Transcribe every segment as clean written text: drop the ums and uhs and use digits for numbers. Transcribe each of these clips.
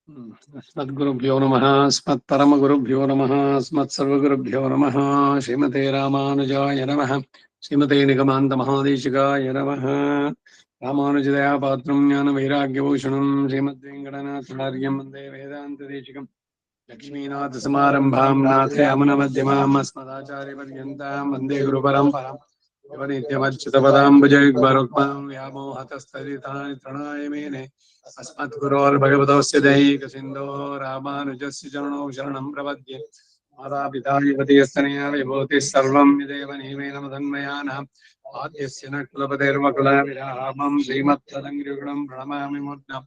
अस्मद्गुरुभ्यो नमः अस्मत्परमगुरुभ्यो नमः अस्मत्सर्वगुरुभ्यो नमः श्रीमते रामानुजाय नमः श्रीमते निगमान्तमहादेशिकाय नमः रामानुजदया पात्रं ज्ञानवैराग्यभूषणं श्रीमद्वेङ्कटनाथार्यं वन्दे वेदान्तदेशिकम् लक्ष्मीनाथसमारम्भां नाथयामुनमध्यमाम् अस्मदाचार्यपर्यन्तां वन्दे गुरुपरम्पराम् नित्यमच्युतपदाम्बुजयुग्मरुक्मां व्यामोहतस्तरितानि तृणाय मेने अस्मद्गुरोर्भगवतोऽस्य दैकसिन्धो रामानुजस्य चरणौ शरणं प्रपद्ये मातापिता युवतीस्तनया विभूतिः सर्वं यदेव नियमेन मदन्मयानाम् आद्यस्य न कुलपतेर्वकुलाविरामं श्रीमत्तदङ्घ्रियुगलं प्रणमामि मूर्ध्ना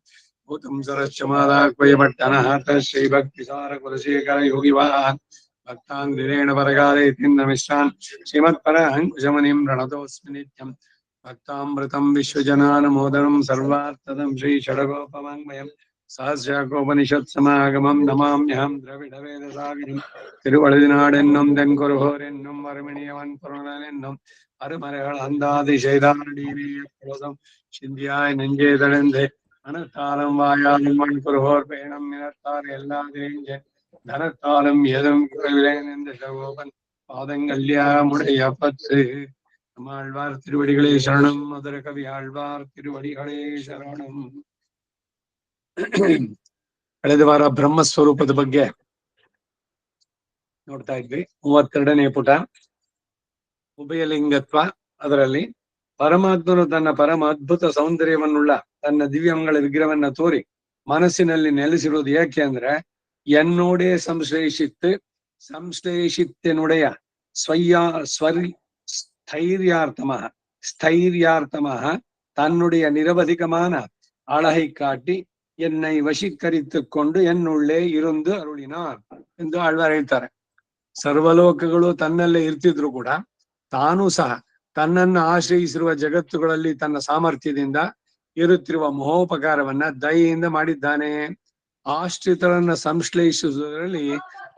भूतं सरश्च मादाह्वयपट्टनः श्रीभक्तिसारकुलशेखर योगिवान् भक्ताङ्गिरेण परकालयतीन्द्रमिश्रान् श्रीमत्पराङ्कुशमुनिं प्रणतोऽस्मि नित्यम् भक्तामृतं विश्वजनानुमोदनं सर्वार्थदं श्रीषडगोपवाङ्मयं सहस्रकोपनिषत्समागमं नमाम्यहं द्रविडवेदसागरं திருவழுதினாடென்னும் தென்குருகோரென்னும் வறுமணியவன் பொருளனென்னும் அருமறைகள் அந்தாதி செய்தானடியோதம் சிந்தியாய் நெஞ்சே தழுந்து மனத்தாலும் வாயாலும் மண் குருகோர் பேணம் இனத்தார் எல்லாதேஞ்சன் தனத்தாலும் ஏதும் குறைவிலேன் என்ற சகோபன் பாதங்கல்யாமுடைய பத்து நம்மாழ்வார் திருவடிகளே சரணம் மதுர கவி ಆಳ್ವಾರ್ ತಿರುವಡಿಗಳೇ ಶರಣಂ. ಕಳೆದ ವಾರ ಬ್ರಹ್ಮಸ್ವರೂಪದ ಬಗ್ಗೆ ನೋಡ್ತಾ ಇದ್ವಿ. 32ನೇ ಪುಟ ಉಭಯಲಿಂಗತ್ವ. ಅದರಲ್ಲಿ ಪರಮಾತ್ಮನು ತನ್ನ ಪರಮ ಅದ್ಭುತ ಸೌಂದರ್ಯವನ್ನುಳ್ಳ ತನ್ನ ದಿವ್ಯಮಂಗಳ ವಿಗ್ರಹವನ್ನ ತೋರಿ ಮನಸ್ಸಿನಲ್ಲಿ ನೆಲೆಸಿರುವುದು ಯಾಕೆ ಅಂದ್ರೆ ಎನ್ನೋಡೇ ಸಂಶ್ಲೇಷಿತ್ತೆನುಡೆಯ ಸ್ಥೈರ್ಯಾರ್ಥಮಃ தன்னுடைய நிரவதிகமான அழகை காட்டி என்னை ವಶೀಕರಿಸಿಕೊಂಡು ಎನ್ನುಳ್ಳೇ ಇருந்து ಅರುಳಿನಾನ್ ಎಂದು ಆಳ್ವಾರ್ ಹೇಳ್ತಾರೆ. ಸರ್ವಲೋಕಗಳು ತನ್ನಲ್ಲೇ ಇರ್ತಿದ್ರು ಕೂಡ ತಾನೂ ಸಹ ತನ್ನನ್ನು ಆಶ್ರಯಿಸಿರುವ ಜಗತ್ತುಗಳಲ್ಲಿ ತನ್ನ ಸಾಮರ್ಥ್ಯದಿಂದ ಇರುತ್ತಿರುವ ಮಹೋಪಕಾರವನ್ನ ದಯೆಯಿಂದ ಮಾಡಿದ್ದಾನೆ. ಆಶ್ರಿತರನ್ನ ಸಂಶ್ಲೇಷಿಸುವುದರಲ್ಲಿ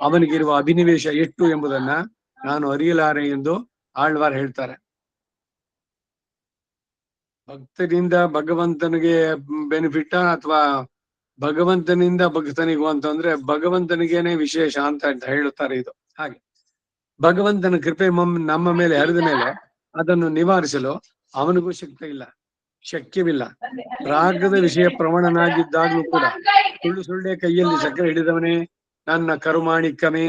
ಅವನಿಗಿರುವ ಅಭಿನಿವೇಶ ಎಷ್ಟು ಎಂಬುದನ್ನ ನಾನು ಅರಿಯಲಾರೆ ಎಂದು ಆಳ್ವಾರ್ ಹೇಳ್ತಾರೆ. ಭಕ್ತರಿಂದ ಭಗವಂತನಿಗೆ ಬೆನಿಫಿಟ್ ಅಥವಾ ಭಗವಂತನಿಂದ ಭಕ್ತನಿಗೂ ಅಂತಂದ್ರೆ ಭಗವಂತನಿಗೇನೆ ವಿಶೇಷ ಅಂತ ಹೇಳುತ್ತಾರೆ. ಇದು ಹಾಗೆ ಭಗವಂತನ ಕೃಪೆ ನಮ್ಮ ಮೇಲೆ ಹರಿದ ಮೇಲೆ ಅದನ್ನು ನಿವಾರಿಸಲು ಅವನಿಗೂ ಶಕ್ಯವಿಲ್ಲ. ರಾಗದ ವಿಷಯ ಪ್ರವಣನಾಗಿದ್ದಾಗ್ಲೂ ಕೂಡ ಸುಳ್ಳೆ ಕೈಯಲ್ಲಿ ಸಕ್ಕರೆ ಹಿಡಿದವನೇ ನನ್ನ ಕರುಮಾಣಿಕಮೇ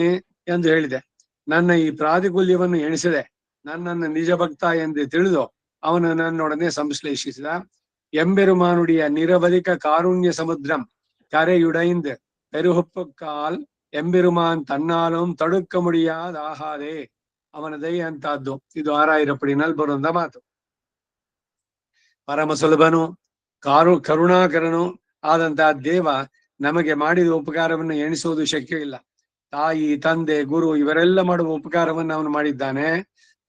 ಎಂದು ಹೇಳಿದೆ. ನನ್ನ ಈ ಪ್ರಾತಿಕೂಲ್ಯವನ್ನು ಎಣಿಸಿದೆ ನನ್ನನ್ನು ನಿಜ ಭಕ್ತ ಎಂದು ತಿಳಿದು ಅವನು ನನ್ನೊಡನೆ ಸಂಶ್ಲೇಷಿಸಿದ. ಎಂಬೆರುಮಾನುಡಿಯ ನಿರವಧಿಕ ಕಾರುಣ್ಯ ಸಮುದ್ರಂ கரையுடைந்து பெருகொப்புக்கால் ಎಂಬೆರುಮಾನ್ ತನ್ನಾலும் ತಡುಕ ಮುಡಿಯಾದ ಆಹಾದೆ. ಅವನ ದಯೆ ಅಂತದ್ದು. ಇದು 6,000 ಪಡಿನಲ್ಲಿ ಬರುವಂತ ಮಾತು. ಪರಮ ಸುಲಭನು ಕರುಣಾಕರನು ಆದಂತಹ ದೇವ ನಮಗೆ ಮಾಡಿದ ಉಪಕಾರವನ್ನು ಎಣಿಸುವುದು ಶಕ್ಯವಿಲ್ಲ. ತಾಯಿ, ತಂದೆ, ಗುರು ಇವರೆಲ್ಲ ಮಾಡುವ ಉಪಕಾರವನ್ನು ಅವನು ಮಾಡಿದ್ದಾನೆ.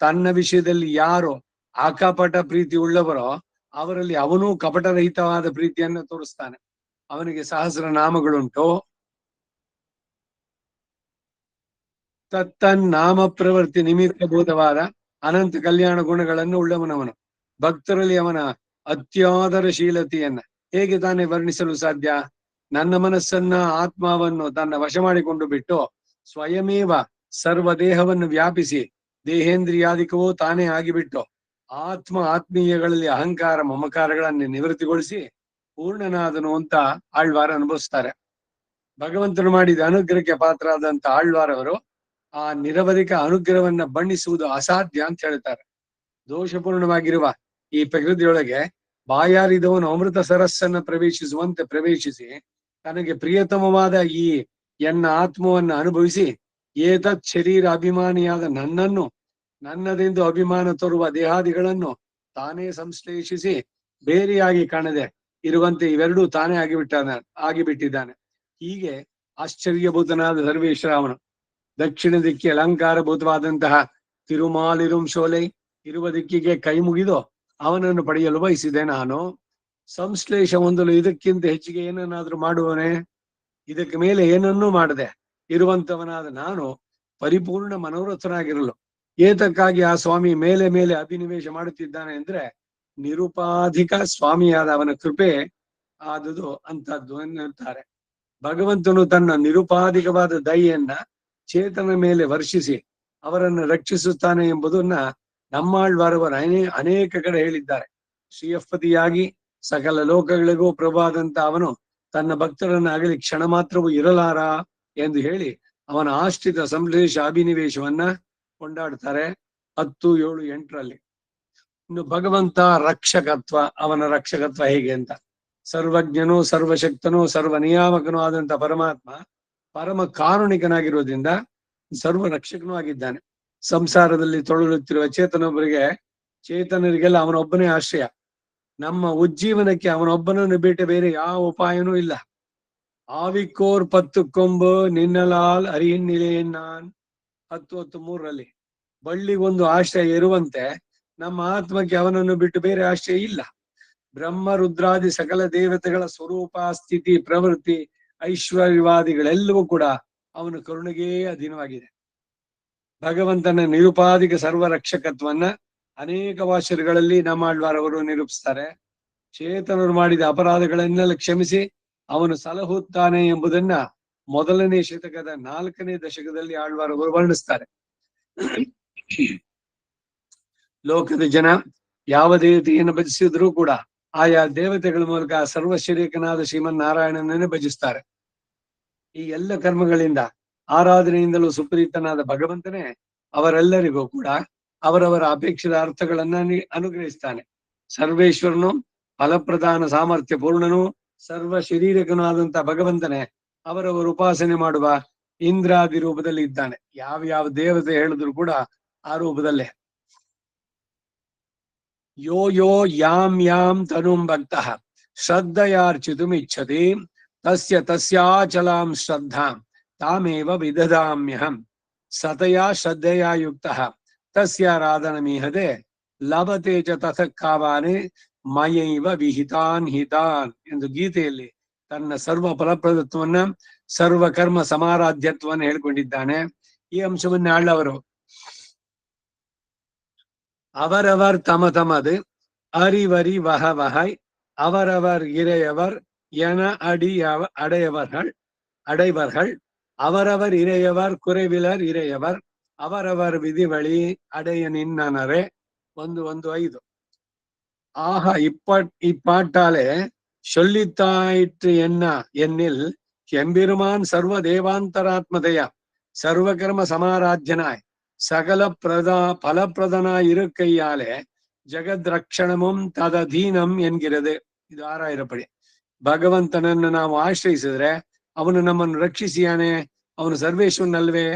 ತನ್ನ ವಿಷಯದಲ್ಲಿ ಯಾರು ಅಕಪಟ ಪ್ರೀತಿ ಉಳ್ಳವರೋ ಅವರಲ್ಲಿ ಅವನೂ ಕಪಟರಹಿತವಾದ ಪ್ರೀತಿಯನ್ನು ತೋರಿಸ್ತಾನೆ. ಅವನಿಗೆ ಸಹಸ್ರ ನಾಮಗಳುಂಟು. ತತ್ತನ್ನಾಮ ಪ್ರವೃತ್ತಿ ನಿಮಿತ್ತಭೂತವಾದ ಅನಂತ ಕಲ್ಯಾಣ ಗುಣಗಳನ್ನು ಉಳ್ಳವನವನು. ಭಕ್ತರಲ್ಲಿ ಅವನ ಅತ್ಯಾದರಶೀಲತೆಯನ್ನ ಹೇಗೆ ತಾನೇ ವರ್ಣಿಸಲು ಸಾಧ್ಯ? ನನ್ನ ಮನಸ್ಸನ್ನ ಆತ್ಮವನ್ನು ತನ್ನ ವಶ ಮಾಡಿಕೊಂಡು ಬಿಟ್ಟು ಸ್ವಯಮೇವ ಸರ್ವ ದೇಹವನ್ನು ವ್ಯಾಪಿಸಿ ದೇಹೇಂದ್ರಿಯಾದಿಕವೂ ತಾನೇ ಆಗಿಬಿಟ್ಟು ಆತ್ಮೀಯಗಳಲ್ಲಿ ಅಹಂಕಾರ ಮಮಕಾರಗಳನ್ನು ನಿವೃತ್ತಿಗೊಳಿಸಿ ಪೂರ್ಣನಾದನು ಅಂತ ಆಳ್ವಾರ ಅನುಭವಿಸ್ತಾರೆ. ಭಗವಂತನು ಮಾಡಿದ ಅನುಗ್ರಹಕ್ಕೆ ಪಾತ್ರರಾದಂತ ಆಳ್ವಾರವರು ಆ ನಿರವಧಿಕ ಅನುಗ್ರಹವನ್ನ ಬಣ್ಣಿಸುವುದು ಅಸಾಧ್ಯ ಅಂತ ಹೇಳ್ತಾರೆ. ದೋಷಪೂರ್ಣವಾಗಿರುವ ಈ ಪ್ರಕೃತಿಯೊಳಗೆ ಬಾಯಾರಿದವನು ಅಮೃತ ಸರಸ್ಸನ್ನ ಪ್ರವೇಶಿಸಿ ತನಗೆ ಪ್ರಿಯತಮವಾದ ಈ ಎನ್ನ ಆತ್ಮವನ್ನ ಅನುಭವಿಸಿ ಏತತ್ ಶರೀರ ಅಭಿಮಾನಿಯಾದ ನನ್ನದೆಂದು ಅಭಿಮಾನ ತೋರುವ ದೇಹಾದಿಗಳನ್ನು ತಾನೇ ಸಂಶ್ಲೇಷಿಸಿ ಬೇರೆಯಾಗಿ ಕಾಣದೆ ಇರುವಂತೆ ಇವೆರಡೂ ತಾನೇ ಆಗಿಬಿಟ್ಟಿದ್ದಾನೆ. ಹೀಗೆ ಆಶ್ಚರ್ಯಭೂತನಾದ ಸರ್ವೇಶ್ವರ ಅವನು. ದಕ್ಷಿಣ ದಿಕ್ಕಿ ಅಲಂಕಾರಭೂತವಾದಂತಹ ತಿರುಮಾಲಿರುಂ ಶೋಲೆ ಇರುವ ದಿಕ್ಕಿಗೆ ಕೈ ಮುಗಿದು ಅವನನ್ನು ಪಡೆಯಲು ಬಯಸಿದೆ. ನಾನು ಸಂಶ್ಲೇಷ ಹೊಂದಲು ಇದಕ್ಕಿಂತ ಹೆಚ್ಚಿಗೆ ಏನನ್ನಾದ್ರೂ ಮಾಡುವನೇ? ಇದಕ್ಕೆ ಮೇಲೆ ಏನನ್ನೂ ಮಾಡದೆ ಇರುವಂತವನಾದ ನಾನು ಪರಿಪೂರ್ಣ ಮನೋರಥನಾಗಿರಲು ಏತಕ್ಕಾಗಿ ಆ ಸ್ವಾಮಿ ಮೇಲೆ ಮೇಲೆ ಅಭಿನಿವೇಶ ಮಾಡುತ್ತಿದ್ದಾನೆ ಅಂದ್ರೆ ನಿರುಪಾಧಿಕ ಸ್ವಾಮಿಯಾದ ಅವನ ಕೃಪೆ ಆದುದು ಅಂತದ್ದು ಎನ್ನುತ್ತಾರೆ. ಭಗವಂತನು ತನ್ನ ನಿರುಪಾಧಿಕವಾದ ದಯೆಯನ್ನ ಚೇತನ ಮೇಲೆ ವರ್ಷಿಸಿ ಅವರನ್ನು ರಕ್ಷಿಸುತ್ತಾನೆ ಎಂಬುದನ್ನ ನಮ್ಮಾಳ್ವಾರವರು ಅನೇಕ ಕಡೆ ಹೇಳಿದ್ದಾರೆ. ಶ್ರೀಯಪತಿಯಾಗಿ ಸಕಲ ಲೋಕಗಳಿಗೂ ಪ್ರಭುವಾದಂತ ಅವನು ತನ್ನ ಭಕ್ತರನ್ನು ಆಗಲಿ ಕ್ಷಣ ಮಾತ್ರವೂ ಇರಲಾರ ಎಂದು ಹೇಳಿ ಅವನ ಆಶ್ರಿತ ಸಂಶ್ಲೇಷ ಅಭಿನಿವೇಶವನ್ನ ಕೊಂಡಾಡ್ತಾರೆ 10, 7, 8ರಲ್ಲಿ. ಇನ್ನು ಭಗವಂತ ರಕ್ಷಕತ್ವ, ಅವನ ರಕ್ಷಕತ್ವ ಹೇಗೆ ಅಂತ, ಸರ್ವಜ್ಞನು ಸರ್ವಶಕ್ತನು ಸರ್ವ ನಿಯಾಮಕನೂ ಆದಂತ ಪರಮಾತ್ಮ ಪರಮ ಕಾರುಣಿಕನಾಗಿರೋದ್ರಿಂದ ಸರ್ವ ರಕ್ಷಕನೂ ಆಗಿದ್ದಾನೆ. ಸಂಸಾರದಲ್ಲಿ ತೊಳಲುತ್ತಿರುವ ಚೇತನರಿಗೆಲ್ಲ ಅವನೊಬ್ಬನೇ ಆಶ್ರಯ. ನಮ್ಮ ಉಜ್ಜೀವನಕ್ಕೆ ಅವನೊಬ್ಬನನ್ನು ಬಿಟ್ಟು ಬೇರೆ ಯಾವ ಉಪಾಯನೂ ಇಲ್ಲ. ಆವಿಕೋರ್ 10 ಕೊಂಬು ನಿನ್ನಲಾಲ್ ಅರಿಹಿನ್ನಿಲೆಯನ್ನಾನ್ 10:3ರಲ್ಲಿ ಬಳ್ಳಿಗೊಂದು ಆಶ್ರಯ ಇರುವಂತೆ ನಮ್ಮ ಆತ್ಮಕ್ಕೆ ಅವನನ್ನು ಬಿಟ್ಟು ಬೇರೆ ಆಶ್ರಯ ಇಲ್ಲ. ಬ್ರಹ್ಮ ರುದ್ರಾದಿ ಸಕಲ ದೇವತೆಗಳ ಸ್ವರೂಪ ಸ್ಥಿತಿ ಪ್ರವೃತ್ತಿ ಐಶ್ವರ್ಯವಾದಿಗಳೆಲ್ಲವೂ ಕೂಡ ಅವನ ಕರುಣೆಗೇ ಅಧೀನವಾಗಿದೆ. ಭಗವಂತನ ನಿರುಪಾಧಿಕ ಸರ್ವ ರಕ್ಷಕತ್ವನ್ನ ಅನೇಕ ವಾಚನಗಳಲ್ಲಿ ನಮ್ಮಾಳ್ವಾರವರು ನಿರೂಪಿಸ್ತಾರೆ. ಚೇತನರು ಮಾಡಿದ ಅಪರಾಧಗಳನ್ನೆಲ್ಲ ಕ್ಷಮಿಸಿ ಅವನು ಸಲಹುತ್ತಾನೆ ಎಂಬುದನ್ನ 1ನೇ ಶತಕದ 4ನೇ ದಶಕದಲ್ಲಿ ಆಳ್ವಾರವರು ವರ್ಣಿಸ್ತಾರೆ. ಲೋಕದ ಜನ ಯಾವ ದೇವತೆಯನ್ನು ಭಜಿಸಿದ್ರೂ ಕೂಡ ಆಯಾ ದೇವತೆಗಳ ಮೂಲಕ ಸರ್ವಶರೀಕನಾದ ಶ್ರೀಮನ್ನಾರಾಯಣನನ್ನೇ ಭಜಿಸ್ತಾರೆ. ಈ ಎಲ್ಲ ಕರ್ಮಗಳಿಂದ ಆರಾಧನೆಯಿಂದಲೂ ಸುಪ್ರೀತನಾದ ಭಗವಂತನೇ ಅವರೆಲ್ಲರಿಗೂ ಕೂಡ ಅವರವರ ಅಪೇಕ್ಷಿತ ಅರ್ಥಗಳನ್ನ ಅನುಗ್ರಹಿಸ್ತಾನೆ. ಸರ್ವೇಶ್ವರನು ಫಲಪ್ರಧಾನ ಸಾಮರ್ಥ್ಯ ಪೂರ್ಣನು ಸರ್ವ ಶರೀರಕನಾದಂತ ಭಗವಂತನೇ ಅವರವರು ಉಪಾಸನೆ ಮಾಡುವ ಇಂದ್ರಾದಿ ರೂಪದಲ್ಲಿ ಇದ್ದಾನೆ. ಯಾವ ದೇವತೆ ಹೇಳಿದ್ರು ಕೂಡ ಆ ರೂಪದಲ್ಲೇ. ಯೋ ಯೋ ಯಾಂ ತನುಂ ಭಕ್ತಃ ಶ್ರದ್ಧಯಾರ್ಚಿತುಮಿಚ್ಛತಿ ತಸ್ಯಾಚಲಾಂ ಶ್ರದ್ಧಾಂ ತಾಮೇವ ವಿದಧಾಮ್ಯಹಂ ಸತಯಾ ಶ್ರದ್ಧೆಯಾ ಯುಕ್ತಃ ತಸ್ಯಾರಾಧನಮೀಹದೆ ಲಭತೆ ಚ ತಥಕಾವಾನೆ ಮಯೈವ ವಿಹಿತಾನ್ ಹಿತಾನ್ ಎಂದು ಗೀತೆಯಲ್ಲಿ ತನ್ನ ಸರ್ವ ಫಲಪ್ರದತ್ವವನ್ನ ಸರ್ವ ಕರ್ಮ ಸಮಾರಾಧ್ಯತ್ವವನ್ನು ಹೇಳ್ಕೊಂಡಿದ್ದಾನೆ. ಈ ಅಂಶವನ್ನ ಆಳ್ಳವರು அவரவர் தமது அறிவறி வகை அவரவர் இறையவர் என அடைவர்கள் அவரவர் இறையவர் குறைவிலர் இறையவர் அவரவர் விதிவழி அடைய நின்னனரே 1:5. ஆக இப்பாட்டாலே சொல்லித்தாயிற்று என்னில் எம்பெருமான் சர்வ தேவாந்தராத்மதையா சர்வகர்ம சமாராத்யனாய் சகல பலப்பிரதனாய் இருக்கையாலே ஜகத் ரಕ್ಷಣமும் ತದಧೀನಂ ಎನ್ಗಿರದೆ. ಇದು 6,000 ಪಡಿ. ಭಗವಂತನನ್ನು ನಾವು ಆಶ್ರಯಿಸಿದ್ರೆ ಅವನು ನಮ್ಮನ್ನು ರಕ್ಷಿಸಿಯಾನೆ. ಅವನು ಸರ್ವೇಶ್ವರನಲ್ವೇ?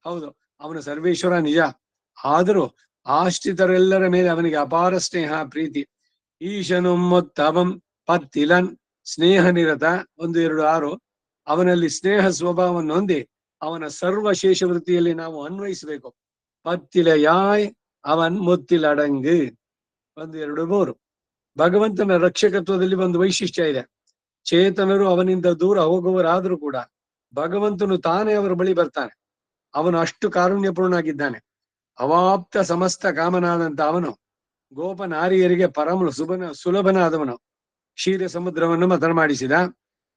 ಹೌದು, ಅವನು ಸರ್ವೇಶ್ವರ ನಿಜ. ಆದರೂ ಆಶ್ರಿತರೆಲ್ಲರ ಮೇಲೆ ಅವನಿಗೆ ಅಪಾರ ಸ್ನೇಹ ಪ್ರೀತಿ. ಈಶನು ಮೊತ್ತವಂ ಪತ್ತಿಲನ್ ಸ್ನೇಹ ನಿರತ 1:2-6. ಅವನಲ್ಲಿ ಸ್ನೇಹ ಸ್ವಭಾವವನ್ನು ಹೊಂದಿ ಅವನ ಸರ್ವಶೇಷ ವೃತ್ತಿಯಲ್ಲಿ ನಾವು ಅನ್ವಯಿಸಬೇಕು. ಪತ್ತಿಲೆಯಾಯ್ ಅವನ್ ಮುತ್ತಿಲಡಂಗು 1:2-3. ಭಗವಂತನ ರಕ್ಷಕತ್ವದಲ್ಲಿ ಒಂದು ವೈಶಿಷ್ಟ್ಯ ಇದೆ. ಚೇತನರು ಅವನಿಂದ ದೂರ ಹೋಗುವರಾದ್ರೂ ಕೂಡ ಭಗವಂತನು ತಾನೇ ಅವರ ಬಳಿ ಬರ್ತಾನೆ. ಅವನು ಅಷ್ಟು ಕಾರುಣ್ಯಪೂರ್ಣನಾಗಿದ್ದಾನೆ. ಅವಾಪ್ತ ಸಮಸ್ತ ಕಾಮನಾದಂತ ಅವನು ಗೋಪನಾರಿಯರಿಗೆ ಪರಮ ಸುಲಭನಾದವನು. ಕ್ಷೀರ ಸಮುದ್ರವನ್ನು ಮಥನ ಮಾಡಿಸಿದ.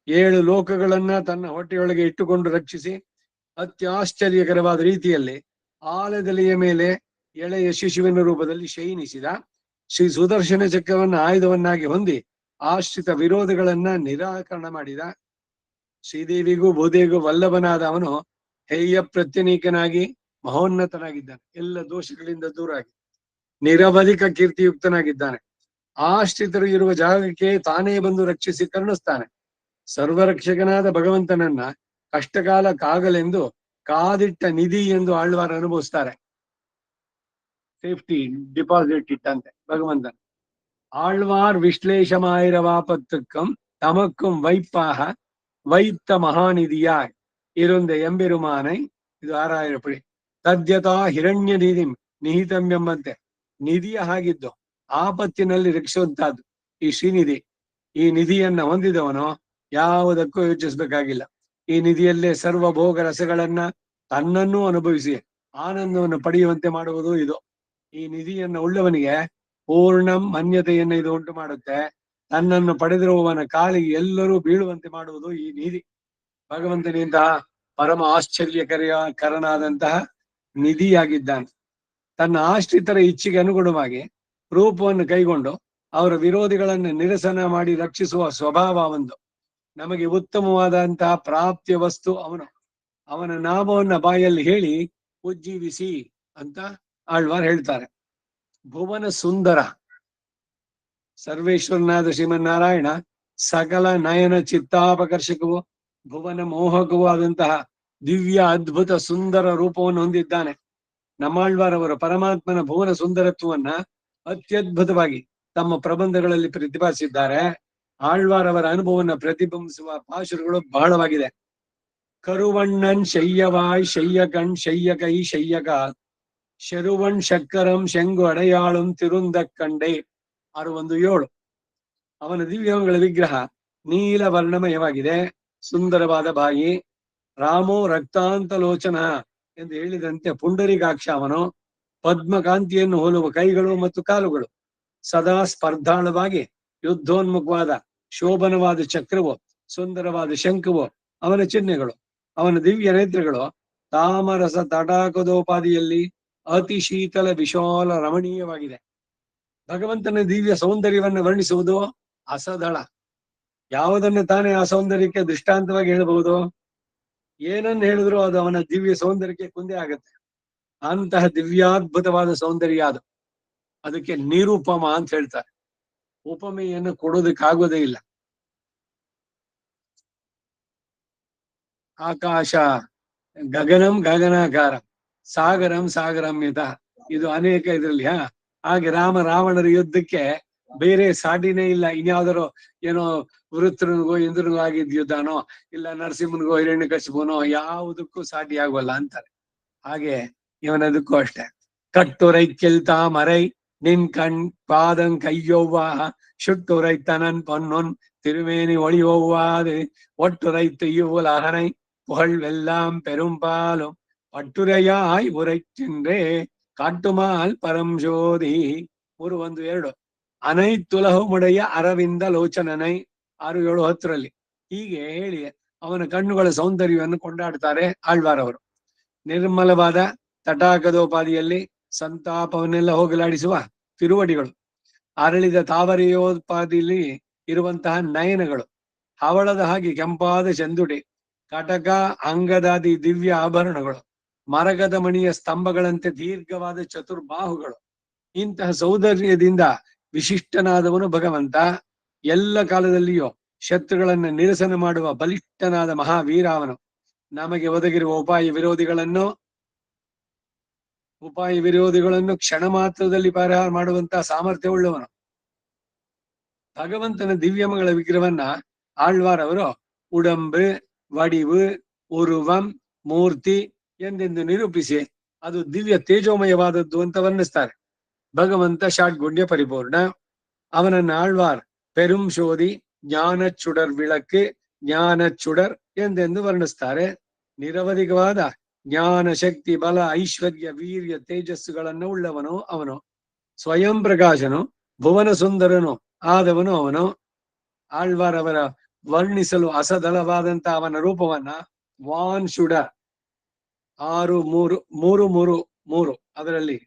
7 ಲೋಕಗಳನ್ನ ತನ್ನ ಹೊಟ್ಟೆಯೊಳಗೆ ಇಟ್ಟುಕೊಂಡು ರಕ್ಷಿಸಿ ಅತ್ಯಾಶ್ಚರ್ಯಕರವಾದ ರೀತಿಯಲ್ಲಿ ಆಲದೆಲೆಯ ಮೇಲೆ ಎಳೆಯ ಶಿಶುವಿನ ರೂಪದಲ್ಲಿ ಶಯನಿಸಿದ. ಶ್ರೀ ಸುದರ್ಶನ ಚಕ್ರವನ್ನ ಆಯುಧವನ್ನಾಗಿ ಹೊಂದಿ ಆಶ್ರಿತ ವಿರೋಧಗಳನ್ನ ನಿರಾಕರಣ ಮಾಡಿದ. ಶ್ರೀದೇವಿಗೂ ಭೂದೇವಿಗೂ ವಲ್ಲಭನಾದ ಅವನು ಹೇಯ ಪ್ರತ್ಯನೀಕನಾಗಿ ಮಹೋನ್ನತನಾಗಿದ್ದಾನೆ. ಎಲ್ಲ ದೋಷಗಳಿಂದ ದೂರಾಗಿ ನಿರವಧಿಕ ಕೀರ್ತಿಯುಕ್ತನಾಗಿದ್ದಾನೆ. ಆಶ್ರಿತರು ಇರುವ ಜಾಗಕ್ಕೆ ತಾನೇ ಬಂದು ರಕ್ಷಿಸಿ ಕರುಣಿಸ್ತಾನೆ. ಸರ್ವರಕ್ಷಕನಾದ ಭಗವಂತನನ್ನ ಕಷ್ಟಕಾಲಕ್ಕಾಗಲೆಂದು ಕಾದಿಟ್ಟ ನಿಧಿ ಎಂದು ಆಳ್ವಾರ ಅನುಭವಿಸ್ತಾರೆ. ಸೇಫ್ಟಿ ಡಿಪಾಸಿಟ್ ಇಟ್ಟಂತೆ ಭಗವಂತನ. ಆಳ್ವಾರ್ ವಿಶ್ಲೇಷಮಾಯಿರವಾಪತ್ತಕ್ಕಂ ತಮಕ್ಕಂ ವೈಪಾಹ ವೈತ್ತ ಮಹಾನಿಧಿಯಾಯ್ ಇರೊಂದೆ ಎಂಬೆರುಮಾನೈ. ಇದು 6,000 ಪಡಿ. ತದ್ಯತಾ ಹಿರಣ್ಯ ನಿಧಿ ನಿಹಿತಂ ಎಂಬಂತೆ ನಿಧಿಯ ಹಾಗಿದ್ದು ಆಪತ್ತಿನಲ್ಲಿ ರಕ್ಷಿಸುವಂತಹದ್ದು ಈ ಶ್ರೀನಿಧಿ. ಈ ನಿಧಿಯನ್ನ ಹೊಂದಿದವನು ಯಾವುದಕ್ಕೂ ಯೋಚಿಸ್ಬೇಕಾಗಿಲ್ಲ. ಈ ನಿಧಿಯಲ್ಲೇ ಸರ್ವ ಭೋಗ ರಸಗಳನ್ನ ತನ್ನನ್ನೂ ಅನುಭವಿಸಿ ಆನಂದವನ್ನು ಪಡೆಯುವಂತೆ ಮಾಡುವುದು ಇದು. ಈ ನಿಧಿಯನ್ನ ಉಳ್ಳವನಿಗೆ ಪೂರ್ಣಂ ಮಾನ್ಯತೆಯನ್ನ ಇದು ಉಂಟು ಮಾಡುತ್ತೆ. ತನ್ನನ್ನು ಪಡೆದಿರುವವನ ಕಾಲಿಗೆ ಎಲ್ಲರೂ ಬೀಳುವಂತೆ ಮಾಡುವುದು ಈ ನಿಧಿ. ಭಗವಂತನಿಂತಹ ಪರಮ ಕರನಾದಂತಹ ನಿಧಿಯಾಗಿದ್ದಾನೆ. ತನ್ನ ಆಶ್ರಿತರ ಇಚ್ಛೆಗೆ ಅನುಗುಣವಾಗಿ ರೂಪವನ್ನು ಕೈಗೊಂಡು ಅವರ ವಿರೋಧಿಗಳನ್ನು ನಿರಸನ ಮಾಡಿ ರಕ್ಷಿಸುವ ಸ್ವಭಾವ ಒಂದು. ನಮಗೆ ಉತ್ತಮವಾದಂತಹ ಪ್ರಾಪ್ತಿಯ ವಸ್ತು ಅವನು. ಅವನ ನಾಮವನ್ನ ಬಾಯಲ್ಲಿ ಹೇಳಿ ಉಜ್ಜೀವಿಸಿ ಅಂತ ಆಳ್ವಾರ್ ಹೇಳ್ತಾರೆ. ಭುವನ ಸುಂದರ ಸರ್ವೇಶ್ವರನಾದ ಶ್ರೀಮನ್ನಾರಾಯಣ ಸಕಲ ನಯನ ಚಿತ್ತಾಪಕರ್ಷಕವು ಭುವನ ಮೋಹಕವೂ ಆದಂತಹ ದಿವ್ಯ ಅದ್ಭುತ ಸುಂದರ ರೂಪವನ್ನು ಹೊಂದಿದ್ದಾನೆ. ನಮ್ಮಾಳ್ವಾರವರು ಪರಮಾತ್ಮನ ಭುವನ ಸುಂದರತ್ವವನ್ನ ಅತ್ಯದ್ಭುತವಾಗಿ ತಮ್ಮ ಪ್ರಬಂಧಗಳಲ್ಲಿ ಪ್ರತಿಪಾದಿಸಿದ್ದಾರೆ. ಆಳ್ವಾರವರ ಅನುಭವವನ್ನು ಪ್ರತಿಬಿಂಬಿಸುವ ಪಾಶುರಗಳು ಬಹಳವಾಗಿದೆ. ಕರುವಣ್ಣನ್ ಶಯ್ಯವಾಯ್ ಶಯ್ಯಕಣ್ ಶಯ್ಯಕೈ ಶಯ್ಯಕ ಶರುವಣ್ ಶಕ್ಕರಂ ಶಂಗು ಅಡೆಯಾಳುಂ ತಿರುಂದ ಕಂಡೆ 617. ಅವನ ದಿವ್ಯಗಳ ವಿಗ್ರಹ ನೀಲ ವರ್ಣಮಯವಾಗಿದೆ, ಸುಂದರವಾದ ಬಾಯಿ. ರಾಮೋ ರಕ್ತಾಂತ ಲೋಚನ ಎಂದು ಹೇಳಿದಂತೆ ಪುಂಡರಿಕಾಕ್ಷ ಅವನು. ಪದ್ಮಕಾಂತಿಯನ್ನು ಹೋಲುವ ಕೈಗಳು ಮತ್ತು ಕಾಲುಗಳು. ಸದಾ ಸ್ಪರ್ಧಾಳವಾಗಿ ಯುದ್ಧೋನ್ಮುಖವಾದ ಶೋಭನವಾದ ಚಕ್ರವು, ಸುಂದರವಾದ ಶಂಖವು ಅವನ ಚಿಹ್ನೆಗಳು. ಅವನ ದಿವ್ಯ ನೇತ್ರಗಳು ತಾಮರಸ ತಟಾಕದೋಪಾದಿಯಲ್ಲಿ ಅತಿ ಶೀತಲ ವಿಶಾಲ ರಮಣೀಯವಾಗಿದೆ. ಭಗವಂತನ ದಿವ್ಯ ಸೌಂದರ್ಯವನ್ನು ವರ್ಣಿಸುವುದು ಅಸದಳ. ಯಾವುದನ್ನು ತಾನೇ ಆ ಸೌಂದರ್ಯಕ್ಕೆ ದೃಷ್ಟಾಂತವಾಗಿ ಹೇಳಬಹುದು? ಏನನ್ನು ಹೇಳಿದ್ರು ಅದು ಅವನ ದಿವ್ಯ ಸೌಂದರ್ಯಕ್ಕೆ ಕುಂದೇ ಆಗತ್ತೆ. ಅಂತಹ ದಿವ್ಯಾದ್ಭುತವಾದ ಸೌಂದರ್ಯ ಅದು. ಅದಕ್ಕೆ ನಿರೂಪಮ ಅಂತ ಹೇಳ್ತಾರೆ. ಉಪಮೆಯನ್ನು ಕೊಡೋದಕ್ಕಾಗೋದೇ ಇಲ್ಲ. ಆಕಾಶ ಗಗನಂ ಗಗನಾಕಾರ ಸಾಗರಂ ಸಾಗರಂ ಯುತ. ಇದು ಅನೇಕ ಇದರಲ್ಲಿ ಹಾಗೆ ರಾವಣರ ಯುದ್ಧಕ್ಕೆ ಬೇರೆ ಸಾಟಿನೇ ಇಲ್ಲ. ಇನ್ಯಾವ್ದಾರು ಏನೋ ವೃತ್ರನಿಗೋ ಇಂದ್ರನಿಗೋ ಆಗಿದ್ ಯುದ್ಧನೋ ಇಲ್ಲ ನರಸಿಂಹನಿಗೋ ಹಿರಣ್ಯಕಶಿಪುನೋ ಯಾವುದಕ್ಕೂ ಸಾಟಿ ಆಗೋಲ್ಲ ಅಂತಾರೆ. ಹಾಗೆ ಇವನದಕ್ಕೂ ಅಷ್ಟೇ. ಕಟ್ಟುರೈ ಕೆಲ್ತಾ ಮರೈ ನಿನ್ ಕಣ್ ಪಾದಂ ಕೈಯೊವ್ವ ಶುಟ್ಟು ರೈತನನ್ பொன்னொன் திருமேனி ஒளியொவ்வாது ஒட்டுரைத்து இவ்வுலகனை புகழ்வெல்லாம் பெரும்பாலும் பட்டுரையாய் உரைக்கின்றே ಕಾಟುಮಾಲ್ ಪರಂ ಜೋಧಿ 312. ಅನೈತುಲಹುಮುಡೆಯ ಅರವಿಂದ ಲೋಚನನೈ 6-7-10ರಲ್ಲಿ. ಹೀಗೆ ಹೇಳಿ ಅವನ ಕಣ್ಣುಗಳ ಸೌಂದರ್ಯವನ್ನು ಕೊಂಡಾಡ್ತಾರೆ ಆಳ್ವಾರವರು. ನಿರ್ಮಲವಾದ ತಟಾಕದೋಪಾದಿಯಲ್ಲಿ ಸಂತಾಪವನ್ನೆಲ್ಲ ಹೋಗಲಾಡಿಸುವ ತಿರುವಡಿಗಳು, ಅರಳಿದ ತಾವರೆಯೋಪಾದಿಯಲ್ಲಿ ಇರುವಂತಹ ನಯನಗಳು, ಹವಳದ ಹಾಗೆ ಕೆಂಪಾದ ಚಂದುಡಿ, ಕಟಕ ಅಂಗದಾದಿ ದಿವ್ಯ ಆಭರಣಗಳು, ಮರಗದ ಮಣಿಯ ಸ್ತಂಭಗಳಂತೆ ದೀರ್ಘವಾದ ಚತುರ್ಬಾಹುಗಳು. ಇಂತಹ ಸೌಂದರ್ಯದಿಂದ ವಿಶಿಷ್ಟನಾದವನು ಭಗವಂತ. ಎಲ್ಲ ಕಾಲದಲ್ಲಿಯೂ ಶತ್ರುಗಳನ್ನ ನಿರಸನ ಮಾಡುವ ಬಲಿಷ್ಠನಾದ ಮಹಾವೀರ ಅವನು. ನಮಗೆ ಒದಗಿರುವ ಉಪಾಯ ವಿರೋಧಿಗಳನ್ನು ಕ್ಷಣ ಮಾತ್ರದಲ್ಲಿ ಪರಿಹಾರ ಮಾಡುವಂತಹ ಸಾಮರ್ಥ್ಯವುಳ್ಳವನು. ಭಗವಂತನ ದಿವ್ಯಮಗಳ ವಿಗ್ರಹವನ್ನ ಆಳ್ವಾರವರು ಉಡಂಬು, ವಡಿವು, ಉರುವಂ, ಮೂರ್ತಿ ಎಂದೆಂದು ನಿರೂಪಿಸಿ ಅದು ದಿವ್ಯ ತೇಜೋಮಯವಾದದ್ದು ಅಂತ ವರ್ಣಿಸ್ತಾರೆ. ಭಗವಂತ ಷಾಡ್ಗುಣ್ಯ ಪರಿಪೂರ್ಣ. ಅವನನ್ನ ಆಳ್ವಾರ್ ಪೆರುಂ ಶೋಧಿ, ಜ್ಞಾನ ಚುಡರ್ ವಿಳಕ್ಕೆ, ಜ್ಞಾನ ಚುಡರ್ ಎಂದೆಂದು ವರ್ಣಿಸ್ತಾರೆ. ನಿರವಧಿಕವಾದ ಜ್ಞಾನ, ಶಕ್ತಿ, ಬಲ, ಐಶ್ವರ್ಯ, ವೀರ್ಯ, ತೇಜಸ್ಸುಗಳನ್ನು ಉಳ್ಳವನು ಅವನು. ಸ್ವಯಂ ಪ್ರಕಾಶನು, ಭುವನ ಸುಂದರನು ಆದವನು ಅವನು. ಆಳ್ವಾರ್ ಅವರ ವರ್ಣಿಸಲು ಅಸದಳವಾದಂತ ಅವನ ರೂಪವನ್ನ ವಾನ್ ಶುಡ 6-3-3-3 ಅದರಲ್ಲಿ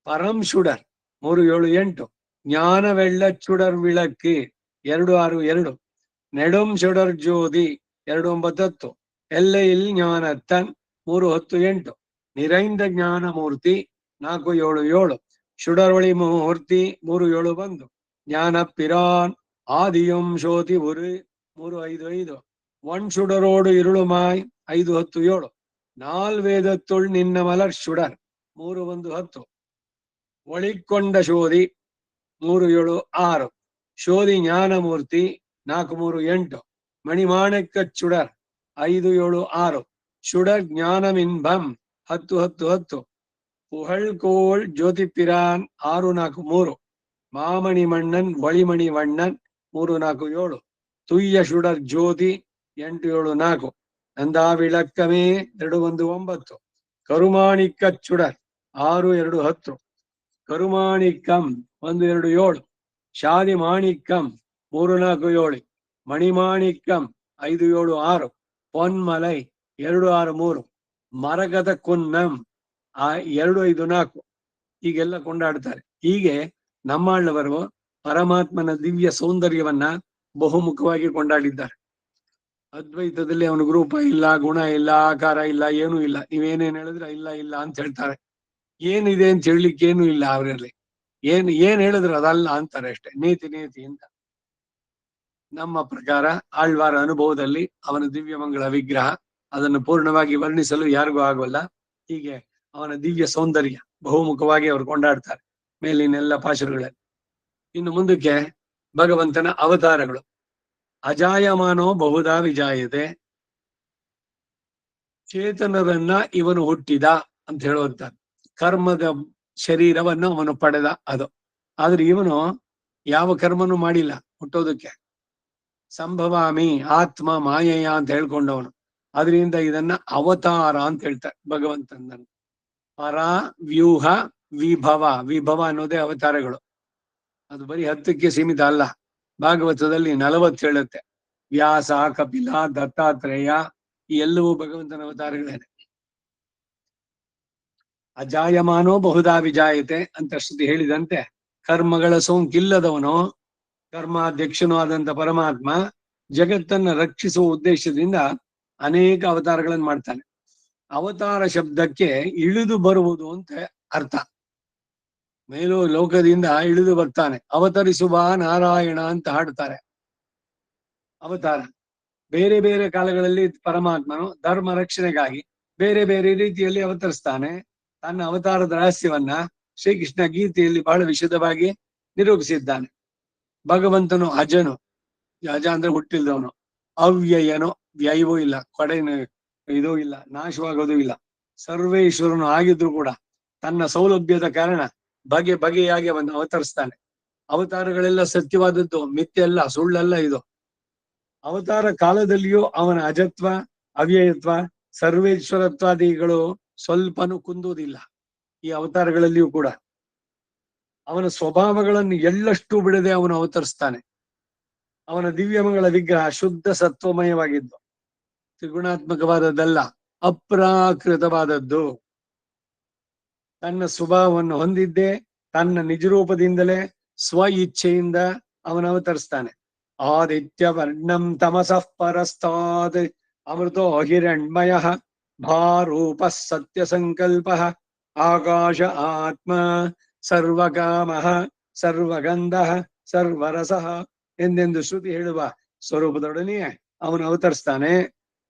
ಪರಂ ಶುಡರ್ 3-7-8, ಜ್ಞಾನವೆಳ್ಳ ಚುಡರ್ ವಿಳಕ್ಕೆ 2-6-2, ನೆಡುಂ ಶುಡರ್ ಜ್ಯೋತಿ 2-9-10, ಎಲ್ಲೆಯಿಲ್ ಜ್ಞಾನತ್ತನ್ 3-10-8, ನಿರೈಂದ ಜ್ಞಾನ ಮೂರ್ತಿ 4-7-7, ಶುಡರೊಳಿ ಮೂರ್ತಿ 3-7-1, ಜ್ಞಾನ ಪಿರಾನ್ ಆದಿಯಂ ಶೋತಿ ಉರು 3-5-5, ಒಣ್ ಶುಡರೋಡು ഇരുളുമായി 5-10-7, ನಾಲ್ವೇದತ್ತುಳ್ ನಿನ್ನ ಮಲರ್ ಶುಡರ್ 3-1-10, ಒಳಿಕೊಂಡ ಶೋಧಿ 3-7-6, ಶೋಧಿ ಜ್ಞಾನಮೂರ್ತಿ 4-3-8, ಮಣಿಮಾಣೆಕ್ಕ ಚುಡರ್ 5-7-6, ಶುಡರ್ ಜ್ಞಾನಮಿನ್ಬಂ 10-10-10, ಪುಹಳ್ಕೋಳ್ ಜ್ಯೋತಿಪಿರಾನ್ 6-4-3, ಮಾಮಣಿ ಮಣ್ಣನ್ ಒಳಿಮಣಿ ವಣ್ಣನ್ 3-4-7, ತುಯ್ಯ ಶುಡರ್ ಜ್ಯೋತಿ 8-7-4, ನಂದಾ ವಿಳಕ್ಕಮೇ 2-1-9, ಕರುಮಾಣಿಕ್ಕ ಚುಡರ್ 6-2-10, ಕರುಮಾಣಿಕ್ಕಂ 1-2-7, ಶಾದಿ ಮಾಣಿಕ್ಕಂ 3-4-7, ಮಣಿಮಾಣಿಕ್ಯಂ 576, ಪೊನ್ಮಲೈ 263, ಮರಗದ ಕುನ್ನಂ 254 ಹೀಗೆಲ್ಲ ಕೊಂಡಾಡ್ತಾರೆ. ಹೀಗೆ ನಮ್ಮಾಳ್ನವರು ಪರಮಾತ್ಮನ ದಿವ್ಯ ಸೌಂದರ್ಯವನ್ನ ಬಹುಮುಖವಾಗಿ ಕೊಂಡಾಡಿದ್ದಾರೆ. ಅದ್ವೈತದಲ್ಲಿ ಅವನ ರೂಪ ಇಲ್ಲ, ಗುಣ ಇಲ್ಲ, ಆಕಾರ ಇಲ್ಲ, ಏನೂ ಇಲ್ಲ. ನೀವೇನೇನ್ ಹೇಳಿದ್ರೆ ಇಲ್ಲ ಇಲ್ಲ ಅಂತ ಹೇಳ್ತಾರೆ. ಏನಿದೆ ಅಂತ ಹೇಳಲಿಕ್ಕೆ ಏನೂ ಇಲ್ಲ ಅವರಲ್ಲಿ. ಏನ್ ಹೇಳಿದ್ರೆ ಅದಲ್ಲ ಅಂತಾರೆ ಅಷ್ಟೇ, ನೇತಿ ನೇತಿ ಅಂತ. ನಮ್ಮ ಪ್ರಕಾರ ಆಳ್ವಾರ ಅನುಭವದಲ್ಲಿ ಅವನ ದಿವ್ಯ ಮಂಗಳ ವಿಗ್ರಹ, ಅದನ್ನು ಪೂರ್ಣವಾಗಿ ವರ್ಣಿಸಲು ಯಾರಿಗೂ ಆಗೋಲ್ಲ. ಹೀಗೆ ಅವನ ದಿವ್ಯ ಸೌಂದರ್ಯ ಬಹುಮುಖವಾಗಿ ಅವರು ಕೊಂಡಾಡ್ತಾರೆ ಮೇಲಿನೆಲ್ಲ ಪಾಶುರಗಳಲ್ಲಿ. ಇನ್ನು ಮುಂದಕ್ಕೆ ಭಗವಂತನ ಅವತಾರಗಳು. ಅಜಾಯಮಾನೋ ಬಹುಧಾ ವಿಜಾಯತೆ, ಚೇತನರನ್ನ ಇವನು ಹುಟ್ಟಿದ ಅಂತ ಹೇಳುವಂತ ಕರ್ಮದ ಶರೀರವನ್ನು ಅವನು ಪಡೆದ ಅದು. ಆದ್ರೆ ಇವನು ಯಾವ ಕರ್ಮನು ಮಾಡಿಲ್ಲ ಹುಟ್ಟೋದಕ್ಕೆ. ಸಂಭವಾಮಿ ಆತ್ಮ ಮಾಯೆಯ ಅಂತ ಹೇಳ್ಕೊಂಡವನು. ಅದರಿಂದ ಇದನ್ನ ಅವತಾರ ಅಂತ ಹೇಳ್ತಾರೆ ಭಗವಂತನ. ಪರ, ವ್ಯೂಹ, ವಿಭವ. ವಿಭವ ಅನ್ನೋದೇ ಅವತಾರಗಳು. ಅದು ಬರೀ 10ಕ್ಕೆ ಸೀಮಿತ ಅಲ್ಲ. ಭಾಗವತದಲ್ಲಿ 40 ಹೇಳುತ್ತೆ. ವ್ಯಾಸ, ಕಪಿಲ, ದತ್ತಾತ್ರೇಯ ಈ ಎಲ್ಲವೂ ಭಗವಂತನ ಅವತಾರಗಳೇನೆ. ಅಜಾಯಮಾನೋ ಬಹುಧಾ ವಿಜಾಯತೆ ಅಂತ ಶ್ರುತಿ ಹೇಳಿದಂತೆ ಕರ್ಮಗಳ ಸೋಂಕಿಲ್ಲದವನು, ಕರ್ಮಾಧ್ಯಕ್ಷನೂ ಆದಂತ ಪರಮಾತ್ಮ ಜಗತ್ತನ್ನ ರಕ್ಷಿಸುವ ಉದ್ದೇಶದಿಂದ ಅನೇಕ ಅವತಾರಗಳನ್ನು ಮಾಡ್ತಾನೆ. ಅವತಾರ ಶಬ್ದಕ್ಕೆ ಇಳಿದು ಬರುವುದು ಅಂತ ಅರ್ಥ. ಮೇಲು ಲೋಕದಿಂದ ಇಳಿದು ಬರ್ತಾನೆ. ಅವತರಿಸುವ ನಾರಾಯಣ ಅಂತ ಹಾಡ್ತಾರೆ. ಅವತಾರ ಬೇರೆ ಬೇರೆ ಕಾಲಗಳಲ್ಲಿ ಪರಮಾತ್ಮನು ಧರ್ಮ ರಕ್ಷಣೆಗಾಗಿ ಬೇರೆ ಬೇರೆ ರೀತಿಯಲ್ಲಿ ಅವತರಿಸ್ತಾನೆ. ತನ್ನ ಅವತಾರದ ರಹಸ್ಯವನ್ನ ಶ್ರೀಕೃಷ್ಣ ಗೀತೆಯಲ್ಲಿ ಬಹಳ ವಿಶದವಾಗಿ ನಿರೂಪಿಸಿದ್ದಾನೆ. ಭಗವಂತನು ಅಜನು, ಅಜ ಅಂದ್ರೆ ಹುಟ್ಟಿಲ್ದವನು. ಅವ್ಯಯನು, ವ್ಯಯವೂ ಇಲ್ಲ, ಕೊಡೆನು ಇದೂ ಇಲ್ಲ, ನಾಶವಾಗೋದು ಇಲ್ಲ. ಸರ್ವೇಶ್ವರನು ಆಗಿದ್ರು ಕೂಡ ತನ್ನ ಸೌಲಭ್ಯದ ಕಾರಣ ಬಗೆ ಬಗೆಯಾಗಿ ಅವನು ಅವತರಿಸ್ತಾನೆ. ಅವತಾರಗಳೆಲ್ಲ ಸತ್ಯವಾದದ್ದು, ಮಿಥ್ಯೆಲ್ಲ, ಸುಳ್ಳಲ್ಲ ಇದು. ಅವತಾರ ಕಾಲದಲ್ಲಿಯೂ ಅವನ ಅಜತ್ವ, ಅವ್ಯಯತ್ವ, ಸರ್ವೇಶ್ವರತ್ವಾದಿಗಳು ಸ್ವಲ್ಪನೂ ಕುಂದುವುದಿಲ್ಲ. ಈ ಅವತಾರಗಳಲ್ಲಿಯೂ ಕೂಡ ಅವನ ಸ್ವಭಾವಗಳನ್ನು ಎಳ್ಳಷ್ಟು ಬಿಡದೆ ಅವನು ಅವತರಿಸ್ತಾನೆ. ಅವನ ದಿವ್ಯಮಂಗಳ ವಿಗ್ರಹ ಶುದ್ಧ ಸತ್ವಮಯವಾಗಿದ್ದು, ತ್ರಿಗುಣಾತ್ಮಕವಾದದ್ದಲ್ಲ, ಅಪ್ರಾಕೃತವಾದದ್ದು. ತನ್ನ ಸ್ವಭಾವವನ್ನು ಹೊಂದಿದ್ದೇ ತನ್ನ ನಿಜರೂಪದಿಂದಲೇ ಸ್ವ ಇಚ್ಛೆಯಿಂದ ಅವನು ಅವತರಿಸ್ತಾನೆ. ಆದಿತ್ಯ ವರ್ಣಂ ತಮಸಃ ಪರಸ್ತಾದ್ ಅಮೃತೋ ಹಿರಣ್ಮಯ ಭಾರೂಪ ಸತ್ಯ ಸಂಕಲ್ಪ ಆಕಾಶ ಆತ್ಮ ಸರ್ವಕಾಮ ಸರ್ವಗಂಧ ಸರ್ವರಸ ಎಂದೆಂದು ಶ್ರುತಿ ಹೇಳುವ ಸ್ವರೂಪದೊಡನೆಯೇ ಅವನು ಅವತರಿಸ್ತಾನೆ.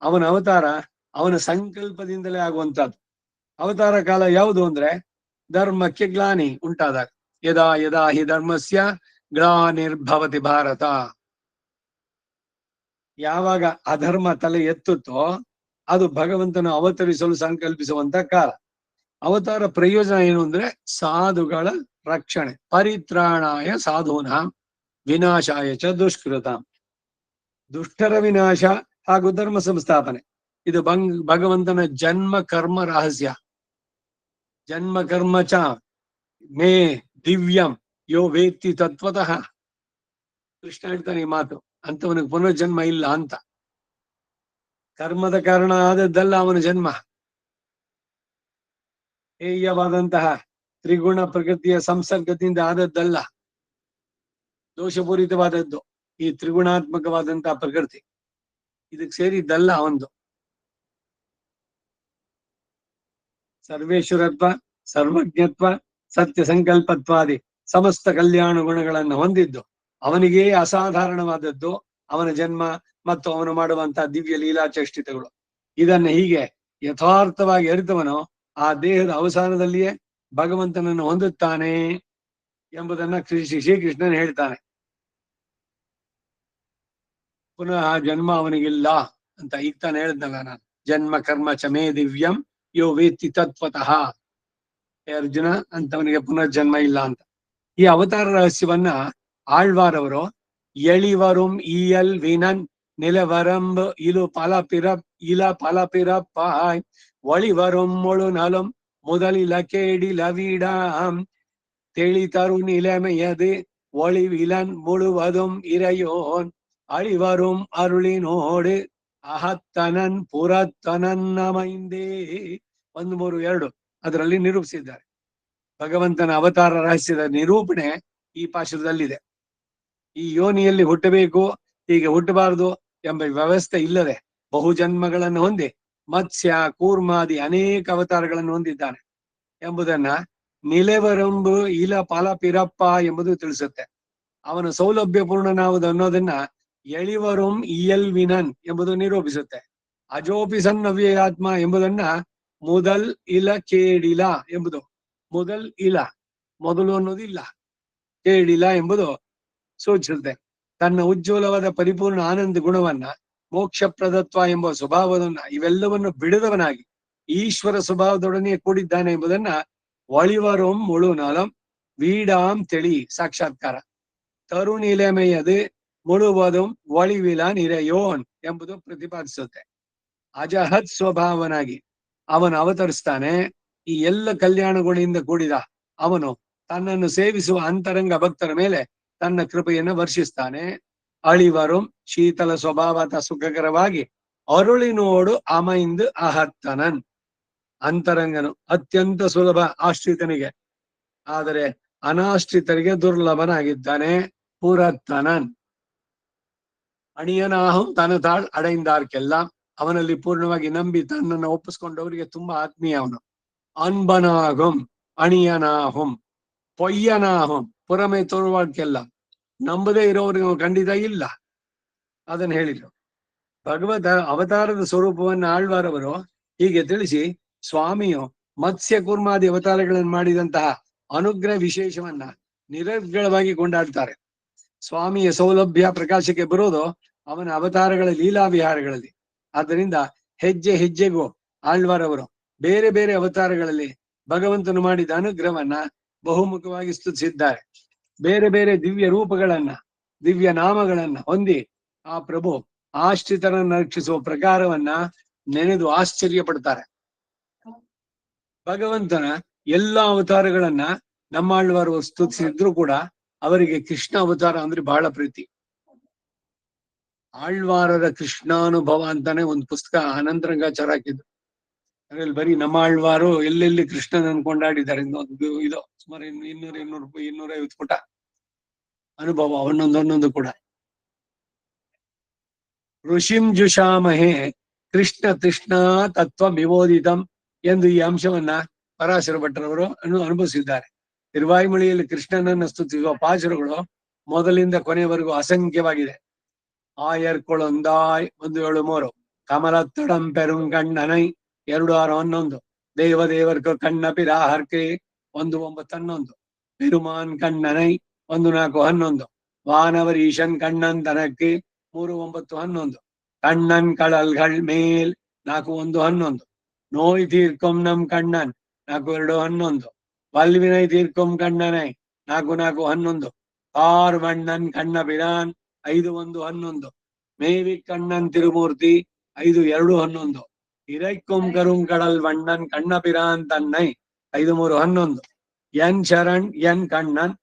ಅವನ ಅವತಾರ ಅವನ ಸಂಕಲ್ಪದಿಂದಲೇ ಆಗುವಂತಹದ್ದು. ಅವತಾರ ಕಾಲ ಯಾವುದು ಅಂದ್ರೆ ಧರ್ಮಕ್ಕೆ ಗ್ಲಾನಿ ಉಂಟಾದಾಗ. ಯದಾ ಯದಾ ಹಿ ಧರ್ಮಸ್ಯ ಗ್ಲಾನಿರ್ಭವತಿ ಭಾರತ. ಯಾವಾಗ ಅಧರ್ಮ ತಲೆ ಎತ್ತುತ್ತೋ ಅದು ಭಗವಂತನು ಅವತರಿಸಲು ಸಂಕಲ್ಪಿಸುವಂತ ಕಾಲ. ಅವತಾರ ಪ್ರಯೋಜನ ಏನು ಅಂದ್ರೆ ಸಾಧುಗಳ ರಕ್ಷಣೆ. ಪರಿತ್ರಾಣಾಯ ಸಾಧೂನಾಂ ವಿನಾಶಾಯ ಚ ದುಷ್ಕೃತಾಂ. ದುಷ್ಟರ ವಿನಾಶ ಹಾಗೂ ಧರ್ಮ ಸಂಸ್ಥಾಪನೆ. ಇದು ಭಗವಂತನ ಜನ್ಮ ಕರ್ಮ ರಹಸ್ಯ. ಜನ್ಮ ಕರ್ಮ ಚ ಮೇ ದಿವ್ಯಂ ಯೋ ವೇತ್ತಿ ತತ್ವತಃ. ಕೃಷ್ಣ ಹೇಳ್ತಾನೆ ಈ ಮಾತು. ಅಂತವನಿಗೆ ಪುನರ್ಜನ್ಮ ಇಲ್ಲ ಅಂತ. ಕರ್ಮದ ಕಾರಣ ಆದದ್ದಲ್ಲ ಅವನ ಜನ್ಮ. ಹೇಯವಾದಂತಹ ತ್ರಿಗುಣ ಪ್ರಕೃತಿಯ ಸಂಸರ್ಗದಿಂದ ಆದದ್ದಲ್ಲ, ದೋಷಪೂರಿತವಾದದ್ದು ಈ ತ್ರಿಗುಣಾತ್ಮಕವಾದಂತಹ ಪ್ರಕೃತಿ. ಇದಕ್ಕೆ ಸೇರಿದ್ದಲ್ಲ ಅವನದು. ಸರ್ವೇಶ್ವರತ್ವ, ಸರ್ವಜ್ಞತ್ವ, ಸತ್ಯ ಸಂಕಲ್ಪತ್ವಾದಿ ಸಮಸ್ತ ಕಲ್ಯಾಣ ಗುಣಗಳನ್ನು ಹೊಂದಿದ್ದು ಅವನಿಗೇ ಅಸಾಧಾರಣವಾದದ್ದು ಅವನ ಜನ್ಮ ಮತ್ತು ಅವನು ಮಾಡುವಂತಹ ದಿವ್ಯ ಲೀಲಾಚೇಷ್ಟಿತಗಳು. ಇದನ್ನ ಹೀಗೆ ಯಥಾರ್ಥವಾಗಿ ಅರಿತವನು ಆ ದೇಹದ ಅವಸಾನದಲ್ಲಿಯೇ ಭಗವಂತನನ್ನು ಹೊಂದುತ್ತಾನೆ ಎಂಬುದನ್ನ ಶ್ರೀಕೃಷ್ಣನ್ ಹೇಳ್ತಾನೆ. ಪುನಃ ಜನ್ಮ ಅವನಿಗಿಲ್ಲ ಅಂತ ಈಗ ತಾನು ಹೇಳಿದ್ನಲ್ಲ ನಾನು. ಜನ್ಮ ಕರ್ಮ ಚ ಮೇ ದಿವ್ಯಂ ಯೋ ವೇತ್ತಿ ತತ್ವತಃ. ಅರ್ಜುನ ಅಂತವನಿಗೆ ಪುನರ್ಜನ್ಮ ಇಲ್ಲ ಅಂತ. ಈ ಅವತಾರ ರಹಸ್ಯವನ್ನ ಆಳ್ವಾರವರು ಎಳಿವರುಂ ಈಯಲ್ ವಿನನ್ ನಿಲವರಂಬ್ ಇಲ ಪಲಪಿರಪ್ಪಾಯ್ ಒಳಿವರುಂ ಮುಳು ನಲುಂ முதலில கேடில வீடாம் தெளிதரு நிலைமையது ஒளிவிலன் முழுவதும் இறையோன் ಅಳಿವರುಂ ಅರುಳಿ ನೋಡು ಅಹತ್ತನನ್ ಪುರತ್ತನನ್ನಮೈಂದೇ 1-3-2 ಅದರಲ್ಲಿ ನಿರೂಪಿಸಿದ್ದಾರೆ. ಭಗವಂತನ ಅವತಾರ ರಹಸ್ಯದ ನಿರೂಪಣೆ ಈ ಪಾಶುರದಲ್ಲಿದೆ. ಈ ಯೋನಿಯಲ್ಲಿ ಹುಟ್ಟಬೇಕು, ಹೀಗೆ ಹುಟ್ಟಬಾರದು ಎಂಬ ವ್ಯವಸ್ಥೆ ಇಲ್ಲದೆ ಬಹುಜನ್ಮಗಳನ್ನು ಹೊಂದಿ ಮತ್ಸ್ಯ ಕೂರ್ಮಾದಿ ಅನೇಕ ಅವತಾರಗಳನ್ನು ಹೊಂದಿದ್ದಾನೆ ಎಂಬುದನ್ನ ನಿಲೆವರೆಂಬು ಇಲ ಫಲ ಪಿರಪ್ಪ ಎಂಬುದು ತಿಳಿಸುತ್ತೆ. ಅವನ ಸೌಲಭ್ಯ ಪೂರ್ಣನಾವುದು ಅನ್ನೋದನ್ನ ಎಳಿವರುಂ ಇಯಲ್ವಿನನ್ ಎಂಬುದು ನಿರೂಪಿಸುತ್ತೆ. ಅಜೋಪಿಸನ್ ಅವ್ಯಯಾತ್ಮ ಎಂಬುದನ್ನ ಮೊದಲ್ ಇಲ ಕೇಡಿಲ ಎಂಬುದು, ಮೊದಲ್ ಇಲ ಮೊದಲು ಅನ್ನೋದಿಲ್ಲ, ಕೇಡಿಲ ಎಂಬುದು ಸೂಚಿಸುತ್ತೆ. ತನ್ನ ಉಜ್ವಲವಾದ ಪರಿಪೂರ್ಣ ಆನಂದ ಗುಣವನ್ನ, ಮೋಕ್ಷಪ್ರದತ್ವ ಎಂಬ ಸ್ವಭಾವವನ್ನ ಇವೆಲ್ಲವನ್ನು ಬಿಡದವನಾಗಿ ಈಶ್ವರ ಸ್ವಭಾವದೊಡನೆ ಕೂಡಿದ್ದಾನೆ ಎಂಬುದನ್ನ ಒಳಿವರುಂ ಮುಳುನಲಂ ವೀಡಾಂ ತೆಳಿ ಸಾಕ್ಷಾತ್ಕಾರ. ತರುಣಿಲೆಮೆಯದು ಮುಳುವದುಂ ಒಳಿವಿಲ ನಿರೆಯೋನ್ ಎಂಬುದು ಪ್ರತಿಪಾದಿಸುತ್ತೆ. ಅಜಹತ್ ಸ್ವಭಾವನಾಗಿ ಅವನು ಅವತರಿಸ್ತಾನೆ. ಈ ಎಲ್ಲ ಕಲ್ಯಾಣಗಳಿಂದ ಕೂಡಿದ ಅವನು ತನ್ನನ್ನು ಸೇವಿಸುವ ಅಂತರಂಗ ಭಕ್ತರ ಮೇಲೆ ತನ್ನ ಕೃಪೆಯನ್ನು ವರ್ಷಿಸ್ತಾನೆ. ಅಳಿವರುಂ ಶೀತಲ ಸ್ವಭಾವದ ಸುಖಕರವಾಗಿ ಅರುಳಿ ನೋಡು ಅಮೈಂದು ಅಹತ್ತನನ್. ಅಂತರಂಗನು ಅತ್ಯಂತ ಸುಲಭ ಆಶ್ರಿತನಿಗೆ, ಆದರೆ ಅನಾಶ್ರಿತರಿಗೆ ದುರ್ಲಭನಾಗಿದ್ದಾನೆ. ಪುರತ್ತನನ್ ಅಣಿಯನಾಹಂ ತನತಾಳ್ ಅடைந்தார்க்கெಲ್ಲ, ಅವನಲ್ಲಿ ಪೂರ್ಣವಾಗಿ ನಂಬಿ ತನ್ನನ್ನು ಒಪ್ಪಿಸ್ಕೊಂಡವರಿಗೆ ತುಂಬಾ ಆತ್ಮೀಯ ಅವನು. ಅನ್ಬನಾಹುಂ ಅಣಿಯನಾಹುಂ ಪೊಯ್ಯನಾಹುಂ ಪುರಮೆ ತೋರುವಾಡ್ಕೆಲ್ಲ, ನಂಬದೇ ಇರೋರಿಗೆ ಖಂಡಿತ ಇಲ್ಲ. ಅದನ್ನು ಹೇಳಿದ್ರು. ಭಗವತ ಅವತಾರದ ಸ್ವರೂಪವನ್ನು ಆಳ್ವಾರವರು ಹೀಗೆ ತಿಳಿಸಿ, ಸ್ವಾಮಿಯು ಮತ್ಸ್ಯ ಕೂರ್ಮಾದಿ ಅವತಾರಗಳನ್ನು ಮಾಡಿದಂತಹ ಅನುಗ್ರಹ ವಿಶೇಷವನ್ನ ನಿರರ್ಗಳವಾಗಿ ಕೊಂಡಾಡ್ತಾರೆ. ಸ್ವಾಮಿಯ ಸೌಲಭ್ಯ ಪ್ರಕಾಶಕ್ಕೆ ಬರೋದು ಅವನ ಅವತಾರಗಳ ಲೀಲಾ ವಿಹಾರಗಳಲ್ಲಿ. ಆದ್ದರಿಂದ ಹೆಜ್ಜೆ ಹೆಜ್ಜೆಗೂ ಆಳ್ವಾರವರು ಬೇರೆ ಬೇರೆ ಅವತಾರಗಳಲ್ಲಿ ಭಗವಂತನು ಮಾಡಿದ ಅನುಗ್ರಹವನ್ನ ಬಹುಮುಖವಾಗಿ ಸ್ತುತಿಸಿದ್ದಾರೆ. ಬೇರೆ ಬೇರೆ ದಿವ್ಯ ರೂಪಗಳನ್ನ, ದಿವ್ಯ ನಾಮಗಳನ್ನ ಹೊಂದಿ ಆ ಪ್ರಭು ಆಶ್ರಿತರನ್ನು ರಕ್ಷಿಸುವ ಪ್ರಕಾರವನ್ನ ನೆನೆದು ಆಶ್ಚರ್ಯ ಪಡ್ತಾರೆ. ಭಗವಂತನ ಎಲ್ಲಾ ಅವತಾರಗಳನ್ನ ನಮ್ಮಾಳ್ವಾರು ಸ್ತುತಿಸಿದ್ರು ಕೂಡ ಅವರಿಗೆ ಕೃಷ್ಣ ಅವತಾರ ಅಂದ್ರೆ ಬಹಳ ಪ್ರೀತಿ. ಆಳ್ವಾರರ ಕೃಷ್ಣಾನುಭವ ಅಂತಾನೆ ಒಂದು ಪುಸ್ತಕ ಅನಂತರಂಗಾಚಾರ ಹಾಕಿದ್ರು. ಅದ್ರಲ್ಲಿ ಬರೀ ನಮ್ಮ ಆಳ್ವಾರು ಎಲ್ಲೆಲ್ಲಿ ಕೃಷ್ಣನನ್ನು ಕೊಂಡಾಡಿದ್ದಾರೆ ಇದು ಸುಮಾರು 250 ಪುಟ ಅನುಭವ ಒಂದೊಂದು ಕೂಡ. ಋಷಿಂ ಜುಷಾಮಹೇ ಕೃಷ್ಣ ತೃಷ್ಣ ತತ್ವ ವಿಬೋಧಿತಂ ಎಂದು ಈ ಅಂಶವನ್ನ ಪರಾಶರ ಭಟ್ಟರವರು ಅನುಭವಿಸಿದ್ದಾರೆ. ತಿರುವಾಯ್ಮೊಳಿಯಲ್ಲಿ ಕೃಷ್ಣನನ್ನ ಸ್ತುತಿಸುವ ಪಾಶುರಗಳು ಮೊದಲಿಂದ ಕೊನೆಯವರೆಗೂ ಅಸಂಖ್ಯವಾಗಿದೆ. ಆಯರ್ಕೊಳೊಂದಾಯ್ 173, ಕಮಲತ್ತಡಂ ಪೆರುಂಕಣ್ಣನೈ 2611, ದೇವದೇವರ್ಕ ಕಣ್ಣ ಪಿರಾಹರ್ಕೆ 1911, ಪೆರುಮಾನ್ ಕಣ್ಣನೈ 1411, வானவரீஷன் கண்ணன் தனக்கு 3911, கண்ணன் கடல்கள் மேல் 4111, நோய் தீர்க்கும் நம் கண்ணன் 4211, வல்வினை தீர்க்கும் கண்ணனை 4411, பார்வண்ணன் கண்ணபிரான் 5111, மேவி கண்ணன் திருமூர்த்தி 5211, இறைக்கும் கருங்கடல் வண்ணன் கண்ணபிரான் தன்னை 5311, என் சரண் என் கண்ணன்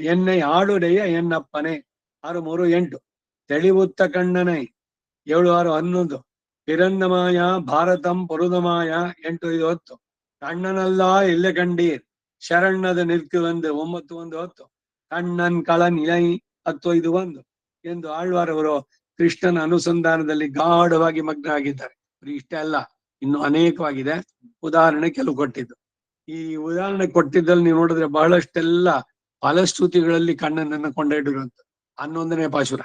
என்னை ஆளுடைய ಎನ್ನಪ್ಪನೇ 638, ತೆಳಿವುತ್ತ ಕಣ್ಣನೈ 7611, ಪಿರನ್ನಮಾಯ ಭಾರತಂ ಪೊರುದಮಾಯ 850, ಕಣ್ಣನಲ್ಲ ಎಲ್ಲೆ ಕಂಡೀರ್ ಶರಣದ ನಿற்கு வந்து 910, ಕಣ್ಣನ್ ಕಳನ್ ಇಲೈ 1051 ಎಂದು ಆಳ್ವಾರವರು ಕೃಷ್ಣನ ಅನುಸಂಧಾನದಲ್ಲಿ ಗಾಢವಾಗಿ ಮಗ್ನ ಆಗಿದ್ದಾರೆ. ಇಷ್ಟೇ ಅಲ್ಲ, ಇನ್ನು ಅನೇಕವಾಗಿದೆ. ಉದಾಹರಣೆ ಕೆಲವು ಕೊಟ್ಟಿದ್ದು. ಈ ಉದಾಹರಣೆ ಕೊಟ್ಟಿದ್ದಲ್ಲಿ ನೀವು ನೋಡಿದ್ರೆ ಬಹಳಷ್ಟೆಲ್ಲ ಫಲಶ್ರುತಿಗಳಲ್ಲಿ ಕಣ್ಣನನ್ನ ಕೊಂಡೊಯ್ದಿರುವಂತ 11ನೇ ಪಾಶುರ.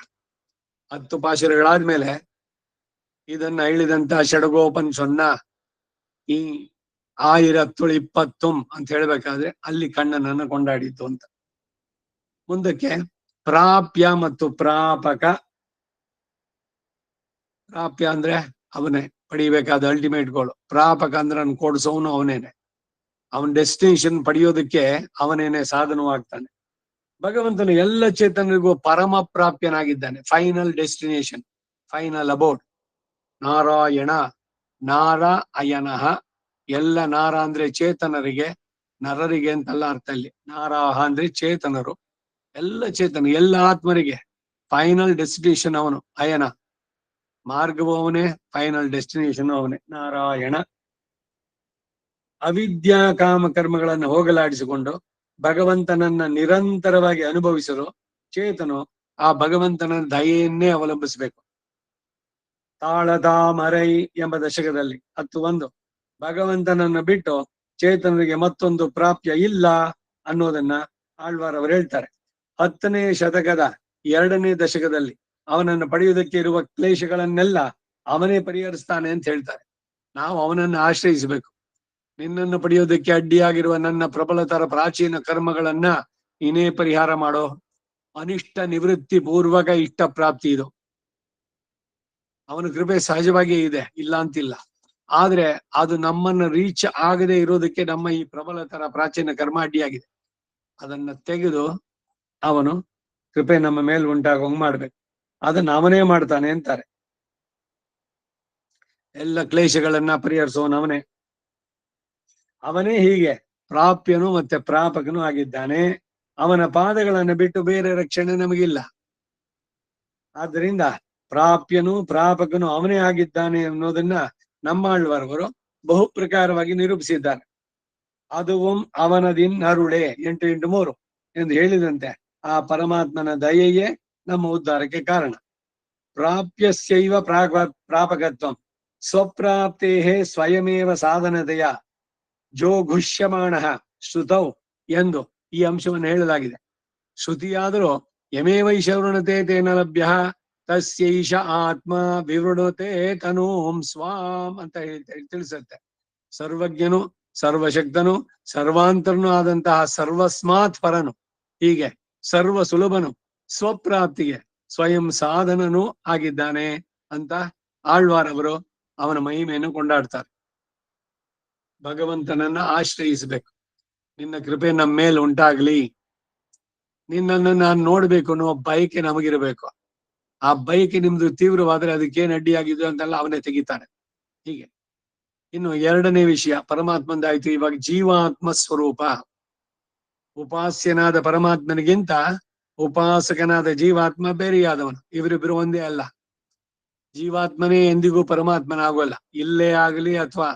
10 ಪಾಶುರಗಳಾದ್ಮೇಲೆ ಇದನ್ನ ಹೇಳಿದಂತ ಷಡಗೋಪನ್ ಸೊನ್ನ ಈ 1020 ಅಂತ ಹೇಳ್ಬೇಕಾದ್ರೆ ಅಲ್ಲಿ ಕಣ್ಣನನ್ನ ಕೊಂಡಾಡಿದ್ದು ಅಂತ. ಮುಂದಕ್ಕೆ ಪ್ರಾಪ್ಯ ಮತ್ತು ಪ್ರಾಪಕ. ಪ್ರಾಪ್ಯ ಅಂದ್ರೆ ಅವನೇ ಪಡಿಬೇಕಾದ ಅಲ್ಟಿಮೇಟ್ ಗೋಳು. ಪ್ರಾಪಕ ಅಂದ್ರೆ ಅವ್ನು ಕೊಡಿಸೋನು ಅವನೇನೆ. ಅವನ ಡೆಸ್ಟಿನೇಷನ್ ಪಡೆಯೋದಕ್ಕೆ ಅವನೇನೆ ಸಾಧನವಾಗ್ತಾನೆ. ಭಗವಂತನು ಎಲ್ಲ ಚೇತನರಿಗೂ ಪರಮ ಪ್ರಾಪ್ಯನಾಗಿದ್ದಾನೆ. Final destination, final about. Narayana ನಾರ ಅಯನಃ. ಎಲ್ಲ ನಾರ ಅಂದ್ರೆ ಚೇತನರಿಗೆ, ನರರಿಗೆ ಅಂತಲ್ಲ ಅರ್ಥ ಇಲ್ಲಿ. ನಾರಾಹ ಅಂದ್ರೆ ಚೇತನರು, ಎಲ್ಲ ಚೇತನ, ಎಲ್ಲ ಆತ್ಮರಿಗೆ ಫೈನಲ್ ಡೆಸ್ಟಿನೇಷನ್ ಅವನು ಅಯನ, ಮಾರ್ಗವು ಅವನೇ, ಫೈನಲ್ ಡೆಸ್ಟಿನೇಷನ್ ಅವನೇ ನಾರಾಯಣ. ಅವಿದ್ಯಾ ಕಾಮ ಕರ್ಮಗಳನ್ನು ಹೋಗಲಾಡಿಸಿಕೊಂಡು ಭಗವಂತನನ್ನ ನಿರಂತರವಾಗಿ ಅನುಭವಿಸಲು ಚೇತನು ಆ ಭಗವಂತನ ದಯೆಯನ್ನೇ ಅವಲಂಬಿಸಬೇಕು. ತಾಳದಾಮರೈ ಎಂಬ ದಶಕದಲ್ಲಿ 10:1 ಭಗವಂತನನ್ನ ಬಿಟ್ಟು ಚೇತನರಿಗೆ ಮತ್ತೊಂದು ಪ್ರಾಪ್ಯ ಇಲ್ಲ ಅನ್ನೋದನ್ನ ಆಳ್ವಾರ್ ಅವರು ಹೇಳ್ತಾರೆ. 10ನೇ ಶತಕದ 2ನೇ ದಶಕದಲ್ಲಿ ಅವನನ್ನು ಪಡೆಯುವುದಕ್ಕೆ ಇರುವ ಕ್ಲೇಶಗಳನ್ನೆಲ್ಲ ಅವನೇ ಪರಿಹರಿಸ್ತಾನೆ ಅಂತ ಹೇಳ್ತಾರೆ. ನಾವು ಅವನನ್ನು ಆಶ್ರಯಿಸಬೇಕು. ನಿನ್ನನ್ನು ಪಡೆಯೋದಕ್ಕೆ ಅಡ್ಡಿಯಾಗಿರುವ ನನ್ನ ಪ್ರಬಲತರ ಪ್ರಾಚೀನ ಕರ್ಮಗಳನ್ನ ನೀನೇ ಪರಿಹಾರ ಮಾಡೋ. ಅನಿಷ್ಟ ನಿವೃತ್ತಿ ಪೂರ್ವಕ ಇಷ್ಟ ಪ್ರಾಪ್ತಿ ಇದು. ಅವನ ಕೃಪೆ ಸಹಜವಾಗಿಯೇ ಇದೆ, ಇಲ್ಲ ಅಂತಿಲ್ಲ. ಆದ್ರೆ ಅದು ನಮ್ಮನ್ನು ರೀಚ್ ಆಗದೆ ಇರೋದಕ್ಕೆ ನಮ್ಮ ಈ ಪ್ರಬಲತರ ಪ್ರಾಚೀನ ಕರ್ಮ ಅಡ್ಡಿಯಾಗಿದೆ. ಅದನ್ನ ತೆಗೆದು ಅವನು ಕೃಪೆ ನಮ್ಮ ಮೇಲೆ ಉಂಟಾಗೋಂಗ್ ಮಾಡ್ಬೇಕು. ಅದನ್ನ ಅವನೇ ಮಾಡ್ತಾನೆ ಅಂತಾರೆ. ಎಲ್ಲ ಕ್ಲೇಶಗಳನ್ನ ಪರಿಹರಿಸೋನವನೇ. ಅವನೇ ಹೀಗೆ ಪ್ರಾಪ್ಯನು ಮತ್ತೆ ಪ್ರಾಪಕನು ಆಗಿದ್ದಾನೆ. ಅವನ ಪಾದಗಳನ್ನು ಬಿಟ್ಟು ಬೇರೆ ರಕ್ಷಣೆ ನಮಗಿಲ್ಲ. ಆದ್ದರಿಂದ ಪ್ರಾಪ್ಯನು ಪ್ರಾಪಕನು ಅವನೇ ಆಗಿದ್ದಾನೆ ಅನ್ನೋದನ್ನ ನಮ್ಮಾಳ್ವಾರವರು ಬಹು ಪ್ರಕಾರವಾಗಿ ನಿರೂಪಿಸಿದ್ದಾರೆ. ಅದುವಂ ಅವನದಿನ್ ಅರುಳೆ 8:3 ಎಂದು ಹೇಳಿದಂತೆ ಆ ಪರಮಾತ್ಮನ ದಯೆಯೇ ನಮ್ಮ ಉದ್ಧಾರಕ್ಕೆ ಕಾರಣ. ಪ್ರಾಪ್ಯಸ್ಯೈವ ಪ್ರಾಪಕತ್ವಂ ಸ್ವಪ್ರಾಪ್ತೇ ಸ್ವಯಮೇವ ಸಾಧನತೆಯ ಜೋಘುಷ್ಯಮಾಣ ಶ್ರುತೌ ಎಂದು ಈ ಅಂಶವನ್ನು ಹೇಳಲಾಗಿದೆ. ಶ್ರುತಿಯಾದರೂ ಯಮೇವೈಷವೃಣತೆ ತೇನ ಲಭ್ಯ ತಸ್ಯೈಷ ಆತ್ಮ ವಿವೃಣತೆ ತನೂಂ ಸ್ವಾಂ ಅಂತ ತಿಳಿಸುತ್ತೆ. ಸರ್ವಜ್ಞನು, ಸರ್ವಶಕ್ತನು, ಸರ್ವಾಂತರನು ಆದಂತಹ ಸರ್ವಸ್ಮಾತ್ ಪರನು, ಹೀಗೆ ಸರ್ವ ಸುಲಭನು, ಸ್ವಪ್ರಾಪ್ತಿಗೆ ಸ್ವಯಂ ಸಾಧನನು ಆಗಿದ್ದಾನೆ ಅಂತ ಆಳ್ವಾರವರು ಅವನ ಮಹಿಮೆಯನ್ನು ಕೊಂಡಾಡ್ತಾರೆ. ಭಗವಂತನನ್ನ ಆಶ್ರಯಿಸಬೇಕು. ನಿನ್ನ ಕೃಪೆ ನಮ್ಮ ಮೇಲೆ ಉಂಟಾಗ್ಲಿ, ನಿನ್ನನ್ನು ನಾನು ನೋಡ್ಬೇಕು ಅನ್ನೋ ಬಯಕೆ ನಮಗಿರಬೇಕು. ಆ ಬಯಕೆ ನಿಮ್ದು ತೀವ್ರವಾದ್ರೆ ಅದಕ್ಕೇನ್ ಅಡ್ಡಿಯಾಗಿದ್ದು ಅಂತೆಲ್ಲ ಅವನೇ ತೆಗಿತಾನೆ. ಹೀಗೆ ಇನ್ನು 2ನೇ ವಿಷಯ ಪರಮಾತ್ಮಂದಾಯ್ತು. ಇವಾಗ ಜೀವಾತ್ಮ ಸ್ವರೂಪ. ಉಪಾಸ್ಯನಾದ ಪರಮಾತ್ಮನಿಗಿಂತ ಉಪಾಸಕನಾದ ಜೀವಾತ್ಮ ಬೇರೆಯಾದವನು. ಇವರಿಬ್ಬರು ಒಂದೇ ಅಲ್ಲ. ಜೀವಾತ್ಮನೇ ಎಂದಿಗೂ ಪರಮಾತ್ಮನಾಗೋಲ್ಲ. ಇಲ್ಲೇ ಆಗ್ಲಿ ಅಥವಾ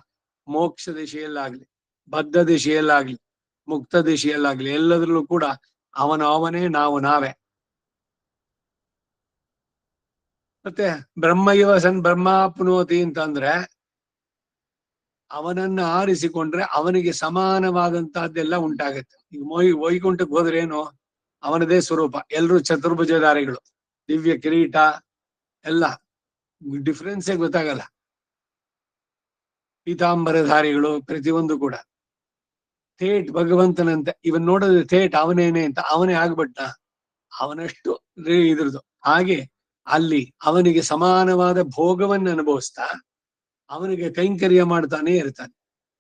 ಮೋಕ್ಷ ದಿಶೆಯಲ್ಲಾಗ್ಲಿ, ಬದ್ಧ ದಿಶೆಯಲ್ಲಾಗ್ಲಿ, ಮುಕ್ತ ದಿಶೆಯಲ್ಲಾಗ್ಲಿ, ಎಲ್ಲದರಲ್ಲೂ ಕೂಡ ಅವನೇ, ನಾವು ನಾವೇ. ಮತ್ತೆ ಬ್ರಹ್ಮೈವ ಸನ್ ಬ್ರಹ್ಮಾಪ್ನೋತಿ ಅಂತಂದ್ರೆ ಅವನನ್ನ ಆರಿಸಿಕೊಂಡ್ರೆ ಅವನಿಗೆ ಸಮಾನವಾದಂತಹದ್ದೆಲ್ಲ ಉಂಟಾಗತ್ತೆ. ಈಗ ವೈಕುಂಠಕ್ಕೆ ಹೋದ್ರೇನು ಅವನದೇ ಸ್ವರೂಪ. ಎಲ್ರೂ ಚತುರ್ಭುಜಧಾರಿಗಳು, ದಿವ್ಯ ಕಿರೀಟ ಎಲ್ಲ, ಡಿಫ್ರೆನ್ಸೇ ಗೊತ್ತಾಗಲ್ಲ. ಪೀತಾಂಬರಧಾರಿಗಳು ಪ್ರತಿಯೊಂದು ಕೂಡ ಥೇಟ್ ಭಗವಂತನಂತೆ. ಇವನ್ ನೋಡಿದ್ರೆ ಥೇಟ್ ಅವನೇನೆ ಅಂತ ಅವನೇ ಆಗ್ಬಿಟ್ಟ. ಅವನಷ್ಟು ಇದ್ರದು. ಹಾಗೆ ಅಲ್ಲಿ ಅವನಿಗೆ ಸಮಾನವಾದ ಭೋಗವನ್ನು ಅನುಭವಿಸ್ತಾ ಅವನಿಗೆ ಕೈಂಕರ್ಯ ಮಾಡ್ತಾನೆ ಇರ್ತಾನೆ.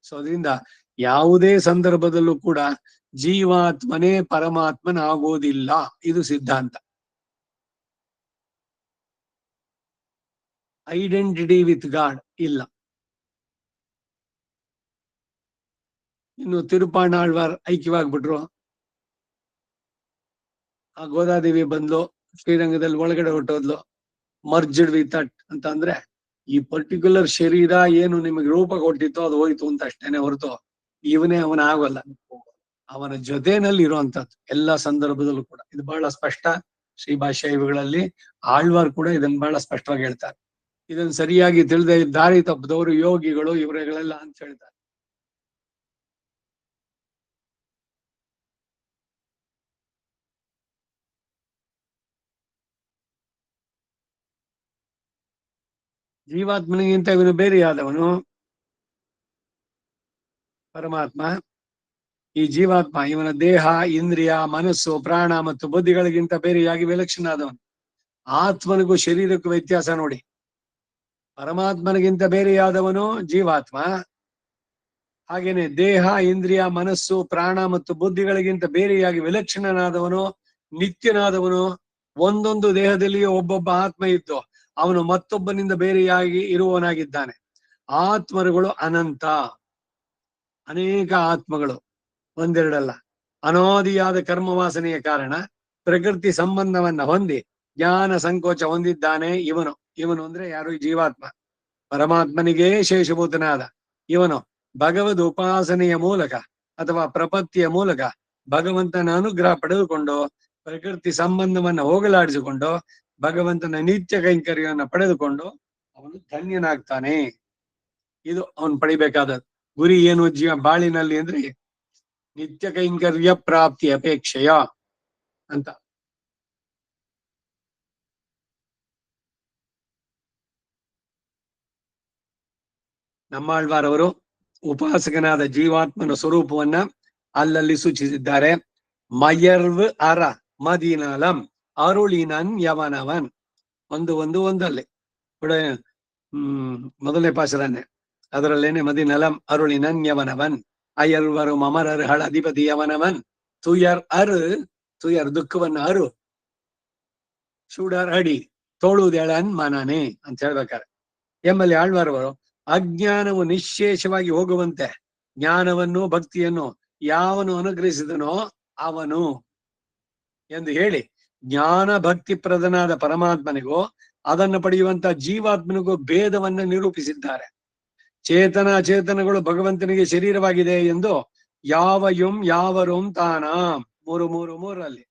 ಸೊ ಅದರಿಂದ ಯಾವುದೇ ಸಂದರ್ಭದಲ್ಲೂ ಕೂಡ ಜೀವಾತ್ಮನೇ ಪರಮಾತ್ಮನಾಗೋದಿಲ್ಲ. ಇದು ಸಿದ್ಧಾಂತ. ಐಡೆಂಟಿಟಿ ವಿತ್ ಗಾಡ್ ಇಲ್ಲ. ಇನ್ನು ತಿರುಪಾಣಾಳ್ವಾರ್ ಐಕ್ಯವಾಗ್ಬಿಟ್ರು. ಆ ಗೋದಾದೇವಿ ಬಂದ್ಲು, ಶ್ರೀರಂಗದಲ್ಲಿ ಒಳಗಡೆ ಹೊಟ್ಟೋದ್ಲು. ಮರ್ಜ್ಡ್ ವಿತ್ ದಟ್ ಅಂತ ಅಂದ್ರೆ ಈ ಪರ್ಟಿಕ್ಯುಲರ್ ಶರೀರ ಏನು ನಿಮಗೆ ರೂಪ ಕೊಟ್ಟಿತ್ತೋ ಅದು ಹೋಯ್ತು ಅಂತ ಅಷ್ಟೇನೆ ಹೊರತು ಇವನೇ ಅವನ ಆಗೋಲ್ಲ. ಅವನ ಜೊತೆನಲ್ಲಿ ಇರುವಂತದ್ದು ಎಲ್ಲ ಸಂದರ್ಭದಲ್ಲೂ ಕೂಡ. ಇದು ಬಹಳ ಸ್ಪಷ್ಟ. ಶ್ರೀ ಭಾಷ್ಯಗಳಲ್ಲಿ ಆಳ್ವಾರ್ ಕೂಡ ಇದನ್ನ ಬಹಳ ಸ್ಪಷ್ಟವಾಗಿ ಹೇಳ್ತಾರೆ. ಇದನ್ನ ಸರಿಯಾಗಿ ತಿಳಿದ ದಾರಿ ತಪ್ಪದವರು ಯೋಗಿಗಳು ಇವರುಗಳೆಲ್ಲ ಅಂತ ಹೇಳ್ತಾರೆ. ಜೀವಾತ್ಮನಿಗಿಂತ ಇವನು ಬೇರೆಯಾದವನು ಪರಮಾತ್ಮ. ಈ ಜೀವಾತ್ಮ ಇವನ ದೇಹ, ಇಂದ್ರಿಯ, ಮನಸ್ಸು, ಪ್ರಾಣ ಮತ್ತು ಬುದ್ಧಿಗಳಿಗಿಂತ ಬೇರೆಯಾಗಿ ವಿಲಕ್ಷಣ ಆದವನು. ಆತ್ಮನಿಗೂ ಶರೀರಕ್ಕೂ ವ್ಯತ್ಯಾಸ ನೋಡಿ. ಪರಮಾತ್ಮನಿಗಿಂತ ಬೇರೆಯಾದವನು ಜೀವಾತ್ಮ. ಹಾಗೇನೆ ದೇಹ, ಇಂದ್ರಿಯ, ಮನಸ್ಸು, ಪ್ರಾಣ ಮತ್ತು ಬುದ್ಧಿಗಳಿಗಿಂತ ಬೇರೆಯಾಗಿ ವಿಲಕ್ಷಣನಾದವನು, ನಿತ್ಯನಾದವನು. ಒಂದೊಂದು ದೇಹದಲ್ಲಿಯೂ ಒಬ್ಬೊಬ್ಬ ಆತ್ಮ ಇದ್ದು ಅವನು ಮತ್ತೊಬ್ಬನಿಂದ ಬೇರೆಯಾಗಿ ಇರುವವನಾಗಿದ್ದಾನೆ. ಆತ್ಮರುಗಳು ಅನಂತ, ಅನೇಕ ಆತ್ಮಗಳು, ಒಂದೆರಡಲ್ಲ. ಅನಾದಿಯಾದ ಕರ್ಮವಾಸನೆಯ ಕಾರಣ ಪ್ರಕೃತಿ ಸಂಬಂಧವನ್ನ ಹೊಂದಿ ಜ್ಞಾನ ಸಂಕೋಚ ಹೊಂದಿದ್ದಾನೆ ಇವನು. ಇವನು ಅಂದ್ರೆ ಯಾರು? ಜೀವಾತ್ಮ. ಪರಮಾತ್ಮನಿಗೇ ಶೇಷಭೂತನಾದ ಇವನು ಭಗವದ್ ಉಪಾಸನೆಯ ಮೂಲಕ ಅಥವಾ ಪ್ರಪತ್ತಿಯ ಮೂಲಕ ಭಗವಂತನ ಅನುಗ್ರಹ ಪಡೆದುಕೊಂಡು ಪ್ರಕೃತಿ ಸಂಬಂಧವನ್ನ ಹೋಗಲಾಡಿಸಿಕೊಂಡು ಭಗವಂತನ ನಿತ್ಯ ಕೈಂಕರ್ಯವನ್ನು ಪಡೆದುಕೊಂಡು ಅವನು ಧನ್ಯನಾಗ್ತಾನೆ. ಇದು ಅವನು ಪಡಿಬೇಕಾದ ಗುರಿ. ಏನು ಬಾಳಿನಲ್ಲಿ ಅಂದ್ರೆ ನಿತ್ಯ ಕೈಂಕರ್ಯ ಪ್ರಾಪ್ತಿ ಅಪೇಕ್ಷೆಯ ಅಂತ. ನಮ್ಮಾಳ್ವಾರವರು ಉಪಾಸಕನಾದ ಜೀವಾತ್ಮನ ಸ್ವರೂಪವನ್ನ ಅಲ್ಲಲ್ಲಿ ಸೂಚಿಸಿದ್ದಾರೆ. ಮಯರ್ವ್ ಅರ ಮದಿನಲಂ ಅರುಳಿನನ್ ಯವನವನ್. ಒಂದಲ್ಲಿ ಕೂಡ ಮೊದಲನೇ ಪಾಶರನ್ನೇ ಅದರಲ್ಲೇನೆ ಮದಿನಲಂ ಅರುಳಿನನ್ ಯವನವನ್ ಅಯರ್ವರು ಮಮರರ್ ಹಳಧಿಪತಿ ಯವನವನ್ ತುಯರ್ ದುಃಖವನ್ನ ಅರು ಶೂಡರ್ ಅಡಿ ತೋಳುದೆಳನ್ ಮನನೆ ಅಂತ ಹೇಳ್ಬೇಕಾರೆ ಎಂಬಲ್ಲಿ ಆಳ್ವಾರವರು ಅಜ್ಞಾನವು ನಿಶ್ಶೇಷವಾಗಿ ಹೋಗುವಂತೆ ಜ್ಞಾನವನ್ನು ಭಕ್ತಿಯನ್ನು ಯಾವನು ಅನುಗ್ರಹಿಸಿದನೋ ಅವನು ಎಂದು ಹೇಳಿ ಜ್ಞಾನ ಭಕ್ತಿ ಪ್ರದನಾದ ಪರಮಾತ್ಮನಿಗೂ ಅದನ್ನು ಪಡೆಯುವಂತ ಜೀವಾತ್ಮನಿಗೂ ಭೇದವನ್ನ ನಿರೂಪಿಸಿದ್ದಾರೆ. ಚೇತನ ಚೇತನಗಳು ಭಗವಂತನಿಗೆ ಶರೀರವಾಗಿದೆ ಎಂದು ಯಾವರುಂ ತಾನ ಮೂರಲ್ಲಿ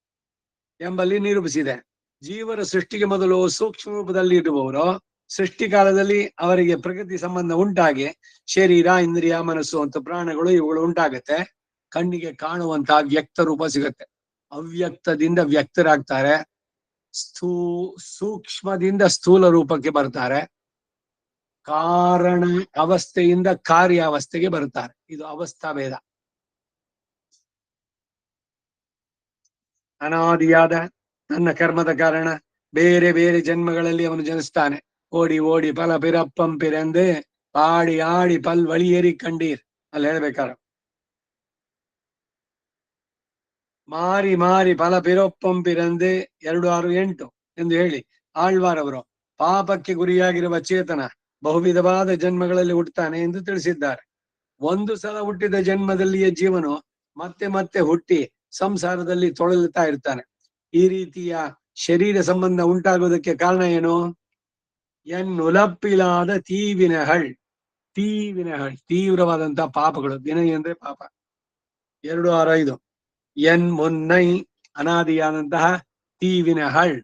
ಎಂಬಲ್ಲಿ ನಿರೂಪಿಸಿದೆ. ಜೀವರ ಸೃಷ್ಟಿಗೆ ಮೊದಲು ಸೂಕ್ಷ್ಮ ರೂಪದಲ್ಲಿ ಇರುವವರು ಸೃಷ್ಟಿ ಕಾಲದಲ್ಲಿ ಅವರಿಗೆ ಪ್ರಕೃತಿ ಸಂಬಂಧ ಉಂಟಾಗಿ ಶರೀರ, ಇಂದ್ರಿಯ, ಮನಸ್ಸು ಅಂತ ಪ್ರಾಣಗಳು ಇವುಗಳು ಉಂಟಾಗತ್ತೆ. ಕಣ್ಣಿಗೆ ಕಾಣುವಂತಹ ವ್ಯಕ್ತ ರೂಪ ಸಿಗತ್ತೆ. ಅವ್ಯಕ್ತದಿಂದ ವ್ಯಕ್ತರಾಗ್ತಾರೆ. ಸೂಕ್ಷ್ಮದಿಂದ ಸ್ಥೂಲ ರೂಪಕ್ಕೆ ಬರ್ತಾರೆ. ಕಾರಣ ಅವಸ್ಥೆಯಿಂದ ಕಾರ್ಯಾವಸ್ಥೆಗೆ ಬರ್ತಾರೆ. ಇದು ಅವಸ್ಥಾ ಭೇದ. ಅನಾದಿಯಾದ ತನ್ನ ಕರ್ಮದ ಕಾರಣ ಬೇರೆ ಬೇರೆ ಜನ್ಮಗಳಲ್ಲಿ ಅವನು ಜನಿಸ್ತಾನೆ. ಓಡಿ ಓಡಿ ಫಲ ಪಿರಪ್ಪಂಪಿರೆಂದೇ ಪಾಡಿ ಆಡಿ ಪಲ್ ವಳಿಯೇರಿ ಕಂಡೀರ್ ಅಲ್ಲಿ ಹೇಳ್ಬೇಕಾರ ಮಾರಿ ಮಾರಿ ಫಲ ಪಿರಪ್ಪಂಪಿರೆಂದೇ 268 ಎಂದು ಹೇಳಿ ಆಳ್ವಾರವರು ಪಾಪಕ್ಕೆ ಗುರಿಯಾಗಿರುವ ಚೇತನ ಬಹುವಿಧವಾದ ಜನ್ಮಗಳಲ್ಲಿ ಹುಟ್ಟುತ್ತಾನೆ ಎಂದು ತಿಳಿಸಿದ್ದಾರೆ. ಒಂದು ಸಲ ಹುಟ್ಟಿದ ಜನ್ಮದಲ್ಲಿಯೇ ಜೀವನು ಮತ್ತೆ ಮತ್ತೆ ಹುಟ್ಟಿ ಸಂಸಾರದಲ್ಲಿ ತೊಳಲುತ್ತಾ ಇರ್ತಾನೆ. ಈ ರೀತಿಯ ಶರೀರ ಸಂಬಂಧ ಉಂಟಾಗುವುದಕ್ಕೆ ಕಾರಣ ಏನು? ಎನ್ನುಲಪ್ಪಿಲಾದ ತೀವಿನಹಳ್ ತೀವ್ರವಾದಂತಹ ಪಾಪಗಳು. ವಿನಯ ಅಂದ್ರೆ ಪಾಪ. 265 ಎನ್ ಮುನ್ನೈ ಅನಾದಿಯಾದಂತಹ ತೀವಿನಹಳ್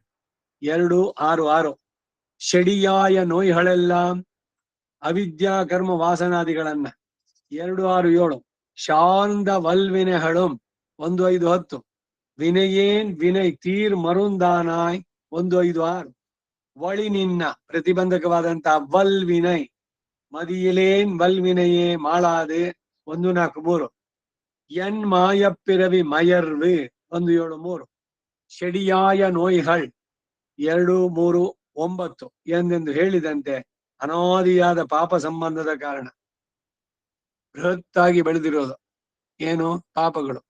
266 ಷಡಿಯಾಯ ನೋಯ್ಗಳೆಲ್ಲ ಅವಿದ್ಯಾ ಕರ್ಮ ವಾಸನಾದಿಗಳನ್ನ 267 ಶಾಂದ ವಲ್ವಿನಹಳುಂ 151 ವಿನಯೇನ್ ವಿನಯ್ ತೀರ್ ಮರುಂದಾನಾಯ್ 156 ವಳಿ ನಿನ್ನ ಪ್ರತಿಬಂಧಕವಾದಂತಹ ವಲ್ ವಿನಯ್ ಮದಿಯಲೇನ್ ವಲ್ ವಿನಯೇ ಮಾಳಾದೆ 143 ಎನ್ ಮಾಯಪ್ಪಿರವಿ ಮಯರ್ವಿ 173 ಷಡಿಯಾಯ ನೋಯ್ಹಳ್ 239 ಎಂದೆಂದು ಹೇಳಿದಂತೆ ಅನಾದಿಯಾದ ಪಾಪ ಸಂಬಂಧದ ಕಾರಣ ಬೃಹತ್ತಾಗಿ ಬೆಳೆದಿರೋದು ಏನು? ಪಾಪಗಳು.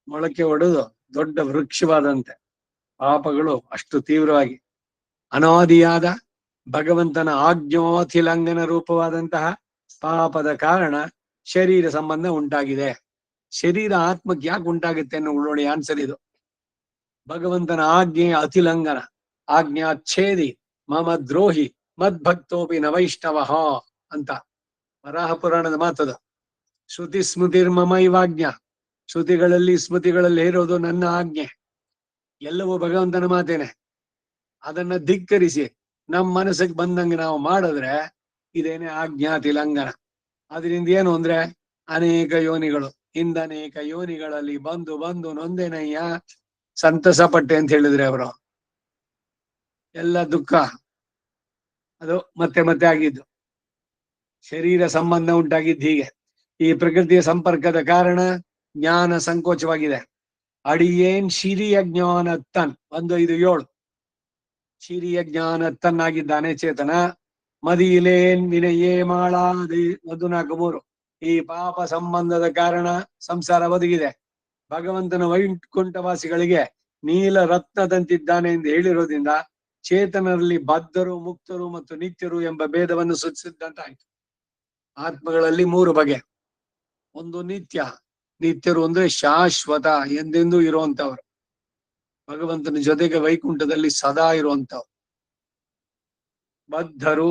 ಮೊಳಕೆ ಒಡೆದು ದೊಡ್ಡ ವೃಕ್ಷವಾದಂತೆ ಪಾಪಗಳು ಅಷ್ಟು ತೀವ್ರವಾಗಿ ಅನಾದಿಯಾದ ಭಗವಂತನ ಆಜ್ಞೋತಿಲಂಘನ ರೂಪವಾದಂತಹ ಪಾಪದ ಕಾರಣ ಶರೀರ ಸಂಬಂಧ ಉಂಟಾಗಿದೆ. ಶರೀರ ಆತ್ಮಕ್ಕೆ ಯಾಕೆ ಉಂಟಾಗುತ್ತೆ ಅನ್ನೋ ನೋಡಿ ಆನ್ಸರ್ ಇದು. ಭಗವಂತನ ಆಜ್ಞೆಯ ಅತಿಲಂಘನ, ಆಜ್ಞಾಚ್ಛೇದಿ ಮಮ ದ್ರೋಹಿ ಮದ್ಭಕ್ತೋಪಿ ನವೈಷ್ಣವ ಅಂತ ವರಾಹ ಪುರಾಣದ ಮಾತದ. ಶ್ರುತಿ ಸ್ಮೃತಿರ್ಮಮೈವಾಜ್ಞ, ಶ್ರುತಿಗಳಲ್ಲಿ ಸ್ಮೃತಿಗಳಲ್ಲಿ ಇರೋದು ನನ್ನ ಆಜ್ಞೆ. ಎಲ್ಲವೂ ಭಗವಂತನ ಮಾತೇನೆ. ಅದನ್ನ ಧಿಕ್ಕರಿಸಿ ನಮ್ಮ ಮನಸ್ಸಿಗೆ ಬಂದಂಗೆ ನಾವು ಮಾಡಿದ್ರೆ ಇದೇನೆ ಆಜ್ಞಾತಿಲಂಘನ. ಅದರಿಂದ ಏನು ಅಂದ್ರೆ ಅನೇಕ ಯೋನಿಗಳು ಹಿಂದನೇಕ ಯೋನಿಗಳಲ್ಲಿ ಬಂದು ಬಂದು ನೊಂದೆನಯ್ಯ ಸಂತಸ ಪಟ್ಟೆ ಅಂತ ಹೇಳಿದ್ರೆ ಅವರು ಎಲ್ಲ ದುಃಖ ಅದು ಮತ್ತೆ ಮತ್ತೆ ಆಗಿದ್ದು. ಶರೀರ ಸಂಬಂಧ ಉಂಟಾಗಿದ್ದು ಹೀಗೆ. ಈ ಪ್ರಕೃತಿಯ ಸಂಪರ್ಕದ ಕಾರಣ ಜ್ಞಾನ ಸಂಕೋಚವಾಗಿದೆ. ಅಡಿಯೇನ್ ಶಿರಿಯ ಜ್ಞಾನ ತನ್ 157 ಶಿರಿಯ ಜ್ಞಾನ ತನ್ನಾಗಿದ್ದಾನೆ ಚೇತನ. ಮದಿಲೇನ್ ವಿನಯೇ ಮಾಳಾದಿ 143 ಈ ಪಾಪ ಸಂಬಂಧದ ಕಾರಣ ಸಂಸಾರ ಒದಗಿದೆ. ಭಗವಂತನ ವೈಕುಂಠವಾಸಿಗಳಿಗೆ ನೀಲ ರತ್ನದಂತಿದ್ದಾನೆ ಎಂದು ಹೇಳಿರೋದ್ರಿಂದ ಚೇತನರಲ್ಲಿ ಬದ್ಧರು, ಮುಕ್ತರು ಮತ್ತು ನಿತ್ಯರು ಎಂಬ ಭೇದವನ್ನು ಸೂಚಿಸಿದಂತಾಯ್ತು. ಆತ್ಮಗಳಲ್ಲಿ 3 ಬಗೆ. ಒಂದು ನಿತ್ಯ. ನಿತ್ಯರು ಅಂದ್ರೆ ಶಾಶ್ವತ, ಎಂದೆಂದೂ ಇರುವಂತವ್ರು. ಭಗವಂತನ ಜೊತೆಗೆ ವೈಕುಂಠದಲ್ಲಿ ಸದಾ ಇರುವಂತವ್ರು. ಬದ್ಧರು,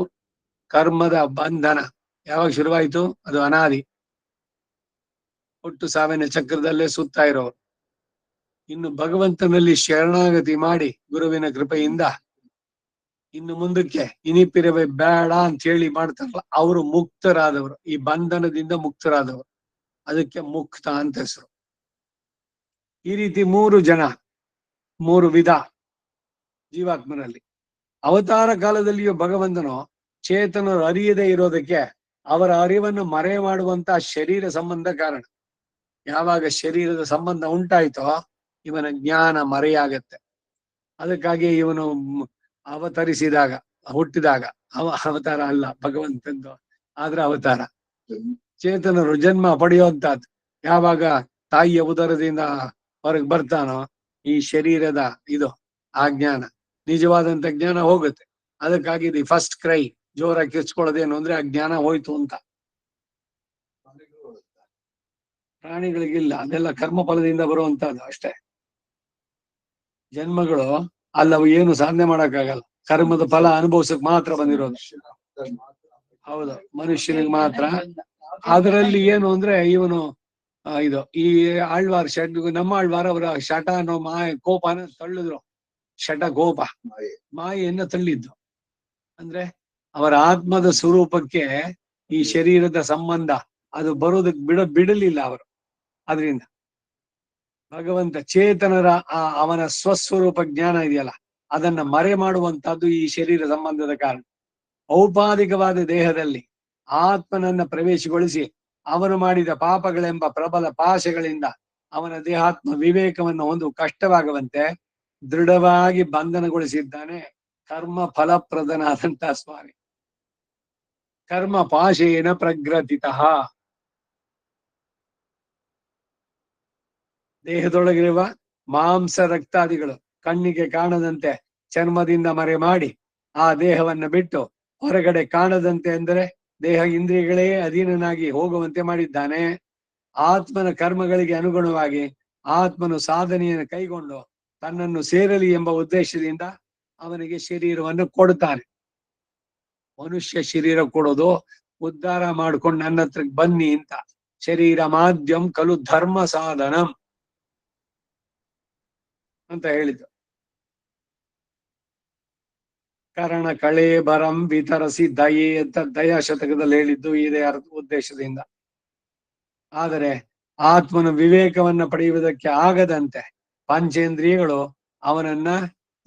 ಕರ್ಮದ ಬಂಧನ ಯಾವಾಗ ಶುರುವಾಯಿತು? ಅದು ಅನಾದಿ, ಹುಟ್ಟು ಸಾವಿನ ಚಕ್ರದಲ್ಲೇ ಸುತ್ತಾ ಇರೋರು. ಇನ್ನು ಭಗವಂತನಲ್ಲಿ ಶರಣಾಗತಿ ಮಾಡಿ ಗುರುವಿನ ಕೃಪೆಯಿಂದ ಇನ್ನು ಮುಂದಕ್ಕೆ ಇನಿಪಿರವೇ ಬೇಡ ಅಂತ ಹೇಳಿ ಮಾಡ್ತಾರಲ್ಲ, ಅವರು ಮುಕ್ತರಾದವರು, ಈ ಬಂಧನದಿಂದ ಮುಕ್ತರಾದವರು. ಅದಕ್ಕೆ ಮುಕ್ತ ಅಂತ ಹೆಸರು. ಈ ರೀತಿ 3 ಜನ, 3 ವಿಧ ಜೀವಾತ್ಮನಲ್ಲಿ. ಅವತಾರ ಕಾಲದಲ್ಲಿಯೂ ಭಗವಂತನು ಚೇತನರು ಅರಿಯದೇ ಇರೋದಕ್ಕೆ ಅವರ ಅರಿವನ್ನು ಮರೆ ಮಾಡುವಂತ ಶರೀರ ಸಂಬಂಧ ಕಾರಣ. ಯಾವಾಗ ಶರೀರದ ಸಂಬಂಧ ಉಂಟಾಯ್ತೋ ಇವನ ಜ್ಞಾನ ಮರೆಯಾಗತ್ತೆ. ಅದಕ್ಕಾಗಿ ಇವನು ಅವತರಿಸಿದಾಗ, ಹುಟ್ಟಿದಾಗ ಅವತಾರ ಅಲ್ಲ ಭಗವಂತಂದು, ಆದ್ರೆ ಅವತಾರ. ಚೇತನರು ಜನ್ಮ ಪಡೆಯುವಂತಹದ್ದು ಯಾವಾಗ ತಾಯಿಯ ಉದರದಿಂದ ಹೊರಗೆ ಬರ್ತಾನೋ ಈ ಶರೀರದ ಇದು ಆ ಜ್ಞಾನ, ನಿಜವಾದಂತ ಜ್ಞಾನ ಹೋಗುತ್ತೆ. ಅದಕ್ಕಾಗಿ ದಿ ಫಸ್ಟ್ ಕ್ರೈ, ಜೋರಾಗಿ ಕಿರ್ಚ್ಕೊಳ್ಳೋದೇನು ಅಂದ್ರೆ ಆ ಜ್ಞಾನ ಹೋಯ್ತು ಅಂತ. ಪ್ರಾಣಿಗಳಿಗಿಲ್ಲ, ಅದೆಲ್ಲ ಕರ್ಮ ಫಲದಿಂದ ಬರುವಂತಹದ್ದು ಅಷ್ಟೇ. ಜನ್ಮಗಳು ಅಲ್ಲವು ಏನು ಸಾಧನೆ ಮಾಡಕ್ಕಾಗಲ್ಲ, ಕರ್ಮದ ಫಲ ಅನುಭವಿಸಕ್ ಮಾತ್ರ ಬಂದಿರೋದು. ಹೌದು, ಮನುಷ್ಯನಿಗೆ ಮಾತ್ರ. ಅದರಲ್ಲಿ ಏನು ಅಂದ್ರೆ ಇವನು ಇದು ಈ ಆಳ್ವಾರ್ ನಮ್ಮ ಆಳ್ವಾರ ಅವರ ಶಟ ಅನ್ನೋ ಕೋಪನ ತಳ್ಳಿದ್ರು. ಶಟ ಕೋಪ ಮಾಯೆಯನ್ನ ತಳ್ಳಿದ್ದು ಅಂದ್ರೆ ಅವರ ಆತ್ಮದ ಸ್ವರೂಪಕ್ಕೆ ಈ ಶರೀರದ ಸಂಬಂಧ ಅದು ಬರೋದಕ್ಕೆ ಬಿಡಲಿಲ್ಲ ಅವರು. ಅದರಿಂದ ಭಗವಂತ ಚೇತನರ ಅವನ ಸ್ವಸ್ವರೂಪ ಜ್ಞಾನ ಇದೆಯಲ್ಲ, ಅದನ್ನ ಮರೆ ಮಾಡುವಂತಹದ್ದು ಈ ಶರೀರ ಸಂಬಂಧದ ಕಾರಣ. ಔಪಾಧಿಕವಾದ ದೇಹದಲ್ಲಿ ಆತ್ಮನನ್ನ ಪ್ರವೇಶಗೊಳಿಸಿ ಅವನು ಮಾಡಿದ ಪಾಪಗಳೆಂಬ ಪ್ರಬಲ ಪಾಶಗಳಿಂದ ಅವನ ದೇಹಾತ್ಮ ವಿವೇಕವನ್ನು ಒಂದು ಕಷ್ಟವಾಗುವಂತೆ ದೃಢವಾಗಿ ಬಂಧನಗೊಳಿಸಿದ್ದಾನೆ ಕರ್ಮ ಫಲಪ್ರದನಾದಂತಹ ಸ್ವಾಮಿ. ಕರ್ಮ ಪಾಶೇನ ಪ್ರಗ್ರಥಿತಃ. ದೇಹದೊಳಗಿರುವ ಮಾಂಸ ರಕ್ತಾದಿಗಳು ಕಣ್ಣಿಗೆ ಕಾಣದಂತೆ ಚರ್ಮದಿಂದ ಮರೆ ಮಾಡಿ ಆ ದೇಹವನ್ನ ಬಿಟ್ಟು ಹೊರಗಡೆ ಕಾಣದಂತೆ ಅಂದರೆ ದೇಹ ಇಂದ್ರಿಯಗಳೇ ಅಧೀನನಾಗಿ ಹೋಗುವಂತೆ ಮಾಡಿದ್ದಾನೆ. ಆತ್ಮನ ಕರ್ಮಗಳಿಗೆ ಅನುಗುಣವಾಗಿ ಆತ್ಮನು ಸಾಧನೆಯನ್ನು ಕೈಗೊಂಡು ತನ್ನನ್ನು ಸೇರಲಿ ಎಂಬ ಉದ್ದೇಶದಿಂದ ಅವನಿಗೆ ಶರೀರವನ್ನು ಕೊಡುತ್ತಾನೆ. ಮನುಷ್ಯ ಶರೀರ ಕೊಡೋದು ಉದ್ಧಾರ ಮಾಡ್ಕೊಂಡು ನನ್ನ ಹತ್ರ ಬನ್ನಿ ಅಂತ. ಶರೀರ ಮಾಧ್ಯಂ ಕಲು ಧರ್ಮ ಸಾಧನಂ ಅಂತ ಹೇಳಿದ್ದು. ಕಾರಣ ಕಳೆ ಬರಂ ವಿತರಸಿ ದಯೆ ಅಂತ ದಯಾ ಶತಕದಲ್ಲಿ ಹೇಳಿದ್ದು ಇದೇ ಉದ್ದೇಶದಿಂದ. ಆದರೆ ಆತ್ಮನ ವಿವೇಕವನ್ನ ಪಡೆಯುವುದಕ್ಕೆ ಆಗದಂತೆ ಪಂಚೇಂದ್ರಿಯಗಳು ಅವನನ್ನ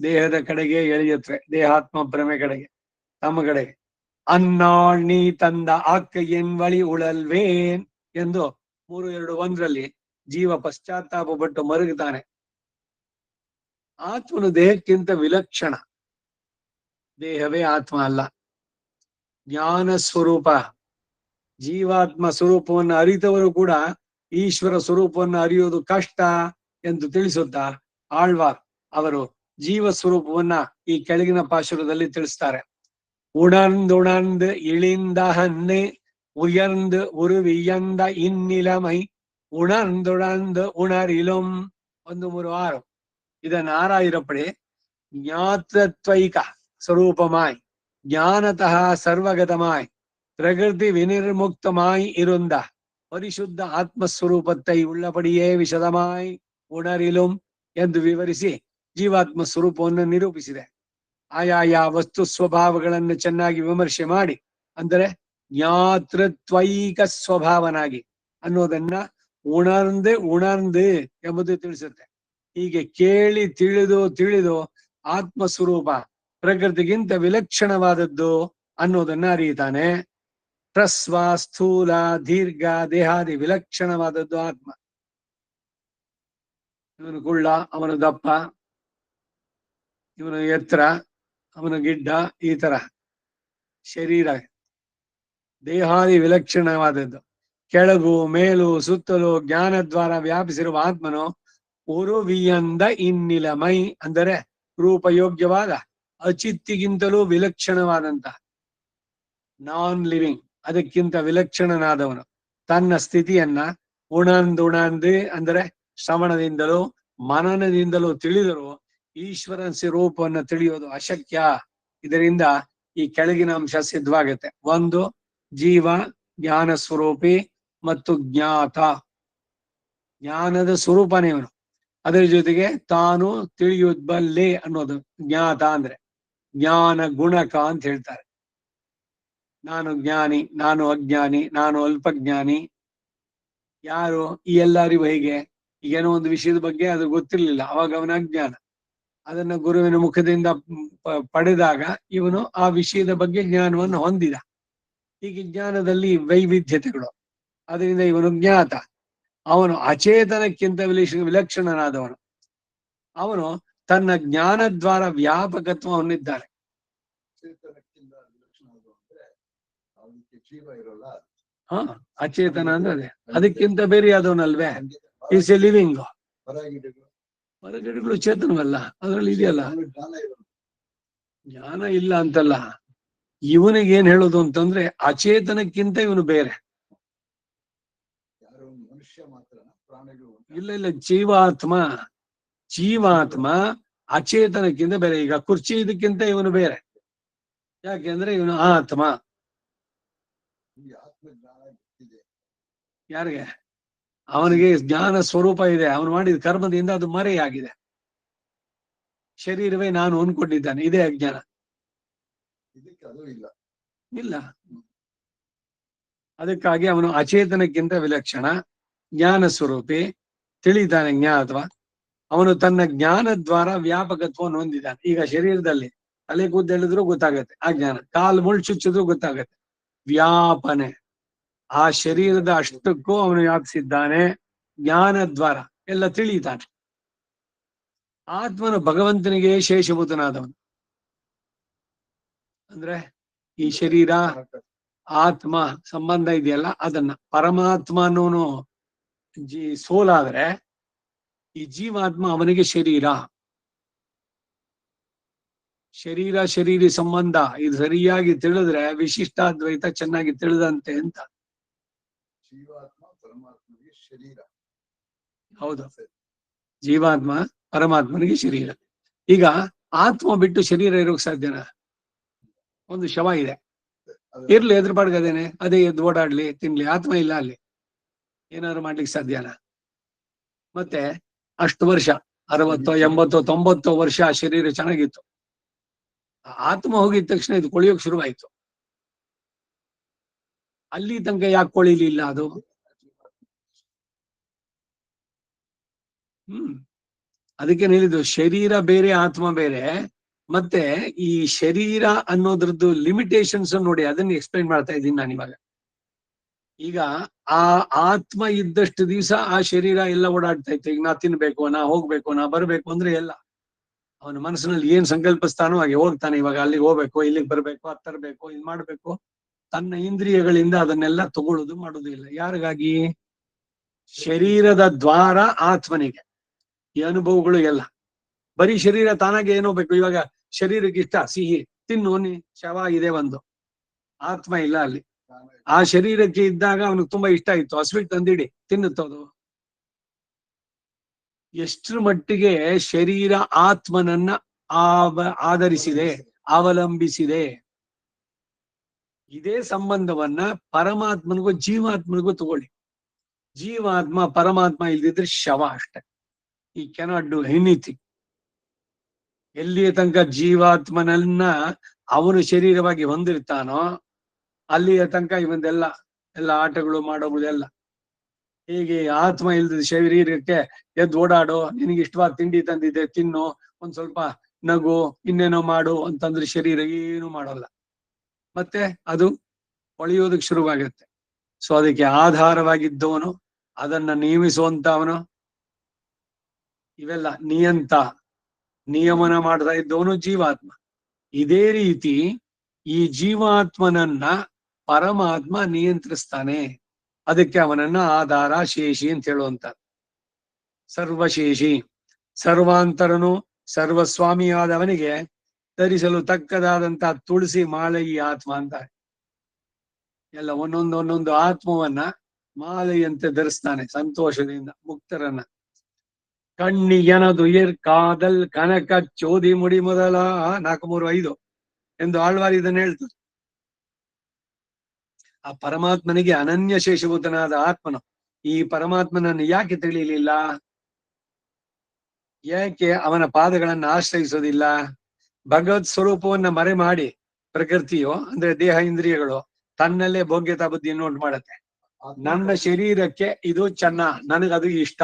ದೇಹದ ಕಡೆಗೆ ಎಳೆಯುತ್ತವೆ, ದೇಹಾತ್ಮ ಭ್ರಮೆ ಕಡೆಗೆ, ತಮ್ಮ ಕಡೆಗೆ. ಅನ್ನಾಳ್ ನೀ ತಂದ ಆಕ್ಕ ಎನ್ ಬಳಿ ಉಳಲ್ವೇನ್ ಎಂದು 3:2:1 ಜೀವ ಪಶ್ಚಾತ್ತಾಪ ಪಟ್ಟು ಮರುಗುತ್ತಾನೆ. ಆತ್ಮನು ದೇಹಕ್ಕಿಂತ ವಿಲಕ್ಷಣ, ದೇಹವೇ ಆತ್ಮ ಅಲ್ಲ. ಜ್ಞಾನ ಸ್ವರೂಪ ಜೀವಾತ್ಮ ಸ್ವರೂಪವನ್ನು ಅರಿತವರು ಕೂಡ ಈಶ್ವರ ಸ್ವರೂಪವನ್ನು ಅರಿಯುವುದು ಕಷ್ಟ ಎಂದು ತಿಳಿಸುತ್ತಾ ಆಳ್ವಾರ್ ಅವರು ಜೀವ ಸ್ವರೂಪವನ್ನ ಈ ಕೆಳಗಿನ ಪಾಶುರದಲ್ಲಿ ತಿಳಿಸ್ತಾರೆ. ಉಣರ್ந்துணர்ந்து ಇಳಿಂದ ಹನ್ನೆ ಉಯರ್ந்து ಉರುವಿಯಂದ ಇನ್ನಿಲಮೈ ಉಣರ್ந்துணர்ந்து ಉಣರಿಲುಂ 1:3-6. இதன் 6ஆயிரப்படி ஞாத்வத்வைக ಸ್ವರೂಪಮಾಯ್ ಜ್ಞಾನತಃ ಸರ್ವಗತಮಾಯ್ பிரகிருதி வினிர்முக்தமாய் இருந்த ಪರಿಶುದ್ಧ ಆತ್ಮಸ್ವರೂಪத்தை உள்ளபடியே ವಿಶದಮಾಯ್ ಉಣರಿಲುಂ ಎಂದು ವಿವರಿಸಿ ಜೀವಾತ್ಮ ಸ್ವರೂಪವನ್ನು ನಿರೂಪಿಸಿದೆ. ಆಯಾಯ ವಸ್ತು ಸ್ವಭಾವಗಳನ್ನು ಚೆನ್ನಾಗಿ ವಿಮರ್ಶೆ ಮಾಡಿ, ಅಂದರೆ ಜ್ಞಾತೃತ್ವೈಕ ಸ್ವಭಾವನಾಗಿ ಅನ್ನೋದನ್ನ ಉಣರ್ந்து ಎಂಬುದು ತಿಳಿಸುತ್ತೆ. ಹೀಗೆ ಕೇಳಿ ತಿಳಿದು ಆತ್ಮ ಸ್ವರೂಪ ಪ್ರಕೃತಿಗಿಂತ ವಿಲಕ್ಷಣವಾದದ್ದು ಅನ್ನೋದನ್ನ ಅರಿಯುತ್ತಾನೆ. ಹ್ರಸ್ವ, ಸ್ಥೂಲ, ದೀರ್ಘ ದೇಹಾದಿ ವಿಲಕ್ಷಣವಾದದ್ದು ಆತ್ಮ. ಇವನು ಕುಳ್ಳ, ಅವನು ದಪ್ಪ, ಇವನು ಎತ್ತರ, ಅವನು ಗಿಡ್ಡ, ಈ ತರ ಶರೀರ ದೇಹಾದಿ ವಿಲಕ್ಷಣವಾದದ್ದು. ಕೆಳಗು ಮೇಲು ಸುತ್ತಲೂ ಜ್ಞಾನದ್ವಾರ ವ್ಯಾಪಿಸಿರುವ ಆತ್ಮನು ಉರುವಿಯಂದ ಇನ್ನಿಲಮೈ ಅಂದರೆ ರೂಪಯೋಗ್ಯವಾದ ಅಚಿತ್ತಿಗಿಂತಲೂ ವಿಲಕ್ಷಣವಾದಂತ ನಾನ್ ಲಿವಿಂಗ್, ಅದಕ್ಕಿಂತ ವಿಲಕ್ಷಣನಾದವನು ತನ್ನ ಸ್ಥಿತಿಯನ್ನ ಉಣರ್ந்து ಅಂದರೆ ಶ್ರವಣದಿಂದಲೂ ಮನನದಿಂದಲೂ ತಿಳಿದರು ಈಶ್ವರನ ಸ್ವರೂಪವನ್ನು ತಿಳಿಯೋದು ಅಶಕ್ಯ. ಇದರಿಂದ ಈ ಕೆಳಗಿನ ಅಂಶ ಸಿದ್ಧವಾಗುತ್ತೆ. ಒಂದು, ಜೀವ ಜ್ಞಾನ ಸ್ವರೂಪಿ ಮತ್ತು ಜ್ಞಾತ. ಜ್ಞಾನದ ಸ್ವರೂಪನೇ ಇವನು. ಅದರ ಜೊತೆಗೆ ತಾನು ತಿಳಿಯುತ್ತಬಲ್ಲೆ ಅನ್ನೋದು ಜ್ಞಾತ ಅಂದ್ರೆ ಜ್ಞಾನ ಗುಣಕ ಅಂತ ಹೇಳ್ತಾರೆ. ನಾನು ಜ್ಞಾನಿ, ನಾನು ಅಜ್ಞಾನಿ, ನಾನು ಅಲ್ಪಜ್ಞಾನಿ. ಯಾರು ಈ ಎಲ್ಲ ಅರಿವು ಹೇಗೆ? ಏನೋ ಒಂದು ವಿಷಯದ ಬಗ್ಗೆ ಅದು ಗೊತ್ತಿರ್ಲಿಲ್ಲ, ಅವಾಗ ಅವನ ಅಜ್ಞಾನ. ಅದನ್ನ ಗುರುವಿನ ಮುಖದಿಂದ ಪಡೆದಾಗ ಇವನು ಆ ವಿಷಯದ ಬಗ್ಗೆ ಜ್ಞಾನವನ್ನು ಹೊಂದಿದ. ಹೀಗೆ ಜ್ಞಾನದಲ್ಲಿ ವೈವಿಧ್ಯತೆಗಳು. ಅದರಿಂದ ಇವನು ಜ್ಞಾತ. ಅವನು ಅಚೇತನಕ್ಕಿಂತ ವಿಲಕ್ಷಣನಾದವನು. ಅವನು ತನ್ನ ಜ್ಞಾನದ್ವಾರ ವ್ಯಾಪಕತ್ವ ಹೊಂದಿದ್ದಾನೆ. ಹ ಅಚೇತನ ಅಂದ್ರೆ ಅದೇ, ಅದಕ್ಕಿಂತ ಬೇರೆ ಆದವನಲ್ವೇ? Is a living. ಹೊರಗಿಡಗಳು ಚೇತನವಲ್ಲ, ಅದ್ರಲ್ಲಿ ಇದೆಯಲ್ಲ ಜ್ಞಾನ ಇಲ್ಲ ಅಂತಲ್ಲ. ಇವನಿಗೆ ಏನ್ ಹೇಳೋದು ಅಂತಂದ್ರೆ ಅಚೇತನಕ್ಕಿಂತ ಇವನು ಬೇರೆ. ಇಲ್ಲ ಇಲ್ಲ, ಜೀವಾತ್ಮ ಅಚೇತನಕ್ಕಿಂತ ಬೇರೆ. ಈಗ ಕುರ್ಚಿ ಇದಕ್ಕಿಂತ ಇವನು ಬೇರೆ. ಯಾಕೆಂದ್ರೆ ಇವನು ಆತ್ಮ. ಯಾರಿಗೆ? ಅವನಿಗೆ ಜ್ಞಾನ ಸ್ವರೂಪ ಇದೆ. ಅವನು ಮಾಡಿದ ಕರ್ಮದಿಂದ ಅದು ಮರೆಯಾಗಿದೆ. ಶರೀರವೇ ನಾನು ಅನ್ಕೊಂಡಿದ್ದಾನೆ, ಇದೇ ಅಜ್ಞಾನ. ಇಲ್ಲ, ಅದಕ್ಕಾಗಿ ಅವನು ಅಚೇತನಕ್ಕಿಂತ ವಿಲಕ್ಷಣ, ಜ್ಞಾನ ಸ್ವರೂಪಿ, ತಿಳಿದಾನೆ ಜ್ಞಾತ್ವ. ಅವನು ತನ್ನ ಜ್ಞಾನದ್ವಾರ ವ್ಯಾಪಕತ್ವವನ್ನು ಹೊಂದಿದ್ದಾನೆ. ಈಗ ಶರೀರದಲ್ಲಿ ತಲೆ ಕೂದೆಳಿದ್ರು ಗೊತ್ತಾಗತ್ತೆ ಆ ಜ್ಞಾನ, ಕಾಲು ಮುಳ್ಳು ಚುಚ್ಚಿದ್ರು ಗೊತ್ತಾಗತ್ತೆ. ವ್ಯಾಪನೆ ಆ ಶರೀರದ ಅಷ್ಟಕ್ಕೂ ಅವನು ವ್ಯಾಪಿಸಿದ್ದಾನೆ. ಜ್ಞಾನದ್ವಾರ ಎಲ್ಲ ತಿಳಿತಾನೆ. ಆತ್ಮನು ಭಗವಂತನಿಗೆ ಶೇಷಭೂತನಾದವನು. ಅಂದ್ರೆ ಈ ಶರೀರ ಆತ್ಮ ಸಂಬಂಧ ಇದೆಯಲ್ಲ, ಅದನ್ನ ಪರಮಾತ್ಮ ಅನ್ನೋನು ಸೋಲಾದ್ರೆ ಈ ಜೀವಾತ್ಮ ಅವನಿಗೆ ಶರೀರ. ಶರೀರಿ ಸಂಬಂಧ ಇದು ಸರಿಯಾಗಿ ತಿಳಿದ್ರೆ ವಿಶಿಷ್ಟಾದ್ವೈತ ಚೆನ್ನಾಗಿ ತಿಳಿದಂತೆ ಅಂತ. ಜೀವಾತ್ಮ ಪರಮಾತ್ಮನಿಗೆ ಶರೀರ. ಹೌದು, ಜೀವಾತ್ಮ ಪರಮಾತ್ಮನಿಗೆ ಶರೀರ. ಈಗ ಆತ್ಮ ಬಿಟ್ಟು ಶರೀರ ಇರೋಕ್ ಸಾಧ್ಯನಾ? ಒಂದು ಶವ ಇದೆ, ಇರ್ಲಿ, ಎದ್ರ ಪಾಡ್ಗದೇನೆ, ಅದೇ ಎದ್ದು ಓಡಾಡ್ಲಿ, ತಿನ್ಲಿ, ಆತ್ಮ ಇಲ್ಲ ಅಲ್ಲಿ, ಏನಾದ್ರು ಮಾಡ್ಲಿಕ್ಕೆ ಸಾಧ್ಯನಾ? ಮತ್ತೆ ಅಷ್ಟು ವರ್ಷ 60, 80, 90 ವರ್ಷ ಆ ಶರೀರ ಚೆನ್ನಾಗಿತ್ತು. ಆತ್ಮ ಹೋಗಿದ ತಕ್ಷಣ ಇದು ಕೊಳಿಯೋಕ್ ಶುರುವಾಯ್ತು. ಅಲ್ಲಿ ತನಕ ಯಾಕೆ ಕೊಳಿಲಿಲ್ಲ ಅದು? ಅದಕ್ಕೆ ಹೇಳಿದ್ದು ಶರೀರ ಬೇರೆ ಆತ್ಮ ಬೇರೆ. ಮತ್ತೆ ಈ ಶರೀರ ಅನ್ನೋದ್ರದ್ದು ಲಿಮಿಟೇಷನ್ಸ್ ನೋಡಿ, ಅದನ್ನ ಎಕ್ಸ್ಪ್ಲೈನ್ ಮಾಡ್ತಾ ಇದ್ದೀನಿ ನಾನು ಇವಾಗ. ಈಗ ಆ ಆತ್ಮ ಇದ್ದಷ್ಟು ದಿವಸ ಆ ಶರೀರ ಎಲ್ಲ ಓಡಾಡ್ತಾ ಇತ್ತು. ಈಗ ನಾ ತಿನ್ಬೇಕು, ನಾ ಹೋಗ್ಬೇಕು, ನಾ ಬರ್ಬೇಕು ಅಂದ್ರೆ ಎಲ್ಲ ಅವನ ಮನಸ್ಸಿನಲ್ಲಿ ಏನ್ ಸಂಕಲ್ಪಿಸ್ತಾನೋ ಹಾಗೆ ಹೋಗ್ತಾನೆ. ಇವಾಗ ಅಲ್ಲಿಗೆ ಹೋಗ್ಬೇಕು, ಇಲ್ಲಿಗೆ ಬರ್ಬೇಕು, ಅದ್ ತರ್ಬೇಕು, ಇದ್ ಮಾಡ್ಬೇಕು. ತನ್ನ ಇಂದ್ರಿಯಗಳಿಂದ ಅದನ್ನೆಲ್ಲ ತಗೊಳ್ಳೋದು ಮಾಡೋದು ಇಲ್ಲ. ಯಾರಿಗಾಗಿ? ಶರೀರದ ದ್ವಾರ ಆತ್ಮನಿಗೆ ಈ ಅನುಭವಗಳು ಎಲ್ಲ. ಬರೀ ಶರೀರ ತಾನಾಗೆ ಏನೋ ಬೇಕು. ಇವಾಗ ಶರೀರಕ್ಕೆ ಇಷ್ಟ ಸಿಹಿ ತಿನ್ನು, ಶವ ಇದೆ ಒಂದು, ಆತ್ಮ ಇಲ್ಲ ಅಲ್ಲಿ. ಆ ಶರೀರಕ್ಕೆ ಇದ್ದಾಗ ಅವನಿಗೆ ತುಂಬಾ ಇಷ್ಟ ಇತ್ತು, ಹಸ್ವಿಟ್ ತಂದಿಡಿ ತಿನ್ನುತ್ತದು. ಎಷ್ಟರ ಮಟ್ಟಿಗೆ ಶರೀರ ಆತ್ಮನನ್ನ ಆಧರಿಸಿದೆ, ಅವಲಂಬಿಸಿದೆ. ಇದೇ ಸಂಬಂಧವನ್ನ ಪರಮಾತ್ಮನಿಗೂ ಜೀವಾತ್ಮನಿಗೂ ತಗೊಳ್ಳಿ. ಜೀವಾತ್ಮ ಪರಮಾತ್ಮ ಇಲ್ದಿದ್ರೆ ಶವ ಅಷ್ಟೆ. ಈ ಕೆನಾಟ್ ಡೂ ಎನಿಥಿಂಗ್. ಎಲ್ಲಿಯ ತನಕ ಜೀವಾತ್ಮನನ್ನ ಅವನು ಶರೀರವಾಗಿ ಹೊಂದಿರ್ತಾನೋ ಅಲ್ಲಿಯ ತನಕ ಇವನ್ನೆಲ್ಲ ಆಟಗಳು ಮಾಡೋದೆಲ್ಲ. ಹೀಗೆ ಆತ್ಮ ಇಲ್ದ ಶರೀರಕ್ಕೆ ಎದ್ದು ಓಡಾಡೋ, ನಿನಗೆ ಇಷ್ಟವಾದ ತಿಂಡಿ ತಂದಿದೆ ತಿನ್ನು, ಒಂದ್ ಸ್ವಲ್ಪ ನಗು, ಇನ್ನೇನೋ ಮಾಡು ಅಂತಂದ್ರೆ ಶರೀರ ಏನು ಮಾಡೋಲ್ಲ. ಮತ್ತೆ ಅದು ಹೊಳೆಯೋದಕ್ಕೆ ಶುರುವಾಗತ್ತೆ. ಸೊ ಅದಕ್ಕೆ ಆಧಾರವಾಗಿದ್ದವನು, ಅದನ್ನ ನಿಯಮಿಸುವಂತವನು, ಇವೆಲ್ಲ ನಿಯಮನ ಮಾಡ್ತಾ ಇದ್ದವನು ಜೀವಾತ್ಮ. ಇದೇ ರೀತಿ ಈ ಜೀವಾತ್ಮನನ್ನ ಪರಮಾತ್ಮ ನಿಯಂತ್ರಿಸ್ತಾನೆ. ಅದಕ್ಕೆ ಅವನನ್ನ ಆಧಾರ, ಶೇಷಿ ಅಂತ ಹೇಳುವಂತ. ಸರ್ವಶೇಷಿ, ಸರ್ವಾಂತರನು, ಸರ್ವಸ್ವಾಮಿಯಾದವನಿಗೆ ಧರಿಸಲು ತಕ್ಕದಾದಂತಹ ತುಳಸಿ ಮಾಲೆ ಈ ಆತ್ಮ ಅಂತ. ಎಲ್ಲ ಒಂದೊಂದು ಆತ್ಮವನ್ನ ಮಾಲೆಯಂತೆ ಧರಿಸ್ತಾನೆ ಸಂತೋಷದಿಂದ ಮುಕ್ತರನ್ನ. ಕಣ್ಣಿಗೆನದು ಕಾದಲ್ ಕನಕ ಚೋದಿ ಮುಡಿ ಮೊದಲ 4-3-5 ಎಂದು ಆಳ್ವಾರ್ ಇದನ್ನ ಹೇಳ್ತಾರೆ. ಆ ಪರಮಾತ್ಮನಿಗೆ ಅನನ್ಯ ಶೇಷಭೂತನಾದ ಆತ್ಮನು ಈ ಪರಮಾತ್ಮನನ್ನು ಯಾಕೆ ತಿಳಿಯಲಿಲ್ಲ? ಯಾಕೆ ಅವನ ಪಾದಗಳನ್ನು ಆಶ್ರಯಿಸೋದಿಲ್ಲ? ಭಗವತ್ ಸ್ವರೂಪವನ್ನ ಮರೆ ಮಾಡಿ ಪ್ರಕೃತಿಯು ಅಂದ್ರೆ ದೇಹ ಇಂದ್ರಿಯಗಳು ತನ್ನಲ್ಲೇ ಭೋಗ್ಯತಾ ಬುದ್ಧಿಯನ್ನು ಉಂಟು ಮಾಡುತ್ತೆ. ನನ್ನ ಶರೀರಕ್ಕೆ ಇದು ಚೆನ್ನ, ನನಗದು ಇಷ್ಟ,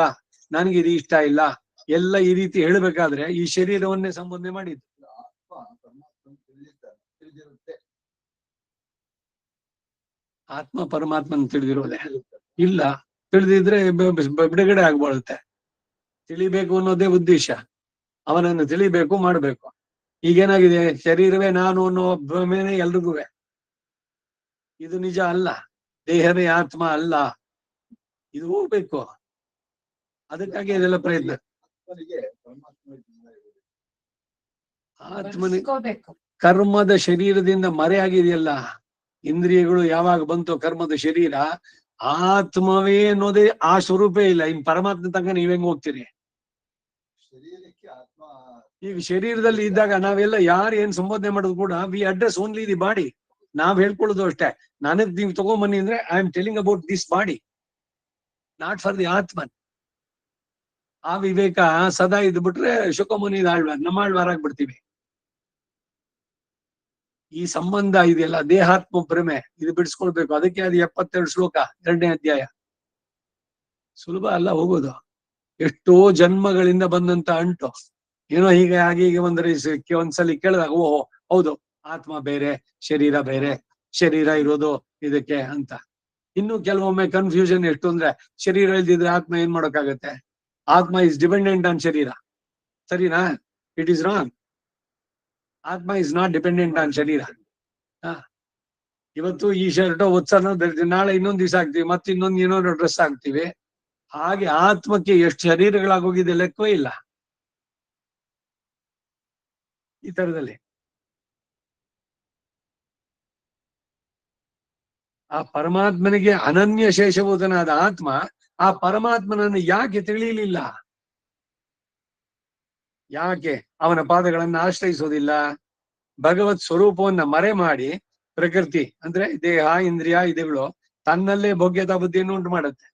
ನನಗಿದು ಇಷ್ಟ ಇಲ್ಲ, ಎಲ್ಲ ಈ ರೀತಿ ಹೇಳ್ಬೇಕಾದ್ರೆ ಈ ಶರೀರವನ್ನೇ ಸಂಬೋಧನೆ ಮಾಡಿದ್ದು. ಆತ್ಮ ಪರಮಾತ್ಮನ ತಿಳಿದಿರೋದೆ ಇಲ್ಲ. ತಿಳಿದಿದ್ರೆ ಬಿಡುಗಡೆ ಆಗ್ಬಾಳುತ್ತೆ. ತಿಳಿಬೇಕು ಅನ್ನೋದೇ ಉದ್ದೇಶ. ಅವನನ್ನು ತಿಳಿಬೇಕು, ಮಾಡ್ಬೇಕು. ಈಗೇನಾಗಿದೆ, ಶರೀರವೇ ನಾನು ಅನ್ನೋ ಭ್ರಮೆನೇ ಎಲ್ರಿಗೂ. ಇದು ನಿಜ ಅಲ್ಲ, ದೇಹವೇ ಆತ್ಮ ಅಲ್ಲ, ಇದು ಹೋಗ್ಬೇಕು. ಅದಕ್ಕಾಗಿ ಇದೆಲ್ಲ ಪ್ರಯತ್ನ. ಆತ್ಮನಿಗೆ ಕರ್ಮದ ಶರೀರದಿಂದ ಮರೆ ಆಗಿದೆಯಲ್ಲ, ಇಂದ್ರಿಯಗಳು ಯಾವಾಗ ಬಂತು ಕರ್ಮದ ಶರೀರ, ಆತ್ಮವೇ ಅನ್ನೋದೇ ಆ ಸ್ವರೂಪೇ ಇಲ್ಲ. ಇನ್ ಪರಮಾತ್ಮ ತನಕ ನೀವ್ ಹೆಂಗ್ ಹೋಗ್ತೀರಿ? ಈಗ ಶರೀರದಲ್ಲಿ ಇದ್ದಾಗ ನಾವೆಲ್ಲ ಯಾರು ಏನ್ ಸಂಬೋಧನೆ ಮಾಡೋದು ಕೂಡ we address only the body. ನಾವ್ ಹೇಳ್ಕೊಳ್ಳೋದು ಅಷ್ಟೇ. ನನಗ್ ನೀವು ತಗೊಂಬನ್ನಿ ಅಂದ್ರೆ I am telling about this body, not for the atman. ಆ ವಿವೇಕ ಸದಾ ಇದ್ ಬಿಟ್ರೆ ಶುಕಮುನಿ ಆಳ್ವಾರ್, ನಮ್ಮ ಆಳ್ವಾರ್ ಆಗ್ಬಿಡ್ತೀವಿ. ಈ ಸಂಬಂಧ ಇದೆಯಲ್ಲ, ದೇಹಾತ್ಮ ಭ್ರಮೆ, ಇದು ಬಿಡಿಸ್ಕೊಳ್ಬೇಕು. ಅದಕ್ಕೆ ಅದು 72 ಶ್ಲೋಕ 2ನೇ ಅಧ್ಯಾಯ. ಸುಲಭ ಅಲ್ಲ ಹೋಗೋದು. ಎಷ್ಟೋ ಜನ್ಮಗಳಿಂದ ಬಂದಂತ ಅಂಟು. ಏನೋ ಹೀಗೆ ಹೀಗೆ ಒಂದ್ಸಲಿ ಕೇಳಿದಾಗ ಓಹೋ ಹೌದು, ಆತ್ಮ ಬೇರೆ, ಶರೀರ ಬೇರೆ, ಶರೀರ ಇರೋದು ಇದಕ್ಕೆ ಅಂತ. ಇನ್ನು ಕೆಲವೊಮ್ಮೆ ಕನ್ಫ್ಯೂಷನ್ ಎಷ್ಟು ಅಂದ್ರೆ, ಶರೀರ ಇಲ್ದಿದ್ರೆ ಆತ್ಮ ಏನ್ ಮಾಡೋಕ್ಕಾಗತ್ತೆ? ಆತ್ಮ ಇಸ್ ಡಿಪೆಂಡೆಂಟ್ ಆನ್ ಶರೀರ. ಸರಿನಾ? It is wrong. ಆತ್ಮ ಇಸ್ ನಾಟ್ ಡಿಪೆಂಡೆಂಟ್ ಆನ್ ಶರೀರ. ಇವತ್ತು ಈ ಶರ್ಟ್ ಉತ್ಸಾಹ ಧರಿಸ್ತೀವಿ, ನಾಳೆ ಇನ್ನೊಂದ್ ದಿವಸ ಹಾಕ್ತಿವಿ, ಮತ್ತೆ ಇನ್ನೊಂದು ಡ್ರೆಸ್ ಹಾಕ್ತಿವಿ. ಹಾಗೆ ಆತ್ಮಕ್ಕೆ ಎಷ್ಟು ಶರೀರಗಳಾಗೋಗಿದೆ ಲೆಕ್ಕವೇ ಇಲ್ಲ. ಈ ತರದಲ್ಲಿ ಆ ಪರಮಾತ್ಮನಿಗೆ ಅನನ್ಯ ಶೇಷಭೂತನಾದ ಆತ್ಮ ಆ ಪರಮಾತ್ಮನನ್ನು ಯಾಕೆ ತಿಳಿಯಲಿಲ್ಲ? ಯಾಕೆ ಅವನ ಪಾದಗಳನ್ನು ಆಶ್ರಯಿಸೋದಿಲ್ಲ? ಭಗವತ್ ಸ್ವರೂಪವನ್ನ ಮರೆ ಮಾಡಿ ಪ್ರಕೃತಿ ಅಂದ್ರೆ ದೇಹ ಇಂದ್ರಿಯ ಇದುಗಳು ತನ್ನಲ್ಲೇ ಭೋಗ್ಯತಾ ಬುದ್ಧಿಯನ್ನು ಉಂಟು ಮಾಡುತ್ತೆ.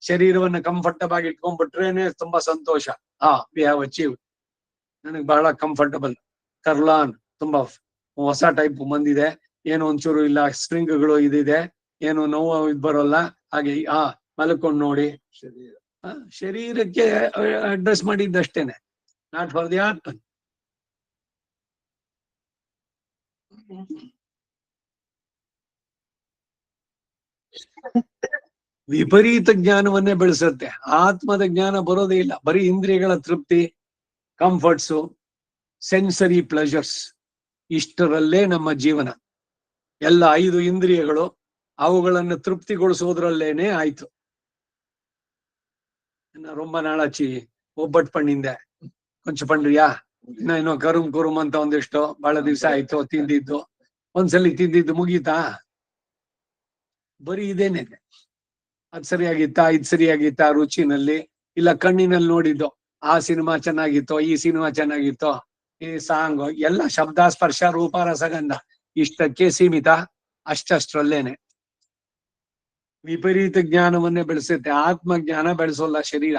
ಶರೀರವನ್ನ ಕಂಫರ್ಟಬಲ್ ಆಗಿ ಇಟ್ಕೊಂಡ್ಬಿಟ್ರೇನೆ ತುಂಬಾ ಸಂತೋಷ. ವಿ ಹ್ಯಾವ್ ಅಚೀವ್, ನನಗೆ ಬಹಳ ಕಂಫರ್ಟಬಲ್, ಕರ್ಲಾನ್ ತುಂಬಾ ಹೊಸ ಟೈಪ್ ಬಂದಿದೆ, ಏನು ಒಂಚೂರು ಇಲ್ಲ, ಸ್ಪ್ರಿಂಗ್ಗಳು ಇದಿದೆ, ಏನು ನೋವು ಇದು ಬರೋಲ್ಲ. ಹಾಗೆ ಮಲ್ಕೊಂಡು ನೋಡಿ, ಶರೀರಕ್ಕೆ ಅಡ್ರೆಸ್ ಮಾಡಿದ್ದಷ್ಟೇನೆ, ನಾಟ್ ಫಾರ್ ದಿ ಆತ್ಮ. ವಿಪರೀತ ಜ್ಞಾನವನ್ನೇ ಬೆಳೆಸುತ್ತೆ. ಆತ್ಮದ ಜ್ಞಾನ ಬರೋದೇ ಇಲ್ಲ. ಬರೀ ಇಂದ್ರಿಯಗಳ ತೃಪ್ತಿ, ಕಂಫರ್ಟ್ಸು, ಸೆನ್ಸರಿ ಪ್ಲೆಜರ್ಸ್, ಇಷ್ಟರಲ್ಲೇ ನಮ್ಮ ಜೀವನ. ಎಲ್ಲ 5 ಇಂದ್ರಿಯಗಳು ಅವುಗಳನ್ನು ತೃಪ್ತಿಗೊಳಿಸೋದ್ರಲ್ಲೇನೆ ಆಯ್ತು. ரொம்ப நாளாச்சு ಒಬ್ಬಟ್ಟು ಪಣ್ಣಿಂದೆ ಕೊಂಚ ಪಂಡ್ರಿಯಾ, ಇನ್ನೋ ಕರುಮ್ ಅಂತ ಒಂದಿಷ್ಟು ಬಹಳ ದಿವಸ ಆಯ್ತು ತಿಂದಿದ್ದು. ಒಂದ್ಸಲಿ ತಿಂದಿದ್ದು ಮುಗೀತಾ? ಬರೀ ಇದೇನೆ. ಅದ್ ಸರಿಯಾಗಿತ್ತಾ, ಇದ್ ಸರಿಯಾಗಿತ್ತಾ ರುಚಿನಲ್ಲಿ, ಇಲ್ಲ ಕಣ್ಣಿನಲ್ಲಿ ನೋಡಿದ್ದು ಆ ಸಿನಿಮಾ ಚೆನ್ನಾಗಿತ್ತೋ, ಈ ಸಿನಿಮಾ ಚೆನ್ನಾಗಿತ್ತೋ, ಈ ಸಾಂಗ್ ಎಲ್ಲ ಶಬ್ದ ಸ್ಪರ್ಶ ರೂಪ ರಸಗಂಧ ಇಷ್ಟಕ್ಕೆ ಸೀಮಿತ. ಅಷ್ಟರಲ್ಲೇನೆ ವಿಪರೀತ ಜ್ಞಾನವನ್ನೇ ಬೆಳೆಸುತ್ತೆ. ಆತ್ಮಜ್ಞಾನ ಬೆಳೆಸೋಲ್ಲ ಶರೀರ.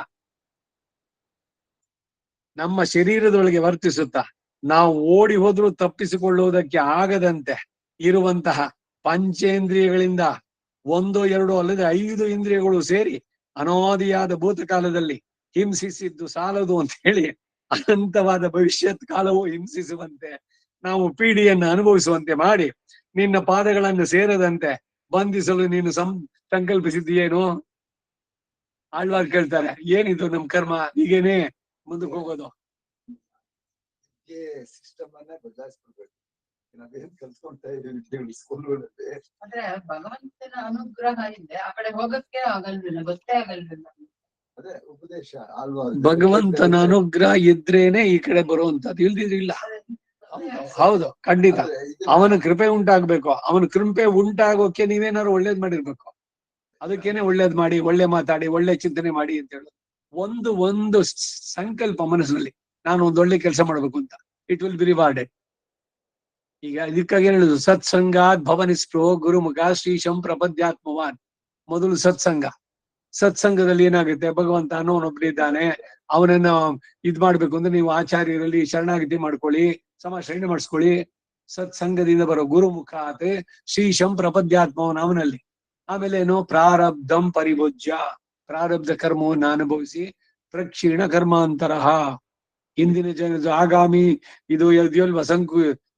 ನಮ್ಮ ಶರೀರದೊಳಗೆ ವರ್ತಿಸುತ್ತಾ ನಾವು ಓಡಿ ಹೋದ್ರೂ ತಪ್ಪಿಸಿಕೊಳ್ಳುವುದಕ್ಕೆ ಆಗದಂತೆ ಇರುವಂತಹ ಪಂಚೇಂದ್ರಿಯಗಳಿಂದ 1-2 ಅಲ್ಲದೆ 5 ಇಂದ್ರಿಯಗಳು ಸೇರಿ ಅನಾದಿಯಾದ ಭೂತಕಾಲದಲ್ಲಿ ಹಿಂಸಿಸಿದ್ದು ಸಾಲದು ಅಂತ ಹೇಳಿ ಅನಂತವಾದ ಭವಿಷ್ಯತ್ ಕಾಲವು ಹಿಂಸಿಸುವಂತೆ ನಾವು ಪೀಡಿಯನ್ನು ಅನುಭವಿಸುವಂತೆ ಮಾಡಿ ನಿನ್ನ ಪಾದಗಳನ್ನು ಸೇರದಂತೆ ಬಂಧಿಸಲು ನೀನು ಸಂಕಲ್ಪಿಸಿದ್ದೀಯೇನು? ಆಳ್ವಾರ್ ಕೇಳ್ತಾರೆ, ಏನಿದು ನಮ್ ಕರ್ಮ, ಹೀಗೇನೆ ಮುಂದಕ್ಕೆ ಹೋಗೋದು. ಸಿಸ್ಟಮ್ ಅನ್ನ ಬದಲಾಯಿಸ್ಕೊಳ್ಬೇಕು. ನಾವೇನ್ ಕಲ್ತ್ಕೊಂತ ಇದೀವಿ ಸ್ಕೂಲ್ಗಳಲ್ಲಿ. ಅಂದ್ರೆ ಭಗವಂತನ ಅನುಗ್ರಹ ಇದೆ, ಆ ಕಡೆ ಹೋಗಕ್ಕೆ ಆಗಲ್ವಿಲ್ಲ, ಗೊತ್ತೇ ಆಗಲ್ವಿಲ್ಲ. ಅದೇ ಉಪದೇಶ ಅಲ್ವಾ? ಭಗವಂತನ ಅನುಗ್ರಹ ಇದ್ರೇನೆ ಈ ಕಡೆ ಬರುವಂತದ್ದು, ಇಲ್ದಿದ್ರಿಲ್ಲ. ಹೌದು, ಖಂಡಿತ. ಅವನ ಕೃಪೆ ಉಂಟಾಗ್ಬೇಕು. ಅವನ ಕೃಪೆ ಉಂಟಾಗೋಕೆ ನೀವೇನಾದ್ರು ಒಳ್ಳೇದ್ ಮಾಡಿರ್ಬೇಕು. ಅದಕ್ಕೇನೆ ಒಳ್ಳೇದ್ ಮಾಡಿ, ಒಳ್ಳೆ ಮಾತಾಡಿ, ಒಳ್ಳೆ ಚಿಂತನೆ ಮಾಡಿ ಅಂತ ಹೇಳೋದು. ಒಂದು ಸಂಕಲ್ಪ ಮನಸ್ಸಿನಲ್ಲಿ, ನಾನು ಒಂದೊಳ್ಳೆ ಕೆಲಸ ಮಾಡ್ಬೇಕು ಅಂತ, ಇಟ್ ವಿಲ್ ಬಿ ರಿವಾರ್ಡೆಡ್. ಈಗ ಇದಕ್ಕಾಗಿ ಹೇಳುದು ಸತ್ಸಂಗಾತ್ ಭವನಿಸ್ಪೃಹೋ ಗುರುಮುಖ ಶ್ರೀಶಂ ಪ್ರಪದ್ಯಾತ್ಮವಾನ್. ಮೊದಲು ಸತ್ಸಂಗದಲ್ಲಿ ಏನಾಗುತ್ತೆ, ಭಗವಂತ ಅನ್ನೋನೊಬ್ಬನಿದ್ದಾನೆ, ಅವನನ್ನ ಮಾಡ್ಬೇಕು ಅಂದ್ರೆ ನೀವು ಆಚಾರ್ಯರಲ್ಲಿ ಶರಣಾಗತಿ ಮಾಡ್ಕೊಳ್ಳಿ, ಸಮಾಶ್ರಯಣೆ ಮಾಡಿಸ್ಕೊಳ್ಳಿ. ಸತ್ಸಂಗದಿಂದ ಬರೋ ಗುರುಮುಖ ಆತೆ ಶ್ರೀಶಂ ಪ್ರಪದ್ಯಾತ್ಮವನ್ ಅವನಲ್ಲಿ. ಆಮೇಲೆ ಏನು, ಪ್ರಾರಬ್ಧಂ ಪರಿಭುಜ್ಯ, ಪ್ರಾರಬ್ಧ ಕರ್ಮವನ್ನು ಅನುಭವಿಸಿ ಪ್ರಕ್ಷೀಣ ಕರ್ಮಾಂತರ, ಹಿಂದಿನ ಜನದ ಆಗಾಮಿ ಇದು ಎಲ್ದಿಯಲ್ವ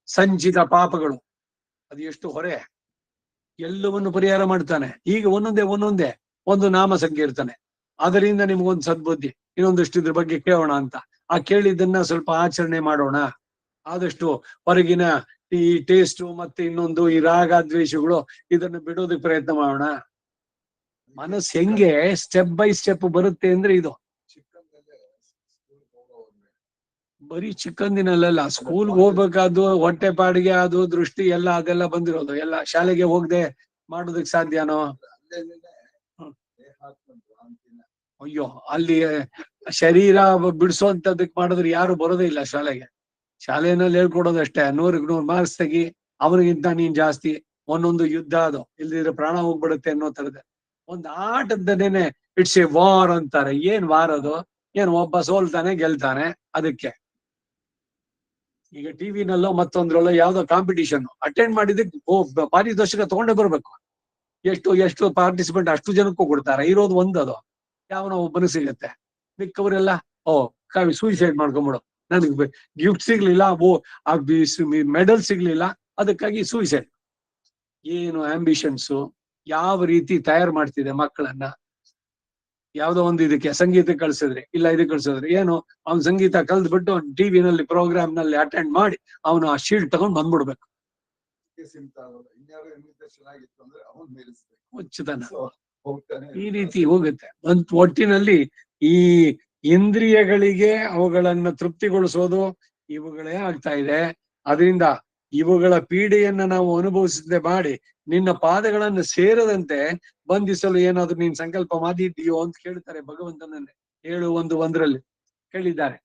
ಸಂಚಿತ ಪಾಪಗಳು, ಅದು ಎಷ್ಟು ಹೊರೆ, ಎಲ್ಲವನ್ನು ಪರಿಹಾರ ಮಾಡ್ತಾನೆ. ಈಗ ಒಂದೊಂದೇ ಒಂದು ನಾಮ ಸಂಕೀರ್ತನೆ, ಅದರಿಂದ ನಿಮ್ಗೊಂದು ಸದ್ಬುದ್ಧಿ, ಇನ್ನೊಂದಷ್ಟು ಇದ್ರ ಬಗ್ಗೆ ಕೇಳೋಣ ಅಂತ. ಆ ಕೇಳಿದ್ದನ್ನ ಸ್ವಲ್ಪ ಆಚರಣೆ ಮಾಡೋಣ. ಆದಷ್ಟು ಹೊರಗಿನ ಈ ಟೇಸ್ಟು ಮತ್ತೆ ಇನ್ನೊಂದು ಈ ರಾಗ ದ್ವೇಷಗಳು ಇದನ್ನು ಬಿಡೋದಕ್ಕೆ ಪ್ರಯತ್ನ ಮಾಡೋಣ. ಮನಸ್ಸು ಹೆಂಗೆ ಸ್ಟೆಪ್ ಬೈ ಸ್ಟೆಪ್ ಬರುತ್ತೆ ಅಂದ್ರೆ ಇದು ಬರೀ ಚಿಕ್ಕಂದಿನಲ್ಲ, ಸ್ಕೂಲ್ಗೆ ಹೋಗ್ಬೇಕಾದ್ದು ಹೊಟ್ಟೆ ಪಾಡಿಗೆ ಅದು ದೃಷ್ಟಿ ಎಲ್ಲ ಅದೆಲ್ಲ ಬಂದಿರೋದು, ಎಲ್ಲ ಶಾಲೆಗೆ ಹೋಗದೆ ಮಾಡೋದಕ್ ಸಾಧ್ಯನೋ? ಅಯ್ಯೋ, ಅಲ್ಲಿ ಶರೀರ ಬಿಡಿಸುವಂತದಕ್ ಮಾಡಿದ್ರೆ ಯಾರು ಬರೋದೇ ಇಲ್ಲ ಶಾಲೆಗೆ. ಶಾಲೆಯಲ್ಲಿ ಹೇಳ್ಕೊಡೋದಷ್ಟೇ, 100ಕ್ಕೆ 100 ಮಾರ್ಕ್ಸ್ ತೆಗಿ, ಅವನಿಗಿಂತ ನೀನ್ ಜಾಸ್ತಿ, ಒಂದೊಂದು ಯುದ್ಧ ಅದು, ಇಲ್ದಿದ್ರೆ ಪ್ರಾಣ ಹೋಗ್ಬಿಡುತ್ತೆ ಅನ್ನೋ ತರದ ಒಂದು ಆಟದ್ದನೇನೆ. ಇಟ್ಸ್ ಎ ವಾರ್ ಅಂತಾರೆ. ಏನ್ ವಾರ್ ಅದು? ಏನ್ ಒಬ್ಬ ಸೋಲ್ತಾನೆ ಗೆಲ್ತಾನೆ ಅದಕ್ಕೆ. ಈಗ ಟಿವಿನಲ್ಲೋ ಮತ್ತೊಂದ್ರಲ್ಲೋ ಯಾವ್ದೋ ಕಾಂಪಿಟಿಷನ್ ಅಟೆಂಡ್ ಮಾಡಿದಕ್ಕೆ ಪಾರಿತೋಷಿಕ ತಗೊಂಡೇ ಬರ್ಬೇಕು. ಎಷ್ಟು ಪಾರ್ಟಿಸಿಪೆಂಟ್ ಅಷ್ಟು ಜನಕ್ಕೂ ಕೊಡ್ತಾರೆ, ಇರೋದು ಒಂದದು, ಯಾವನೋ ಒಬ್ಬನು ಸಿಗತ್ತೆ. ಮಿಕ್ಕವರೆಲ್ಲ ಸೂಸೈಡ್ ಮಾಡ್ಕೊಂಬಿಡು, ನನಗೆ ಗಿಫ್ಟ್ ಸಿಗ್ಲಿಲ್ಲ, ಮೆಡಲ್ ಸಿಗ್ಲಿಲ್ಲ, ಅದಕ್ಕಾಗಿ ಸೂಸೈಡ್. ಏನು ಆಂಬಿಷನ್ಸು, ಯಾವ ರೀತಿ ತಯಾರು ಮಾಡ್ತಿದೆ ಮಕ್ಕಳನ್ನ. ಯಾವ್ದೋ ಒಂದು ಇದಕ್ಕೆ ಸಂಗೀತ ಕಳ್ಸಿದ್ರಿ, ಇಲ್ಲ ಇದಕ್ಕೆ ಕಳ್ಸಿದ್ರಿ, ಏನು ಅವ್ನ್ ಸಂಗೀತ ಕಲ್ತ್ಬಿಟ್ಟು ಟಿವಿನಲ್ಲಿ ಪ್ರೋಗ್ರಾಮ್ ನಲ್ಲಿ ಅಟೆಂಡ್ ಮಾಡಿ ಅವನು ಆ ಶೀಲ್ಡ್ ತಗೊಂಡ್ ಬಂದ್ಬಿಡ್ಬೇಕು. ಈ ರೀತಿ ಹೋಗುತ್ತೆ. ಒಟ್ಟಿನಲ್ಲಿ ಈ ಇಂದ್ರಿಯಗಳಿಗೆ ಅವುಗಳನ್ನ ತೃಪ್ತಿಗೊಳಿಸೋದು ಇವುಗಳೇ ಆಗ್ತಾ ಇದೆ. ಅದರಿಂದ ಇವುಗಳ ಪೀಡೆಯನ್ನ ನಾವು ಅನುಭವಿಸದೆ ಮಾಡಿ ನಿನ್ನ ಪಾದಗಳನ್ನು ಸೇರದಂತೆ ಬಂಧಿಸಲು ಏನಾದ್ರು ನೀನ್ ಸಂಕಲ್ಪ ಮಾಡಿದ್ದೀಯೋ ಅಂತ ಕೇಳ್ತಾರೆ ಭಗವಂತನನ್ನೇ. 7:1 ಹೇಳಿದ್ದಾರೆ.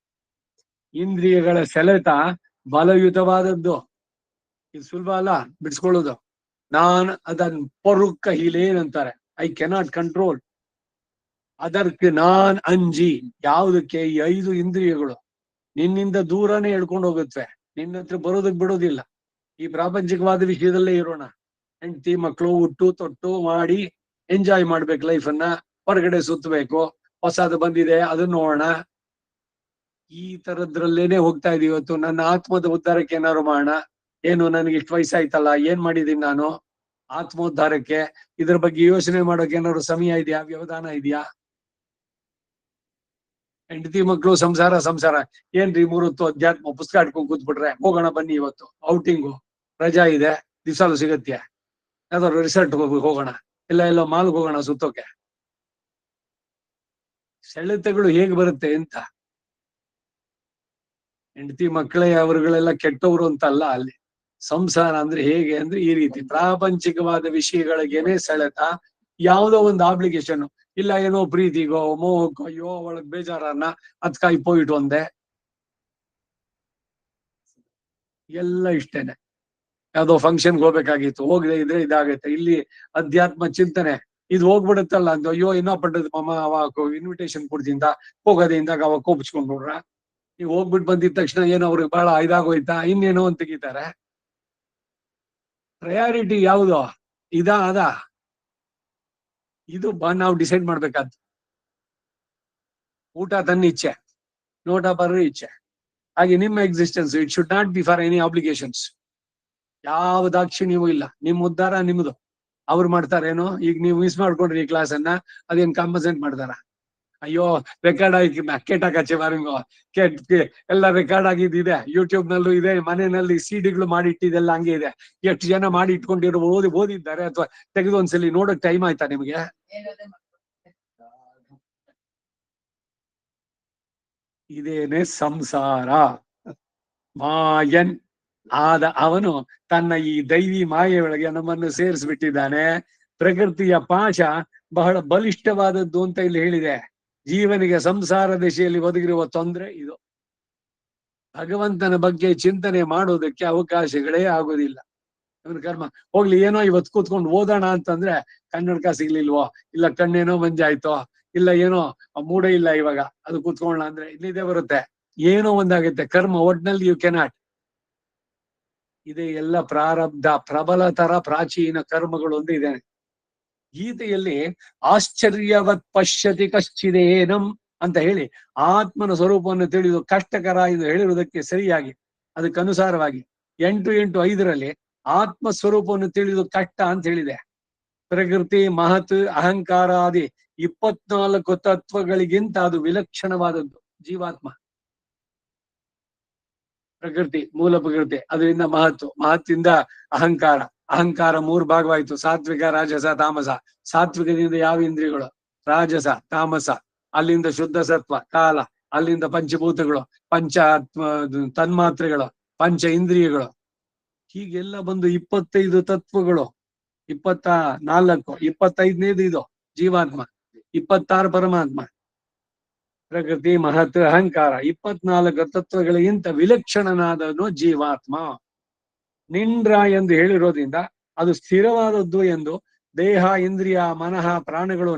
ಇಂದ್ರಿಯಗಳ ಸೆಳೆತ ಬಲಯುತವಾದದ್ದು, ಇದು ಸುಲಭ ಅಲ್ಲ ಬಿಡಿಸ್ಕೊಳ್ಳೋದು. ನಾನ್ ಅದನ್ ಪೊರುಕ್ಕ ಹಿಲೇನಂತಾರೆ, ಐ ಕೆನಾಟ್ ಕಂಟ್ರೋಲ್. ಅದಕ್ಕೆ ನಾನ್ ಅಂಜಿ, ಯಾವುದಕ್ಕೆ? ಈ 5 ಇಂದ್ರಿಯಗಳು ನಿನ್ನಿಂದ ದೂರನೇ ಎಳ್ಕೊಂಡು ಹೋಗುತ್ತೆ, ನಿನ್ನ ಹತ್ರ ಬರೋದಕ್ ಬಿಡೋದಿಲ್ಲ. ಈ ಪ್ರಾಪಂಚಿಕವಾದ ವಿಷಯದಲ್ಲೇ ಇರೋಣ. ಹೆಂಡತಿ ಮಕ್ಕಳು ಹುಟ್ಟು ತೊಟ್ಟು ಮಾಡಿ ಎಂಜಾಯ್ ಮಾಡ್ಬೇಕು ಲೈಫನ್ನ, ಹೊರಗಡೆ ಸುತ್ತಬೇಕು, ಹೊಸದು ಬಂದಿದೆ ಅದನ್ನ ನೋಡೋಣ, ಈ ತರದ್ರಲ್ಲೇನೆ ಹೋಗ್ತಾ ಇದೀವಿ. ಇವತ್ತು ನನ್ನ ಆತ್ಮದ ಉದ್ಧಾರಕ್ಕೆ ಏನಾದ್ರು ಮಾಡೋಣ. ಏನು ನನಗೆ ಇಷ್ಟು ವಯಸ್ಸಾಯ್ತಲ್ಲ, ಏನ್ ಮಾಡಿದೀನಿ ನಾನು ಆತ್ಮೋದ್ಧಾರಕ್ಕೆ? ಇದ್ರ ಬಗ್ಗೆ ಯೋಚನೆ ಮಾಡೋಕೆ ಏನಾದ್ರು ಸಮಯ ಇದೆಯಾ, ವ್ಯವಧಾನ ಇದೆಯಾ? ಹೆಂಡತಿ ಮಕ್ಕಳು ಸಂಸಾರ ಏನ್ರಿ 3 ಹೊತ್ತು ಅಧ್ಯಾತ್ಮ ಪುಸ್ತಕ ಇಟ್ಕೊಂಡು ಕೂತ್ಬಿಟ್ರೆ, ಹೋಗೋಣ ಬನ್ನಿ ಇವತ್ತು ಔಟಿಂಗು, ರಜಾ ಇದೆ, ದಿವ್ಸಾಲು ಸಿಗತ್ಯ, ಯಾವ್ದಾದ್ರು ರಿಸಲ್ಟ್ ಹೋಗೋಣ, ಎಲ್ಲೋ ಮಾಲ್ಗೆ ಹೋಗೋಣ ಸುತ್ತೋಕೆ. ಸೆಳೆತಗಳು ಹೇಗೆ ಬರುತ್ತೆ ಅಂತ. ಹೆಂಡತಿ ಮಕ್ಕಳೇ ಅವರುಗಳೆಲ್ಲ ಕೆಟ್ಟವರು ಅಂತಲ್ಲ, ಅಲ್ಲಿ ಸಂಸಾರ ಅಂದ್ರೆ ಹೇಗೆ ಅಂದ್ರೆ ಈ ರೀತಿ ಪ್ರಾಪಂಚಿಕವಾದ ವಿಷಯಗಳಿಗೇನೆ ಸೆಳೆತ. ಯಾವುದೋ ಒಂದು ಆಬ್ಲಿಗೇಷನ್ ಇಲ್ಲ, ಏನೋ ಪ್ರೀತಿಗೋ ಮೋಹಕ್ಕೋ, ಅಯ್ಯೋ ಒಳಗ್ ಬೇಜಾರನ್ನ ಅದ್ಕಾಯಿ ಪೋಯಿಟ್ ಒಂದೇ, ಎಲ್ಲ ಇಷ್ಟೇನೆ. ಯಾವ್ದೋ ಫಂಕ್ಷನ್ಗೆ ಹೋಗ್ಬೇಕಾಗಿತ್ತು, ಹೋಗದೆ ಇದ್ರೆ ಇದಾಗತ್ತೆ. ಇಲ್ಲಿ ಅಧ್ಯಾತ್ಮ ಚಿಂತನೆ ಇದು ಹೋಗ್ಬಿಡುತ್ತಲ್ಲ ಅಂತ, ಅಯ್ಯೋ ಇನ್ನೂ ಪಟ್ಟದ ಮಾಮ ಅವಾಗ ಇನ್ವಿಟೇಷನ್ ಕೊಡ್ದಿಂದ ಹೋಗೋದ್ರಿಂದಾಗ ಅವಾಗ ಕೋಪಿಸ್ಕೊಂಡ್ ನೋಡ್ರ. ನೀವು ಹೋಗ್ಬಿಟ್ಟು ಬಂದಿದ ತಕ್ಷಣ ಏನೋ ಅವ್ರಿಗೆ ಬಹಳ ಇದಾಗೋಯ್ತಾ, ಇನ್ನೇನೋ ಅಂತ ತೆಗಿತಾರೆ. ಪ್ರಯಾರಿಟಿ ಯಾವುದು? ಅದ ಇದು ನಾವು ಡಿಸೈಡ್ ಮಾಡ್ಬೇಕಾದ್ದು. ಊಟ ತನ್ನ ಇಚ್ಛೆ, ನೋಟ ಬರೋ ಇಚ್ಛೆ. ಹಾಗೆ ನಿಮ್ಮ existence it should not be for any obligations. ಯಾವ ದಾಕ್ಷಿಣ್ಯವೂ ಇಲ್ಲ, ನಿಮ್ ಉದ್ಧಾರ ನಿಮ್ದು. ಅವ್ರು ಮಾಡ್ತಾರೇನೋ, ಈಗ ನೀವು ಮಿಸ್ ಮಾಡ್ಕೊಂಡ್ರಿ ಈ ಕ್ಲಾಸ್ ಅನ್ನ, ಅದೇನ್ ಕಾಂಪನ್ಸೇಟ್ ಮಾಡ್ತಾರ? ಅಯ್ಯೋ ರೆಕಾರ್ಡ್ ಆಗಿ ಕೇಟಾಕಚ್ಚೆ ಬಾರಿಂಗೋ, ಎಲ್ಲ ರೆಕಾರ್ಡ್ ಆಗಿದ್ದಿದೆ, ಯೂಟ್ಯೂಬ್ ನಲ್ಲೂ ಇದೆ, ಮನೆಯಲ್ಲಿ ಸಿಡಿಗಳು ಮಾಡಿ ಇಟ್ಟಿದೆಲ್ಲ ಹಂಗೆ ಇದೆ. ಎಷ್ಟು ಜನ ಮಾಡಿ ಇಟ್ಕೊಂಡಿರೋ ಓದಿದ್ದಾರೆ ಅಥವಾ ತೆಗೆದು ಒಂದ್ಸಲಿ ನೋಡಕ್ ಟೈಮ್ ಆಯ್ತಾ ನಿಮ್ಗೆ? ಇದೇನೆ ಸಂಸಾರ. ಮಾಯನ್ ಆದ ಅವನು ತನ್ನ ಈ ದೈವಿ ಮಾಯೆಯೊಳಗೆ ನಮ್ಮನ್ನು ಸೇರಿಸ್ಬಿಟ್ಟಿದ್ದಾನೆ. ಪ್ರಕೃತಿಯ ಪಾಶ ಬಹಳ ಬಲಿಷ್ಠವಾದದ್ದು ಅಂತ ಇಲ್ಲಿ ಹೇಳಿದೆ. ಜೀವನಿಗೆ ಸಂಸಾರ ದಿಶೆಯಲ್ಲಿ ಒದಗಿರುವ ತೊಂದರೆ ಇದು. ಭಗವಂತನ ಬಗ್ಗೆ ಚಿಂತನೆ ಮಾಡುವುದಕ್ಕೆ ಅವಕಾಶಗಳೇ ಆಗುದಿಲ್ಲ. ಅವನ ಕರ್ಮ ಹೋಗ್ಲಿ, ಏನೋ ಇವತ್ತು ಕೂತ್ಕೊಂಡು ಓದೋಣ ಅಂತಂದ್ರೆ ಕನ್ನಡಕ ಸಿಗ್ಲಿಲ್ವೋ, ಇಲ್ಲ ಕಣ್ಣೇನೋ ಮಂಜೆ ಆಯ್ತೋ, ಇಲ್ಲ ಏನೋ ಮೂಡ ಇಲ್ಲ ಇವಾಗ ಅದು ಕೂತ್ಕೊಳ್ಳ ಅಂದ್ರೆ ಇಲ್ಲಿದೆ ಬರುತ್ತೆ, ಏನೋ ಒಂದಾಗುತ್ತೆ ಕರ್ಮ. ಒಟ್ನಲ್ಲಿ ಯು ಕೆನಾಟ್. ಇದೇ ಎಲ್ಲ ಪ್ರಾರಬ್ಧ, ಪ್ರಬಲತರ ಪ್ರಾಚೀನ ಕರ್ಮಗಳು ಒಂದು ಇದೆ. ಗೀತೆಯಲ್ಲಿ ಆಶ್ಚರ್ಯವತ್ ಪಶ್ಯತಿ ಕಶ್ಚಿದೇನಂ ಅಂತ ಹೇಳಿ ಆತ್ಮನ ಸ್ವರೂಪವನ್ನು ತಿಳಿದು ಕಷ್ಟಕರ ಇದು ಹೇಳಿರುವುದಕ್ಕೆ ಸರಿಯಾಗಿ ಅದಕ್ಕನುಸಾರವಾಗಿ 8:8:5 ಆತ್ಮ ಸ್ವರೂಪವನ್ನು ತಿಳಿದು ಕಷ್ಟ ಅಂತ ಹೇಳಿದೆ. ಪ್ರಕೃತಿ, ಮಹತ್, ಅಹಂಕಾರಾದಿ 24 ತತ್ವಗಳಿಗಿಂತ ಅದು ವಿಲಕ್ಷಣವಾದದ್ದು ಜೀವಾತ್ಮ. ಪ್ರಕೃತಿ, ಮೂಲ ಪ್ರಕೃತಿ, ಅದರಿಂದ ಮಹತ್ತಿಂದ ಅಹಂಕಾರ, ಅಹಂಕಾರ 3 ಭಾಗವಾಯ್ತು: ಸಾತ್ವಿಕ, ರಾಜಸ, ತಾಮಸ. ಸಾತ್ವಿಕದಿಂದ ಯಾವ ಇಂದ್ರಿಯಗಳು? ರಾಜಸ, ತಾಮಸ, ಅಲ್ಲಿಂದ ಶುದ್ಧ ಸತ್ವ, ಕಾಲ, ಅಲ್ಲಿಂದ ಪಂಚಭೂತಗಳು, ಪಂಚ ತನ್ಮಾತ್ರೆಗಳು, ಪಂಚ ಇಂದ್ರಿಯಗಳು, ಹೀಗೆಲ್ಲ ಬಂದು 25 ತತ್ವಗಳು. 24, 25ನೇದು ಇದು ಜೀವಾತ್ಮ, 26 ಪರಮಾತ್ಮ. ಪ್ರಕೃತಿ, ಮಹತ್, ಅಹಂಕಾರ 24 ತತ್ವಗಳಿಗಿಂತ ವಿಲಕ್ಷಣನಾದನು ಜೀವಾತ್ಮ. ನಿಂದ್ರ ಎಂದು ಹೇಳಿರೋದ್ರಿಂದ ಅದು ಸ್ಥಿರವಾದದ್ದು ಎಂದು ದೇಹ, ಇಂದ್ರಿಯ, ಮನಃ, ಪ್ರಾಣಗಳು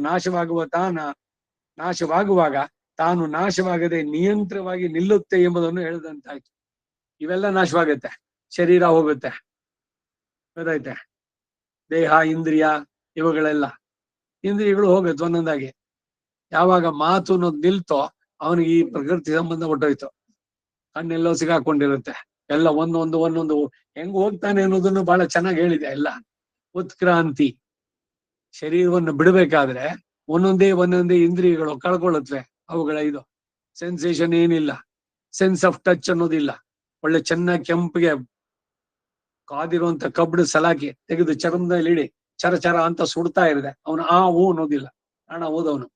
ನಾಶವಾಗುವಾಗ ತಾನು ನಾಶವಾಗದೆ ನಿಯಂತ್ರವಾಗಿ ನಿಲ್ಲುತ್ತೆ ಎಂಬುದನ್ನು ಹೇಳಿದಂತಾಯ್ತು. ಇವೆಲ್ಲ ನಾಶವಾಗುತ್ತೆ, ಶರೀರ ಹೋಗುತ್ತೆ, ಗೊತ್ತಾಯ್ತೆ. ದೇಹ, ಇಂದ್ರಿಯ, ಇವುಗಳೆಲ್ಲ ಇಂದ್ರಿಯಗಳು ಹೋಗುತ್ತೆ ಒಂದೊಂದಾಗಿ. ಯಾವಾಗ ಮಾತು ಅನ್ನೋದು ನಿಲ್ತೋ ಅವನಿಗೆ ಈ ಪ್ರಕೃತಿ ಸಂಬಂಧ ಹೊಟ್ಟೋಯ್ತು. ಕಣ್ಣೆಲ್ಲೋ ಸಿಗಾಕೊಂಡಿರುತ್ತೆ, ಎಲ್ಲ ಒಂದೊಂದು ಹೆಂಗ್ ಹೋಗ್ತಾನೆ ಅನ್ನೋದನ್ನು ಬಹಳ ಚೆನ್ನಾಗಿ ಹೇಳಿದೆ. ಎಲ್ಲ ಉತ್ಕ್ರಾಂತಿ. ಶರೀರವನ್ನು ಬಿಡಬೇಕಾದ್ರೆ ಒಂದೊಂದೇ ಇಂದ್ರಿಯಗಳು ಕಳ್ಕೊಳ್ಳುತ್ತವೆ. ಅವುಗಳ ಇದು ಸೆನ್ಸೇಷನ್ ಏನಿಲ್ಲ, ಸೆನ್ಸ್ ಆಫ್ ಟಚ್ ಅನ್ನೋದಿಲ್ಲ. ಒಳ್ಳೆ ಚೆನ್ನಾಗಿ ಕೆಂಪಿಗೆ ಕಾದಿರುವಂತ ಕಬ್ಬಿಣ ಸಲಾಕಿ ತೆಗೆದು ಚರ್ಮದಲ್ಲಿ ಇಡಿ ಚರ ಅಂತ ಸುಡ್ತಾ ಇರದೆ ಅವನು ಹೂ ಅನ್ನೋದಿಲ್ಲ. ಹಣ ಓದವನು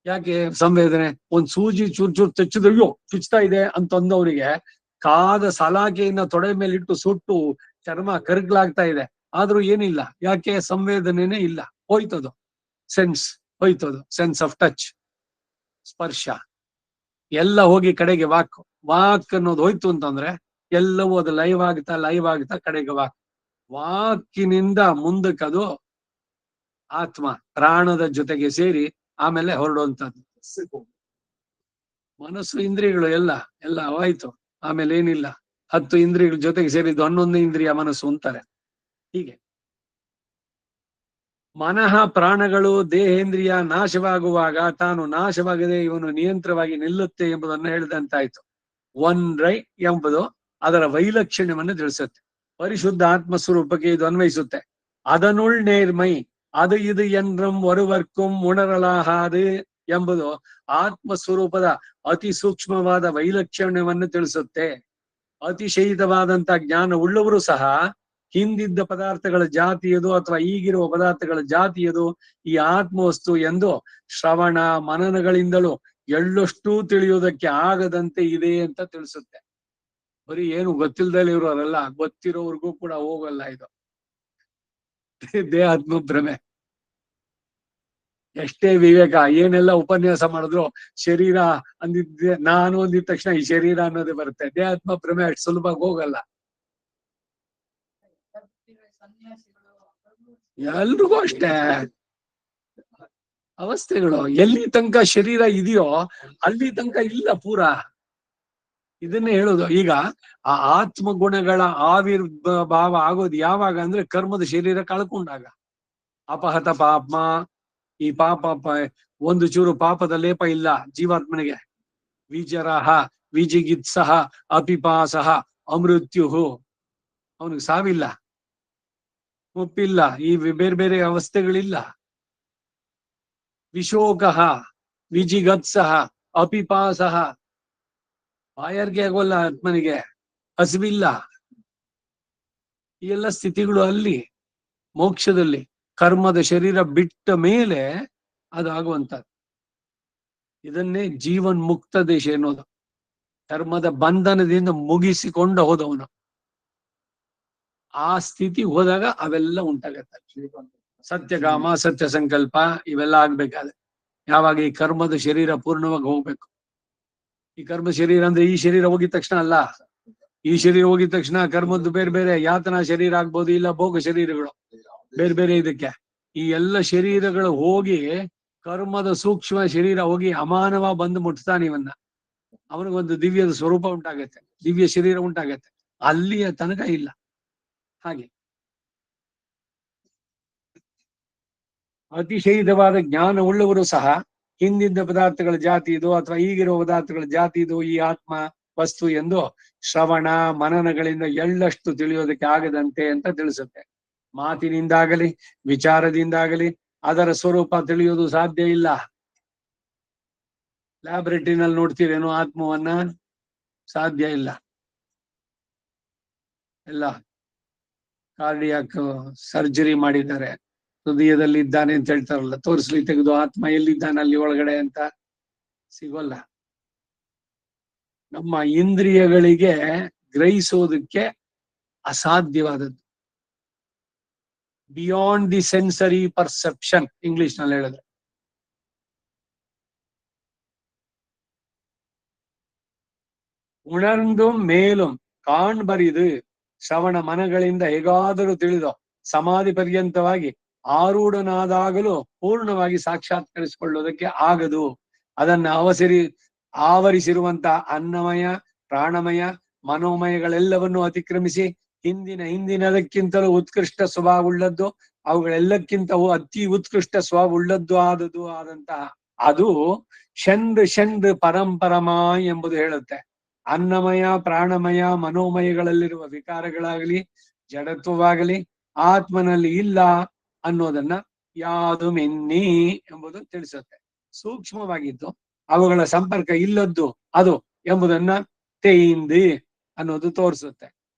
ಯಾಕೆ? ಸಂವೇದನೆ. ಒಂದ್ ಸೂಜಿ ಚೂರ್ ತೆಚ್ಚಿದ್ರಯ್ಯೋ ಚುಚ್ತಾ ಇದೆ ಅಂತಂದವನಿಗೆ ಕಾದ ಸಲಾಕೆಯನ್ನ ತೊಡೆ ಮೇಲೆ ಇಟ್ಟು ಸುಟ್ಟು ಚರ್ಮ ಕರ್ಗ್ಲಾಗ್ತಾ ಇದೆ, ಆದ್ರೂ ಏನಿಲ್ಲ. ಯಾಕೆ? ಸಂವೇದನೆನೇ ಇಲ್ಲ, ಹೋಯ್ತದು. ಸೆನ್ಸ್ ಹೋಯ್ತದು, ಸೆನ್ಸ್ ಆಫ್ ಟಚ್, ಸ್ಪರ್ಶ ಎಲ್ಲ ಹೋಗಿ ಕಡೆಗೆ ವಾಕ್ ಅನ್ನೋದು ಹೋಯ್ತು ಅಂತಂದ್ರೆ ಎಲ್ಲವೂ ಅದು ಲೈವ್ ಆಗ್ತಾ ಕಡೆಗೆ ವಾಕಿನಿಂದ ಮುಂದಕ್ಕದು ಆತ್ಮ ಪ್ರಾಣದ ಜೊತೆಗೆ ಸೇರಿ ಆಮೇಲೆ ಹೊರಡುವಂತದ್ದು. ಮನಸ್ಸು, ಇಂದ್ರಿಯಗಳು ಎಲ್ಲ ಆಯ್ತು. ಆಮೇಲೆ ಏನಿಲ್ಲ. 10 ಇಂದ್ರಿಯಗಳ ಜೊತೆಗೆ ಸೇರಿದ್ದು 11 ಇಂದ್ರಿಯ ಮನಸ್ಸು ಅಂತಾರೆ. ಹೀಗೆ ಮನಃ, ಪ್ರಾಣಗಳು, ದೇಹೇಂದ್ರಿಯ ನಾಶವಾಗುವಾಗ ತಾನು ನಾಶವಾಗದೆ ಇವನು ನಿಯಂತ್ರವಾಗಿ ನಿಲ್ಲುತ್ತೆ ಎಂಬುದನ್ನು ಹೇಳಿದಂತಾಯ್ತು. ಒನ್ರೈ ಎಂಬುದು ಅದರ ವೈಲಕ್ಷಣ್ಯವನ್ನು ತಿಳಿಸುತ್ತೆ. ಪರಿಶುದ್ಧ ಆತ್ಮಸ್ವರೂಪಕ್ಕೆ ಇದು ಅನ್ವಯಿಸುತ್ತೆ. ಅದನುಳ್ ನೇರ್ಮೈ ಅದು ಇದು ಎಂದ್ರಂ ಒರುವರ್ಕುಂ ಉಣರಲಾಹಾದು ಎಂಬುದು ಆತ್ಮಸ್ವರೂಪದ ಅತಿ ಸೂಕ್ಷ್ಮವಾದ ವೈಲಕ್ಷಣ್ಯವನ್ನು ತಿಳಿಸುತ್ತೆ. ಅತಿಶಯಿತವಾದಂತಹ ಜ್ಞಾನ ಉಳ್ಳವರು ಸಹ ಹಿಂದಿದ್ದ ಪದಾರ್ಥಗಳ ಜಾತಿಯದು ಅಥವಾ ಈಗಿರುವ ಪದಾರ್ಥಗಳ ಜಾತಿಯದು ಈ ಆತ್ಮವಸ್ತು ಎಂದು ಶ್ರವಣ ಮನನಗಳಿಂದಲೂ ಎಳ್ಳಷ್ಟು ತಿಳಿಯುವುದಕ್ಕೆ ಆಗದಂತೆ ಇದೆ ಅಂತ ತಿಳಿಸುತ್ತೆ. ಬರೀ ಏನು ಗೊತ್ತಿಲ್ದಲ್ಲಿ ಇರೋರೆಲ್ಲ ಗೊತ್ತಿರೋವರೆಗೂ ಕೂಡ ಹೋಗಲ್ಲ ಇದು ದೇಹಾತ್ಮ ಭ್ರಮೆ. ಎಷ್ಟೇ ವಿವೇಕ ಏನೆಲ್ಲ ಉಪನ್ಯಾಸ ಮಾಡಿದ್ರು ಶರೀರ ಅಂದಿದ್ದೆ ನಾನು ಅಂದಿದ ತಕ್ಷಣ ಈ ಶರೀರ ಅನ್ನೋದೇ ಬರುತ್ತೆ. ದೇಹಾತ್ಮ ಭ್ರಮೆ ಅಷ್ಟು ಸುಲಭವಾಗಿ ಹೋಗಲ್ಲ. ಎಲ್ರಿಗೂ ಅಷ್ಟೇ ಅವಸ್ಥೆಗಳು. ಎಲ್ಲಿ ತನಕ ಶರೀರ ಇದೆಯೋ ಅಲ್ಲಿ ತನಕ ಇಲ್ಲ ಪೂರಾ. ಇದನ್ನೇ ಹೇಳೋದು. ಈಗ ಆ ಆತ್ಮ ಗುಣಗಳ ಆವಿರ್ಭಾವ ಆಗೋದು ಯಾವಾಗ ಅಂದ್ರೆ ಕರ್ಮದ ಶರೀರ ಕಳ್ಕೊಂಡಾಗ. ಅಪಹತ ಪಾಪ, ಈ ಪಾಪ ಒಂದು ಚೂರು ಪಾಪದ ಲೇಪ ಇಲ್ಲ ಜೀವಾತ್ಮನಿಗೆ. ವಿಜರಹ ವಿಜಿಗಿತ್ಸಹ ಅಪಿಪಾಸಹ ಅಮೃತ್ಯು, ಅವನಿಗೆ ಸಾವಿಲ್ಲ, ಮುಪ್ಪಿಲ್ಲ, ಈ ಬೇರೆ ಬೇರೆ ಅವಸ್ಥೆಗಳಿಲ್ಲ. ವಿಶೋಕಃ ವಿಜಿಗತ್ಸಹ ಅಪಿಪಾಸಹ, ಬಾಯಾರಿಕೆ ಆಗೋಲ್ಲ ಆತ್ಮನಿಗೆ, ಹಸಿವಿಲ್ಲ. ಈ ಎಲ್ಲ ಸ್ಥಿತಿಗಳು ಅಲ್ಲಿ ಮೋಕ್ಷದಲ್ಲಿ ಕರ್ಮದ ಶರೀರ ಬಿಟ್ಟ ಮೇಲೆ ಅದಾಗುವಂಥದ್ದು. ಇದನ್ನೇ ಜೀವನ್ ಮುಕ್ತ ದೇಶ ಎನ್ನುವುದು. ಕರ್ಮದ ಬಂಧನದಿಂದ ಮುಗಿಸಿಕೊಂಡು ಹೋದವನು ಆ ಸ್ಥಿತಿ ಹೋದಾಗ ಅವೆಲ್ಲ ಉಂಟಾಗತ್ತೆ. ಸತ್ಯಕಾಮ, ಸತ್ಯ ಸಂಕಲ್ಪ ಇವೆಲ್ಲ ಆಗ್ಬೇಕಾದ್ರೆ ಯಾವಾಗ ಈ ಕರ್ಮದ ಶರೀರ ಪೂರ್ಣವಾಗಿ ಹೋಗ್ಬೇಕು. ಈ ಕರ್ಮ ಶರೀರ ಅಂದ್ರೆ ಈ ಶರೀರ ಹೋಗಿದ ತಕ್ಷಣ ಅಲ್ಲ. ಈ ಶರೀರ ಹೋಗಿದ ತಕ್ಷಣ ಕರ್ಮದ್ದು ಬೇರೆ ಬೇರೆ ಯಾತನಾ ಶರೀರ ಆಗ್ಬೋದು, ಇಲ್ಲ ಭೋಗ ಶರೀರಗಳು ಬೇರೆ ಬೇರೆ. ಇದಕ್ಕೆ ಈ ಎಲ್ಲ ಶರೀರಗಳು ಹೋಗಿ ಕರ್ಮದ ಸೂಕ್ಷ್ಮ ಶರೀರ ಹೋಗಿ ಅಮಾನವ ಬಂದು ಮುಟ್ತಾನೆ ಇವನ್ನ. ಅವನಿಗೊಂದು ದಿವ್ಯದ ಸ್ವರೂಪ ಉಂಟಾಗತ್ತೆ, ದಿವ್ಯ ಶರೀರ ಉಂಟಾಗತ್ತೆ. ಅಲ್ಲಿಯ ತನಕ ಇಲ್ಲ. ಹಾಗೆ ಅತಿಶಯಿತವಾದ ಜ್ಞಾನ ಉಳ್ಳವರು ಸಹ ಹಿಂದಿದ್ದ ಪದಾರ್ಥಗಳ ಜಾತಿ ಇದು ಅಥವಾ ಈಗಿರುವ ಪದಾರ್ಥಗಳ ಜಾತಿ ಇದು ಈ ಆತ್ಮ ವಸ್ತು ಎಂದು ಶ್ರವಣ ಮನನಗಳಿಂದ ಎಳ್ಳಷ್ಟು ತಿಳಿಯೋದಕ್ಕೆ ಆಗದಂತೆ ಅಂತ ತಿಳಿಸುತ್ತೆ. ಮಾತಿನಿಂದಾಗಲಿ ವಿಚಾರದಿಂದಾಗಲಿ ಅದರ ಸ್ವರೂಪ ತಿಳಿಯೋದು ಸಾಧ್ಯ ಇಲ್ಲ. ಲ್ಯಾಬೊರೇಟರಿನಲ್ಲಿ ನೋಡ್ತೀರೇನೋ ಆತ್ಮವನ್ನ? ಸಾಧ್ಯ ಇಲ್ಲ. ಎಲ್ಲ ಕಾರ್ಡಿಯಾಕ್ ಸರ್ಜರಿ ಮಾಡಿದ್ದಾರೆ, ಹೃದಯದಲ್ಲಿ ಇದ್ದಾನೆ ಅಂತ ಹೇಳ್ತಾರಲ್ಲ, ತೋರಿಸ್ಲಿ ತೆಗೆದು ಆತ್ಮ ಎಲ್ಲಿದ್ದಾನೆ ಅಲ್ಲಿ ಒಳಗಡೆ ಅಂತ. ಸಿಗೋಲ್ಲ. ನಮ್ಮ ಇಂದ್ರಿಯಗಳಿಗೆ ಗ್ರಹಿಸೋದಕ್ಕೆ ಅಸಾಧ್ಯವಾದದ್ದು, beyond the sensory perception English ನಲ್ಲಿ ಹೇಳಿದ್ರೆ. ಉಣರ್ದು ಮೇಲುಂ ಕಾಣ್ಬರಿದು ಶ್ರವಣ ಮನಗಳಿಂದ ಹೇಗಾದರೂ ತಿಳಿದು ಸಮಾಧಿ ಪರ್ಯಂತವಾಗಿ ಆರೂಢನಾದಾಗಲೂ ಪೂರ್ಣವಾಗಿ ಸಾಕ್ಷಾತ್ಕರಿಸಿಕೊಳ್ಳುವುದಕ್ಕೆ ಆಗದು. ಅದನ್ನ ಆವರಿಸಿರುವಂತ ಅನ್ನಮಯ ಪ್ರಾಣಮಯ ಮನೋಮಯಗಳೆಲ್ಲವನ್ನು ಅತಿಕ್ರಮಿಸಿ ಹಿಂದಿನದಕ್ಕಿಂತಲೂ ಉತ್ಕೃಷ್ಟ ಸ್ವಭಾವವುಳ್ಳದ್ದು, ಅವುಗಳೆಲ್ಲಕ್ಕಿಂತ ಅತಿ ಉತ್ಕೃಷ್ಟ ಸ್ವಭಾವವುಳ್ಳದ್ದು ಆದಂತಹ ಅದು ಷಂಡ್ ಪರಂಪರಮ ಎಂಬುದು ಹೇಳುತ್ತೆ. ಅನ್ನಮಯ ಪ್ರಾಣಮಯ ಮನೋಮಯಗಳಲ್ಲಿರುವ ವಿಕಾರಗಳಾಗಲಿ ಜಡತ್ವವಾಗಲಿ ಆತ್ಮನಲ್ಲಿ ಇಲ್ಲ ಅನ್ನೋದನ್ನ ಯಾವುದು ಮೆನ್ನಿ ಎಂಬುದು ತಿಳಿಸುತ್ತೆ. ಸೂಕ್ಷ್ಮವಾಗಿದ್ದು ಅವುಗಳ ಸಂಪರ್ಕ ಇಲ್ಲದ್ದು ಅದು ಎಂಬುದನ್ನ ತೇಯಿಂದಿ ಅನ್ನೋದು ತೋರಿಸುತ್ತೆ.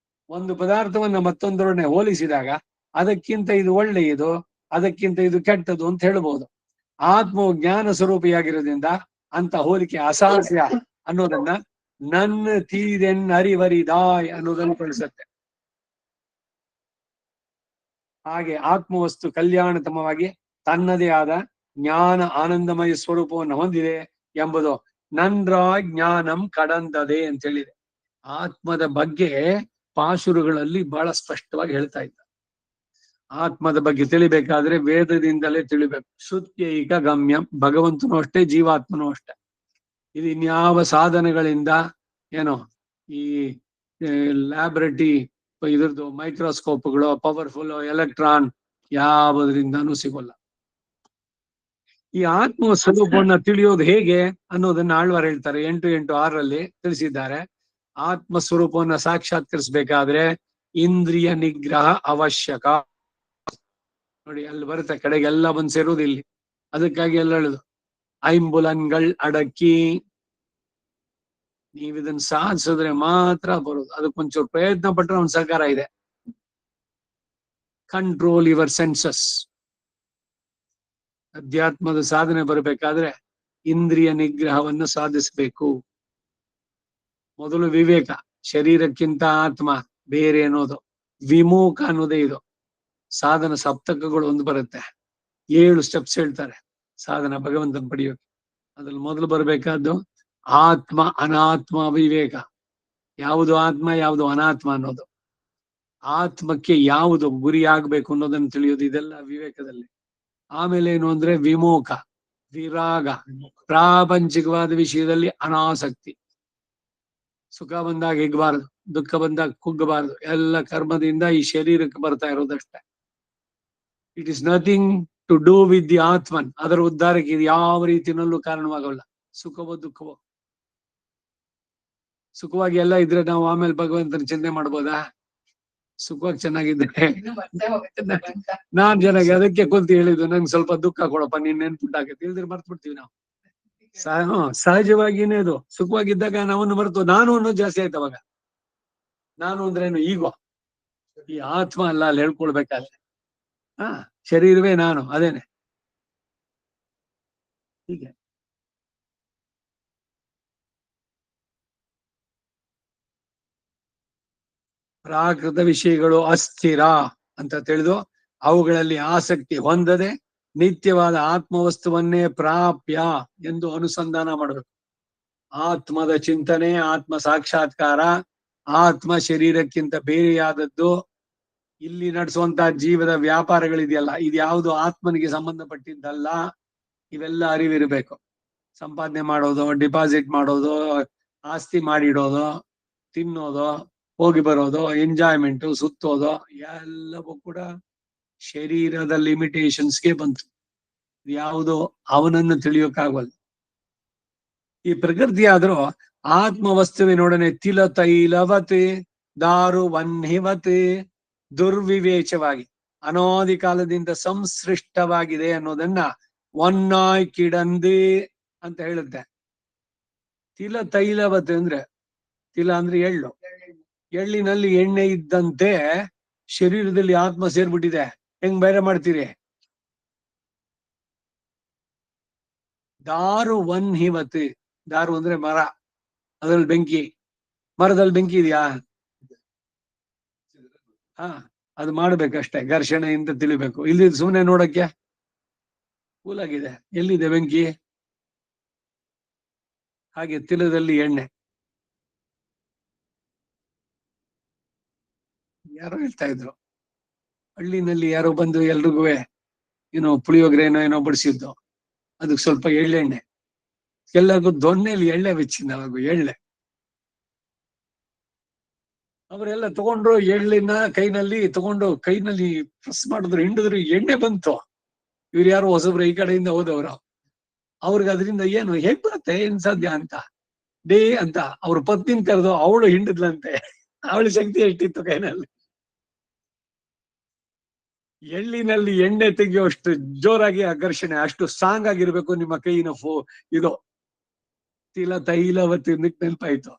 ಒಂದು ಪದಾರ್ಥವನ್ನ ಮತ್ತೊಂದರೊಡನೆ ಹೋಲಿಸಿದಾಗ ಅದಕ್ಕಿಂತ ಇದು ಒಳ್ಳೆಯದು, ಅದಕ್ಕಿಂತ ಇದು ಕೆಟ್ಟದು ಅಂತ ಹೇಳ್ಬೋದು. ಆತ್ಮವು ಜ್ಞಾನ ಸ್ವರೂಪಿಯಾಗಿರೋದ್ರಿಂದ ಅಂತ ಹೋಲಿಕೆ ಅಸಾಧ್ಯ ಅನ್ನೋದನ್ನ ನನ್ನ ತೀರೆನ್ ಅರಿವರಿದಾಯ್ ಅನ್ನೋದನ್ನು ತಿಳಿಸುತ್ತೆ. ಹಾಗೆ ಆತ್ಮವಸ್ತು ಕಲ್ಯಾಣತಮವಾಗಿ ತನ್ನದೇ ಆದ ಜ್ಞಾನ ಆನಂದಮಯ ಸ್ವರೂಪವನ್ನು ಹೊಂದಿದೆ ಎಂಬುದು ನನ್ರ ಜ್ಞಾನಂ ಕಡಂದದೆ ಅಂತ ಹೇಳಿದೆ. ಆತ್ಮದ ಬಗ್ಗೆ ಪಾಶುರುಗಳಲ್ಲಿ ಬಹಳ ಸ್ಪಷ್ಟವಾಗಿ ಹೇಳ್ತಾ ಇದ್ದ. ಆತ್ಮದ ಬಗ್ಗೆ ತಿಳಿಬೇಕಾದ್ರೆ ವೇದದಿಂದಲೇ ತಿಳಿಬೇಕು. ಶ್ರುತ್ಯೈಕ ಗಮ್ಯಂ, ಭಗವಂತನೂ ಅಷ್ಟೇ ಜೀವಾತ್ಮನೂ ಅಷ್ಟೇ. ಇದು ಇನ್ಯಾವ ಸಾಧನಗಳಿಂದ ಏನೋ ಈ ಲ್ಯಾಬೊರೇಟರಿ ಇದ್ರದ್ದು ಮೈಕ್ರೋಸ್ಕೋಪ್ಗಳು ಪವರ್ಫುಲ್ ಎಲೆಕ್ಟ್ರಾನ್ ಯಾವುದರಿಂದಾನು ಸಿಗೋಲ್ಲ. ಈ ಆತ್ಮ ಸ್ವರೂಪವನ್ನ ತಿಳಿಯೋದು ಹೇಗೆ ಅನ್ನೋದನ್ನ ಆಳ್ವಾರ್ ಹೇಳ್ತಾರೆ. 8:8:6 ತಿಳಿಸಿದ್ದಾರೆ. ಆತ್ಮ ಸ್ವರೂಪವನ್ನ ಸಾಕ್ಷಾತ್ಕರಿಸಬೇಕಾದ್ರೆ ಇಂದ್ರಿಯ ನಿಗ್ರಹ ಅವಶ್ಯಕ. ನೋಡಿ ಅಲ್ಲಿ ಬರುತ್ತೆ, ಕಡೆಗೆಲ್ಲ ಬಂದು ಸೇರುವುದು ಇಲ್ಲಿ. ಅದಕ್ಕಾಗಿ ಎಲ್ಲ ಹೇಳುದು ಐಂಬುಲನ್ಗಳ್ ಅಡಕ್ಕಿ. ನೀವ್ ಇದನ್ನ ಸಾಧಿಸಿದ್ರೆ ಮಾತ್ರ ಬರುದು. ಅದಕ್ಕೊಂಚೂರು ಪ್ರಯತ್ನ ಪಟ್ಟರೆ ಒಂದು ಸಹಕಾರ ಇದೆ. Control your census. ಅಧ್ಯಾತ್ಮದ ಸಾಧನೆ ಬರಬೇಕಾದ್ರೆ ಇಂದ್ರಿಯ ನಿಗ್ರಹವನ್ನು ಸಾಧಿಸಬೇಕು. ಮೊದಲು ವಿವೇಕ, ಶರೀರಕ್ಕಿಂತ ಆತ್ಮ ಬೇರೆ ಅನ್ನೋದು ವಿಮುಖ ಅನ್ನೋದೇ ಇದು. ಸಾಧನ ಸಪ್ತಕಗಳು ಒಂದು ಬರುತ್ತೆ, 7 ಸ್ಟೆಪ್ಸ್ ಹೇಳ್ತಾರೆ ಸಾಧನ ಭಗವಂತನ ಪಡೆಯೋಕೆ. ಅದ್ರಲ್ಲಿ ಮೊದಲು ಬರಬೇಕಾದ್ದು ಆತ್ಮ ಅನಾತ್ಮ ವಿವೇಕ. ಯಾವುದು ಆತ್ಮ ಯಾವುದು ಅನಾತ್ಮ ಅನ್ನೋದು, ಆತ್ಮಕ್ಕೆ ಯಾವುದು ಗುರಿ ಆಗ್ಬೇಕು ಅನ್ನೋದನ್ನು ತಿಳಿಯೋದು, ಇದೆಲ್ಲ ವಿವೇಕದಲ್ಲಿ. ಆಮೇಲೆ ಏನು ಅಂದ್ರೆ ವಿಮೋಕ, ವಿರಾಗ, ಪ್ರಾಪಂಚಿಕವಾದ ವಿಷಯದಲ್ಲಿ ಅನಾಸಕ್ತಿ. ಸುಖ ಬಂದಾಗ ಹಿಗ್ಬಾರದು, ದುಃಖ ಬಂದಾಗ ಕುಗ್ಗಬಾರದು. ಎಲ್ಲ ಕರ್ಮದಿಂದ ಈ ಶರೀರಕ್ಕೆ ಬರ್ತಾ ಇರೋದಷ್ಟೇ. It is nothing to do with the atman. ಅದರ ಉದ್ಧಾರಕ್ಕೆ ಇದು ಯಾವ ರೀತಿಯಲ್ಲೂ ಕಾರಣವಾಗಲ್ಲ. ಸುಖವೋ ದುಃಖವೋ. ಸುಖವಾಗಿ ಎಲ್ಲ ಇದ್ರೆ ನಾವು ಆಮೇಲೆ ಭಗವಂತನ ಚಿಂತೆ ಮಾಡ್ಬೋದಾ? ಸುಖವಾಗಿ ಚೆನ್ನಾಗಿದ್ರೆ ನಾನ್ ಚೆನ್ನಾಗಿ ಅದಕ್ಕೆ ಕುಂತ ಹೇಳಿದ್ದು, ನಂಗೆ ಸ್ವಲ್ಪ ದುಃಖ ಕೊಡಪ್ಪ, ನೀನ್ ನೆನ್ಪುಂಟಾಗತ್ತೆ. ಇಲ್ದ್ರೆ ಮರ್ತ್ ಬಿಡ್ತೀವಿ ನಾವು. ಸಹಜವಾಗಿನೇ ಅದು. ಸುಖವಾಗಿದ್ದಾಗ ನಾವನ್ನು ಮರೆತು ನಾನು ಅನ್ನೋದು ಜಾಸ್ತಿ ಆಯ್ತು. ಅವಾಗ ನಾನು ಅಂದ್ರೇನು? ಈಗೋ ಈ ಆತ್ಮ ಅಲ್ಲ ಅಲ್ಲಿ ಹೇಳ್ಕೊಳ್ಬೇಕಾದ್ರೆ. ಶರೀರವೇ ನಾನು, ಅದೇನೆ. ಹೀಗೆ ಪ್ರಾಕೃತ ವಿಷಯಗಳು ಅಸ್ಥಿರ ಅಂತ ತಿಳಿದು ಅವುಗಳಲ್ಲಿ ಆಸಕ್ತಿ ಹೊಂದದೆ ನಿತ್ಯವಾದ ಆತ್ಮವಸ್ತುವನ್ನೇ ಪ್ರಾಪ್ಯ ಎಂದು ಅನುಸಂಧಾನ ಮಾಡಬೇಕು. ಆತ್ಮದ ಚಿಂತನೆ, ಆತ್ಮ ಸಾಕ್ಷಾತ್ಕಾರ, ಆತ್ಮ ಶರೀರಕ್ಕಿಂತ ಬೇರೆಯಾದದ್ದು, ಇಲ್ಲಿ ನಡೆಸುವಂತಹ ಜೀವದ ವ್ಯಾಪಾರಗಳಿದೆಯಲ್ಲ, ಇದ್ಯಾವುದು ಆತ್ಮನಿಗೆ ಸಂಬಂಧಪಟ್ಟಿದ್ದಲ್ಲ. ಇವೆಲ್ಲ ಅರಿವಿರಬೇಕು. ಸಂಪಾದನೆ ಮಾಡೋದು, ಡಿಪಾಸಿಟ್ ಮಾಡೋದು, ಆಸ್ತಿ ಮಾಡಿಡೋದು, ತಿನ್ನೋದು, ಹೋಗಿ ಬರೋದು, ಎಂಜಾಯ್ಮೆಂಟು, ಸುತ್ತೋದು, ಎಲ್ಲವೂ ಕೂಡ ಶರೀರದ ಲಿಮಿಟೇಷನ್ಸ್ಗೆ ಬಂತು. ಯಾವುದು ಅವನನ್ನು ತಿಳಿಯೋಕ್ಕಾಗಲ್ಲ. ಈ ಪ್ರಕೃತಿ ಆದ್ರೂ ಆತ್ಮವಸ್ತುವಿನೊಡನೆ ತಿಲ ತೈಲವತಿ ದಾರು ವನ್ಹಿವತಿ ದುರ್ವಿವೇಚವಾಗಿ ಅನಾದಿ ಕಾಲದಿಂದ ಸಂಸೃಷ್ಟವಾಗಿದೆ ಅನ್ನೋದನ್ನ ಒನ್ನಾಯ್ ಕಿಡಂದಿ ಅಂತ ಹೇಳುತ್ತೆ. ತಿಲ ತೈಲವತಿ ಅಂದ್ರೆ, ತಿಲ ಅಂದ್ರೆ ಎಳ್ಳು, ಎಳ್ಳಿನಲ್ಲಿ ಎಣ್ಣೆ ಇದ್ದಂತೆ ಶರೀರದಲ್ಲಿ ಆತ್ಮ ಸೇರ್ಬಿಟ್ಟಿದೆ. ಹೆಂಗ್ ಬೇರೆ ಮಾಡ್ತೀರಿ? ದಾರು ವನ್ಹಿವತಿ, ದಾರು ಅಂದ್ರೆ ಮರ, ಅದ್ರಲ್ಲಿ ಬೆಂಕಿ, ಮರದಲ್ಲಿ ಬೆಂಕಿ ಇದೆಯಾ? ಅದು ಮಾಡ್ಬೇಕಷ್ಟೇ, ಘರ್ಷಣೆಯಿಂದ ತಿಳಿಬೇಕು. ಇಲ್ಲಿ ಸುಮ್ಮನೆ ನೋಡಕ್ಕೆ ಕೂಲಾಗಿದೆ, ಎಲ್ಲಿದೆ ಬೆಂಕಿ? ಹಾಗೆ ತಿಲದಲ್ಲಿ ಎಣ್ಣೆ. ಯಾರೋ ಹೇಳ್ತಾ ಇದ್ರು, ಹಳ್ಳಿನಲ್ಲಿ ಯಾರೋ ಬಂದು ಎಲ್ರಿಗೂ ಏನೋ ಪುಳಿಯೋಗರೆ ಏನೋ ಬಡಿಸಿದ್ದು, ಅದಕ್ಕೆ ಸ್ವಲ್ಪ ಎಳ್ಳೆಣ್ಣೆ, ಎಲ್ಲರಿಗೂ ದೊಣ್ಣೆಲಿ ಎಣ್ಣೆ ಬೆಚ್ಚಿನವರೆಗೂ ಎಳ್ಳೆ. ಅವರೆಲ್ಲ ತಗೊಂಡ್ರು ಎಳ್ಳಿನ ಕೈನಲ್ಲಿ ತಗೊಂಡು ಕೈನಲ್ಲಿ ಪ್ರೆಸ್ ಮಾಡಿದ್ರು, ಹಿಂಡಿದ್ರು, ಎಣ್ಣೆ ಬಂತು. ಇವ್ರು ಯಾರು ಹೊಸಬ್ರು, ಈ ಕಡೆಯಿಂದ ಹೋದವರು. ಅವ್ರಿಗೆ ಅದರಿಂದ ಏನು ಹೇಗ್ ಬರುತ್ತೆ, ಏನ್ ಸಾಧ್ಯ ಅಂತ ಡೇ ಅಂತ ಅವ್ರ ಪತ್ನಿನ ಕರೆದು ಅವಳು ಹಿಂಡಿದ್ಲಂತೆ. ಅವಳ ಶಕ್ತಿ ಎಷ್ಟಿತ್ತು ಕೈನಲ್ಲಿ. ಎಳ್ಳಿನಲ್ಲಿ ಎಣ್ಣೆ ತೆಗೆಯುವಷ್ಟು ಜೋರಾಗಿ ಆಕರ್ಷಣೆ, ಅಷ್ಟು ಸ್ಟ್ರಾಂಗ್ ಆಗಿರ್ಬೇಕು ನಿಮ್ಮ ಕೈನ ಇದು ತಿಲ ತೈಲವತಿ ನೆನಪಾಯ್ತು.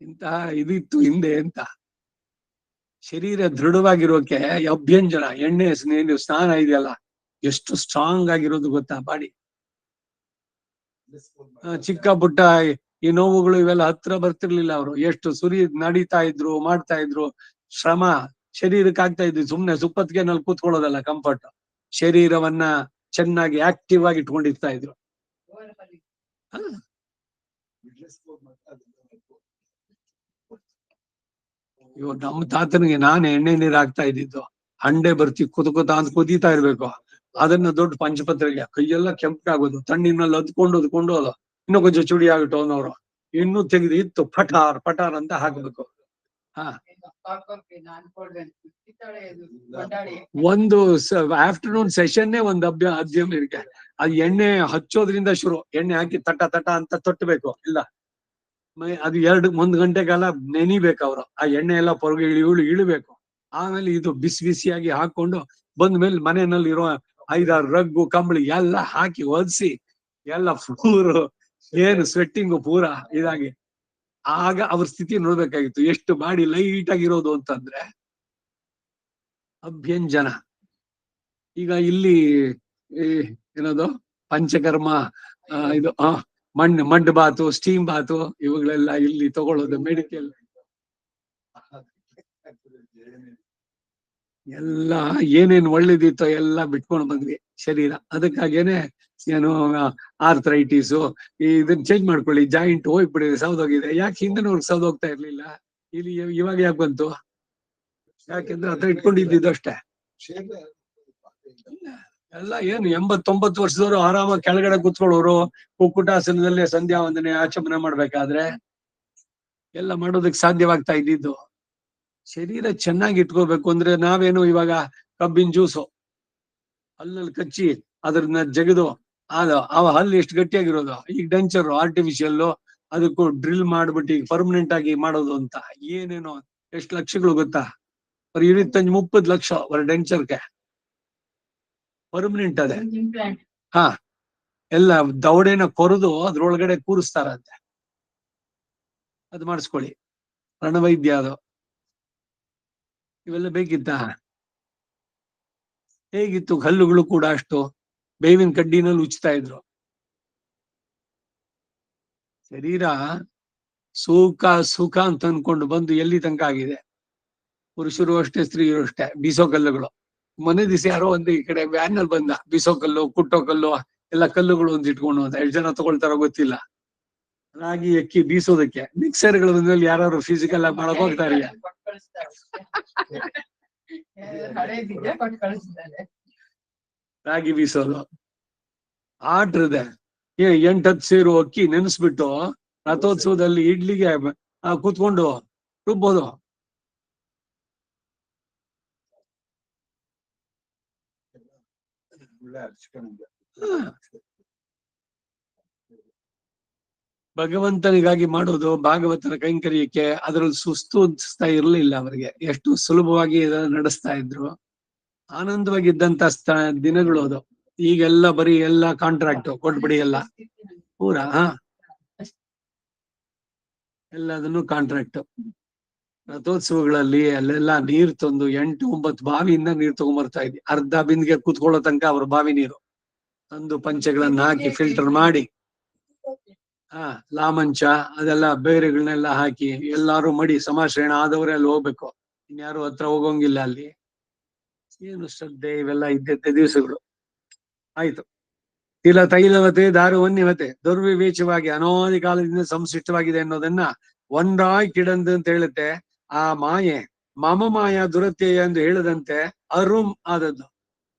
ಇಂತಹ ಇದಿತ್ತು ಹಿಂದೆ ಅಂತ. ಶರೀರ ದೃಢವಾಗಿರೋಕೆ ಅಭ್ಯಂಜನ, ಎಣ್ಣೆ ಸ್ನಾನ ಇದೆಯಲ್ಲ, ಎಷ್ಟು ಸ್ಟ್ರಾಂಗ್ ಆಗಿರೋದು ಗೊತ್ತಾ ಬಾಡಿ. ಚಿಕ್ಕ ಪುಟ್ಟ ಈ ನೋವುಗಳು ಇವೆಲ್ಲ ಹತ್ರ ಬರ್ತಿರ್ಲಿಲ್ಲ. ಅವರು ಎಷ್ಟು ನಡೀತಾ ಇದ್ರು, ಮಾಡ್ತಾ ಇದ್ರು, ಶ್ರಮ ಶರೀರಕ್ಕೆ ಆಗ್ತಾ ಇದ್ವಿ. ಸುಮ್ನೆ ಸುಪ್ಪತ್ತಿಗೆ ನಲ್ಲಿ ಕೂತ್ಕೊಳ್ಳೋದಲ್ಲ ಕಂಫರ್ಟ್, ಶರೀರವನ್ನ ಚೆನ್ನಾಗಿ ಆಕ್ಟಿವ್ ಆಗಿ ಇಟ್ಕೊಂಡಿರ್ತಾ ಇದ್ರು. ಇವ್ ನಮ್ಮ ತಾತನಿಗೆ ನಾನು ಎಣ್ಣೆ ನೀರು ಹಾಕ್ತಾ ಇದ್ದಿದ್ದು, ಹಂಡೆ ಬರ್ತಿ ಕುತ ಅಂತ ಕುದೀತಾ ಇರ್ಬೇಕು. ಅದನ್ನ ದೊಡ್ಡ ಪಂಚಪತ್ರೆಗೆ ಕೈಯೆಲ್ಲ ಕೆಂಪಾಗೋದು, ತಣ್ಣಿನಲ್ಲಿ ಅದ್ಕೊಂಡು ಅದು ಇನ್ನೂ ಕೊಂಚ ಚುಡಿ ಆಗಿಟ್ಟು ಅವನವ್ರು ಇನ್ನೂ ತೆಗೆದು ಇತ್ತು ಪಟಾರ್ ಅಂತ ಹಾಕ್ಬೇಕು. ಒಂದು ಆಫ್ಟರ್ನೂನ್ ಸೆಷನ್ನೇ ಒಂದು ಅಧ್ಯಯನ ಇರುತ್ತೆ. ಅದು ಎಣ್ಣೆ ಹಚ್ಚೋದ್ರಿಂದ ಶುರು, ಎಣ್ಣೆ ಹಾಕಿ ತಟ ಅಂತ ತೊಟ್ಟಬೇಕು. ಇಲ್ಲ ಅದು 1 ಗಂಟೆ ಕಾಲ ನೆನಿಬೇಕು ಅವರು. ಆ ಎಣ್ಣೆ ಎಲ್ಲ ಹೊರಗೆ ಇಳಿಬೇಕು. ಆಮೇಲೆ ಇದು ಬಿಸಿಯಾಗಿ ಹಾಕೊಂಡು ಬಂದ ಮೇಲೆ ಮನೆಯಲ್ಲಿ ಇರೋ 5-6 ರಗ್ಗು ಕಂಬಳಿ ಎಲ್ಲ ಹಾಕಿ ಒದಿಸಿ ಎಲ್ಲ ಪೂರು ಏನು ಸ್ವೆಟ್ಟಿಂಗು ಪೂರ ಇದಾಗಿ, ಆಗ ಅವ್ರ ಸ್ಥಿತಿ ನೋಡ್ಬೇಕಾಗಿತ್ತು. ಎಷ್ಟು ಬಾಡಿ ಲೈಟ್ ಆಗಿರೋದು ಅಂತಂದ್ರೆ ಅಭ್ಯಂಜನ. ಈಗ ಇಲ್ಲಿ ಏನದು ಪಂಚಕರ್ಮ, ಇದು ಮಡ್ ಬಾತು, ಸ್ಟೀಮ್ ಬಾತು, ಇವುಗಳೆಲ್ಲ ಇಲ್ಲಿ ತಗೊಳ್ಳೋದು. ಮೆಡಿಕಲ್ ಎಲ್ಲ ಏನೇನು ಒಳ್ಳೇದಿತ್ತೋ ಎಲ್ಲ ಬಿಟ್ಕೊಂಡು ಬಂದ್ವಿ ಶರೀರ. ಅದಕ್ಕಾಗೇನೆ ಏನು ಆರ್ಥರೈಟಿಸು, ಇದನ್ನ ಚೇಂಜ್ ಮಾಡ್ಕೊಳ್ಳಿ, ಜಾಯಿಂಟ್ ಹೋಗ್ಬಿಡಿದೆ, ಸೌದೋಗಿದೆ. ಯಾಕೆ ಹಿಂದಿನವ್ರಿಗೆ ಸೌದೋಗ್ತಾ ಇರ್ಲಿಲ್ಲ, ಇಲ್ಲಿ ಇವಾಗ ಯಾಕೆ ಬಂತು? ಯಾಕೆಂದ್ರೆ ಹತ್ರ ಇಟ್ಕೊಂಡಿದ್ದು ಅಷ್ಟೇ. ಎಲ್ಲ ಏನು 80-90 ವರ್ಷದವರು ಆರಾಮಾಗಿ ಕೆಳಗಡೆ ಕೂತ್ಕೊಳ್ಳೋರು, ಕುಕ್ಕುಟಾಸನದಲ್ಲೇ ಸಂಧ್ಯಾ ವಂದನೆ ಆಚಮನ ಮಾಡ್ಬೇಕಾದ್ರೆ ಎಲ್ಲ ಮಾಡೋದಕ್ಕೆ ಸಾಧ್ಯವಾಗ್ತಾ ಇದ್ದಿದ್ದು. ಶರೀರ ಚೆನ್ನಾಗಿ ಇಟ್ಕೋಬೇಕು ಅಂದ್ರೆ ನಾವೇನು ಇವಾಗ ಕಬ್ಬಿನ ಜ್ಯೂಸು ಹಲ್ಲಲ್ಲಿ ಕಚ್ಚಿ ಅದ್ರನ್ನ ಜಗದು ಅವ ಹಲ್ಲು ಎಷ್ಟು ಗಟ್ಟಿಯಾಗಿರೋದು. ಈಗ ಡೆಂಚರ್ ಆರ್ಟಿಫಿಷಿಯಲ್, ಅದಕ್ಕೂ ಡ್ರಿಲ್ ಮಾಡ್ಬಿಟ್ಟು ಈಗ ಪರ್ಮನೆಂಟ್ ಆಗಿ ಮಾಡೋದು ಅಂತ ಏನೇನೋ ಎಷ್ಟು ಲಕ್ಷಗಳು ಗೊತ್ತಾ? 20-30 ಲಕ್ಷ ஒரு ಡೆಂಚರ್ಗೆ ಪರ್ಮನೆಂಟ್ ಅದೇ. ಎಲ್ಲ ದವಡೆನ ಕೊರೆದು ಅದ್ರೊಳಗಡೆ ಕೂರಿಸ್ತಾರಂತೆ. ಅದು ಮಾಡಿಸ್ಕೊಳ್ಳಿ, ರಣವೈದ್ಯ ಅದು. ಇವೆಲ್ಲ ಬೇಕಿತ್ತ? ಹೇಗಿತ್ತು? ಹಲ್ಲುಗಳು ಕೂಡ ಅಷ್ಟು ಬೇವಿನ ಕಡ್ಡಿನಲ್ಲಿ ಉಚ್ತಾ ಇದ್ರು. ಶರೀರ ಸುಖ ಅಂತ ಅನ್ಕೊಂಡು ಬಂದು ಎಲ್ಲಿ ತನಕ ಆಗಿದೆ. ಪುರುಷರು ಅಷ್ಟೇ, ಸ್ತ್ರೀಯರು ಅಷ್ಟೇ, ಬೀಸೋ ಕಲ್ಲುಗಳು. ಮೊನ್ನೆ ದಿವಸ ಯಾರೋ ಒಂದು ಈ ಕಡೆ ವ್ಯಾನ್ ಅಲ್ಲಿ ಬಂದ, ಬಿಸೋ ಕಲ್ಲು, ಕುಟ್ಟೋ ಕಲ್ಲು ಎಲ್ಲ ಕಲ್ಲುಗಳು ಒಂದು ಇಟ್ಕೊಂಡು ಅಂತ. 2 ಜನ ತಗೊಳ್ತಾರೋ ಗೊತ್ತಿಲ್ಲ. ರಾಗಿ ಅಕ್ಕಿ ಬೀಸೋದಕ್ಕೆ ಮಿಕ್ಸರ್ಗಳು ಬಂದ್ಮೇಲೆ ಯಾರು ಫಿಸಿಕಲ್ ಆಗಿ ಮಾಡಕ್ ಹೋಗ್ತಾರೆ. ರಾಗಿ ಬೀಸೋದು ಆಟ್ರದೆ 8-10 ಸೇರು ಅಕ್ಕಿ ನೆನೆಸ್ಬಿಟ್ಟು ರಥೋತ್ಸವದಲ್ಲಿ ಇಡ್ಲಿಗೆ ಕೂತ್ಕೊಂಡು ರುಬ್ಬೋದು. ಭಗವಂತನಿಗಾಗಿ ಮಾಡೋದು ಭಾಗವತನ ಕೈಂಕರ್ಯಕ್ಕೆ ಅದ್ರಲ್ಲಿ ಸುಸ್ತು ಇರ್ಲಿಲ್ಲ ಅವರಿಗೆ. ಎಷ್ಟು ಸುಲಭವಾಗಿ ನಡೆಸ್ತಾ ಇದ್ರು, ಆನಂದವಾಗಿದ್ದಂತ ದಿನಗಳು ಅದು. ಈಗೆಲ್ಲ ಬರೀ ಎಲ್ಲ ಕಾಂಟ್ರಾಕ್ಟ್ ಕೊಟ್ಬಿಡಿ ಎಲ್ಲ ಪೂರಾ ಎಲ್ಲದನ್ನು ಕಾಂಟ್ರಾಕ್ಟ್. ರಥೋತ್ಸವಗಳಲ್ಲಿ ಅಲ್ಲೆಲ್ಲ ನೀರ್ ತಂದು 8-9 ಬಾವಿಯಿಂದ ನೀರ್ ತಗೊಂಡ್ಬರ್ತಾ ಇದ್ವಿ. ಅರ್ಧ ಬಿಂದಿಗೆ ಕೂತ್ಕೊಳ್ಳೋ ತನಕ ಅವ್ರ ಬಾವಿ ನೀರು ತಂದು ಪಂಚೆಗಳನ್ನ ಹಾಕಿ ಫಿಲ್ಟರ್ ಮಾಡಿ ಲಾಮಂಚ ಅದೆಲ್ಲ ಬೇರೆಗಳನ್ನೆಲ್ಲ ಹಾಕಿ ಎಲ್ಲಾರು ಮಡಿ ಸಮಾಶ್ರಯಣ ಆದವರೇ ಅಲ್ಲಿ ಹೋಗ್ಬೇಕು. ಇನ್ಯಾರು ಹತ್ರ ಹೋಗೋಂಗಿಲ್ಲ ಅಲ್ಲಿ. ಏನು ಶ್ರದ್ಧೆ ಇವೆಲ್ಲ ಇದ್ದದ್ದೇ ದಿವಸಗಳು. ಆಯ್ತು. ತಿಲ ತೈಲವತೆ ದಾರುವನ್ಯವತೆ ದುರ್ವಿವೇಚವಾಗಿ ಅನಾದಿ ಕಾಲದಿಂದ ಸಂಶಿಷ್ಟವಾಗಿದೆ ಅನ್ನೋದನ್ನ ಒಂದಾಯ್ ಕಿಡಂದು ಅಂತ ಹೇಳುತ್ತೆ. ಆ ಮಾಯೆ ಮಮ ಮಾಯ ದುರತ್ಯಯ ಎಂದು ಹೇಳದಂತೆ ಅರುಂ ಆದದ್ದು,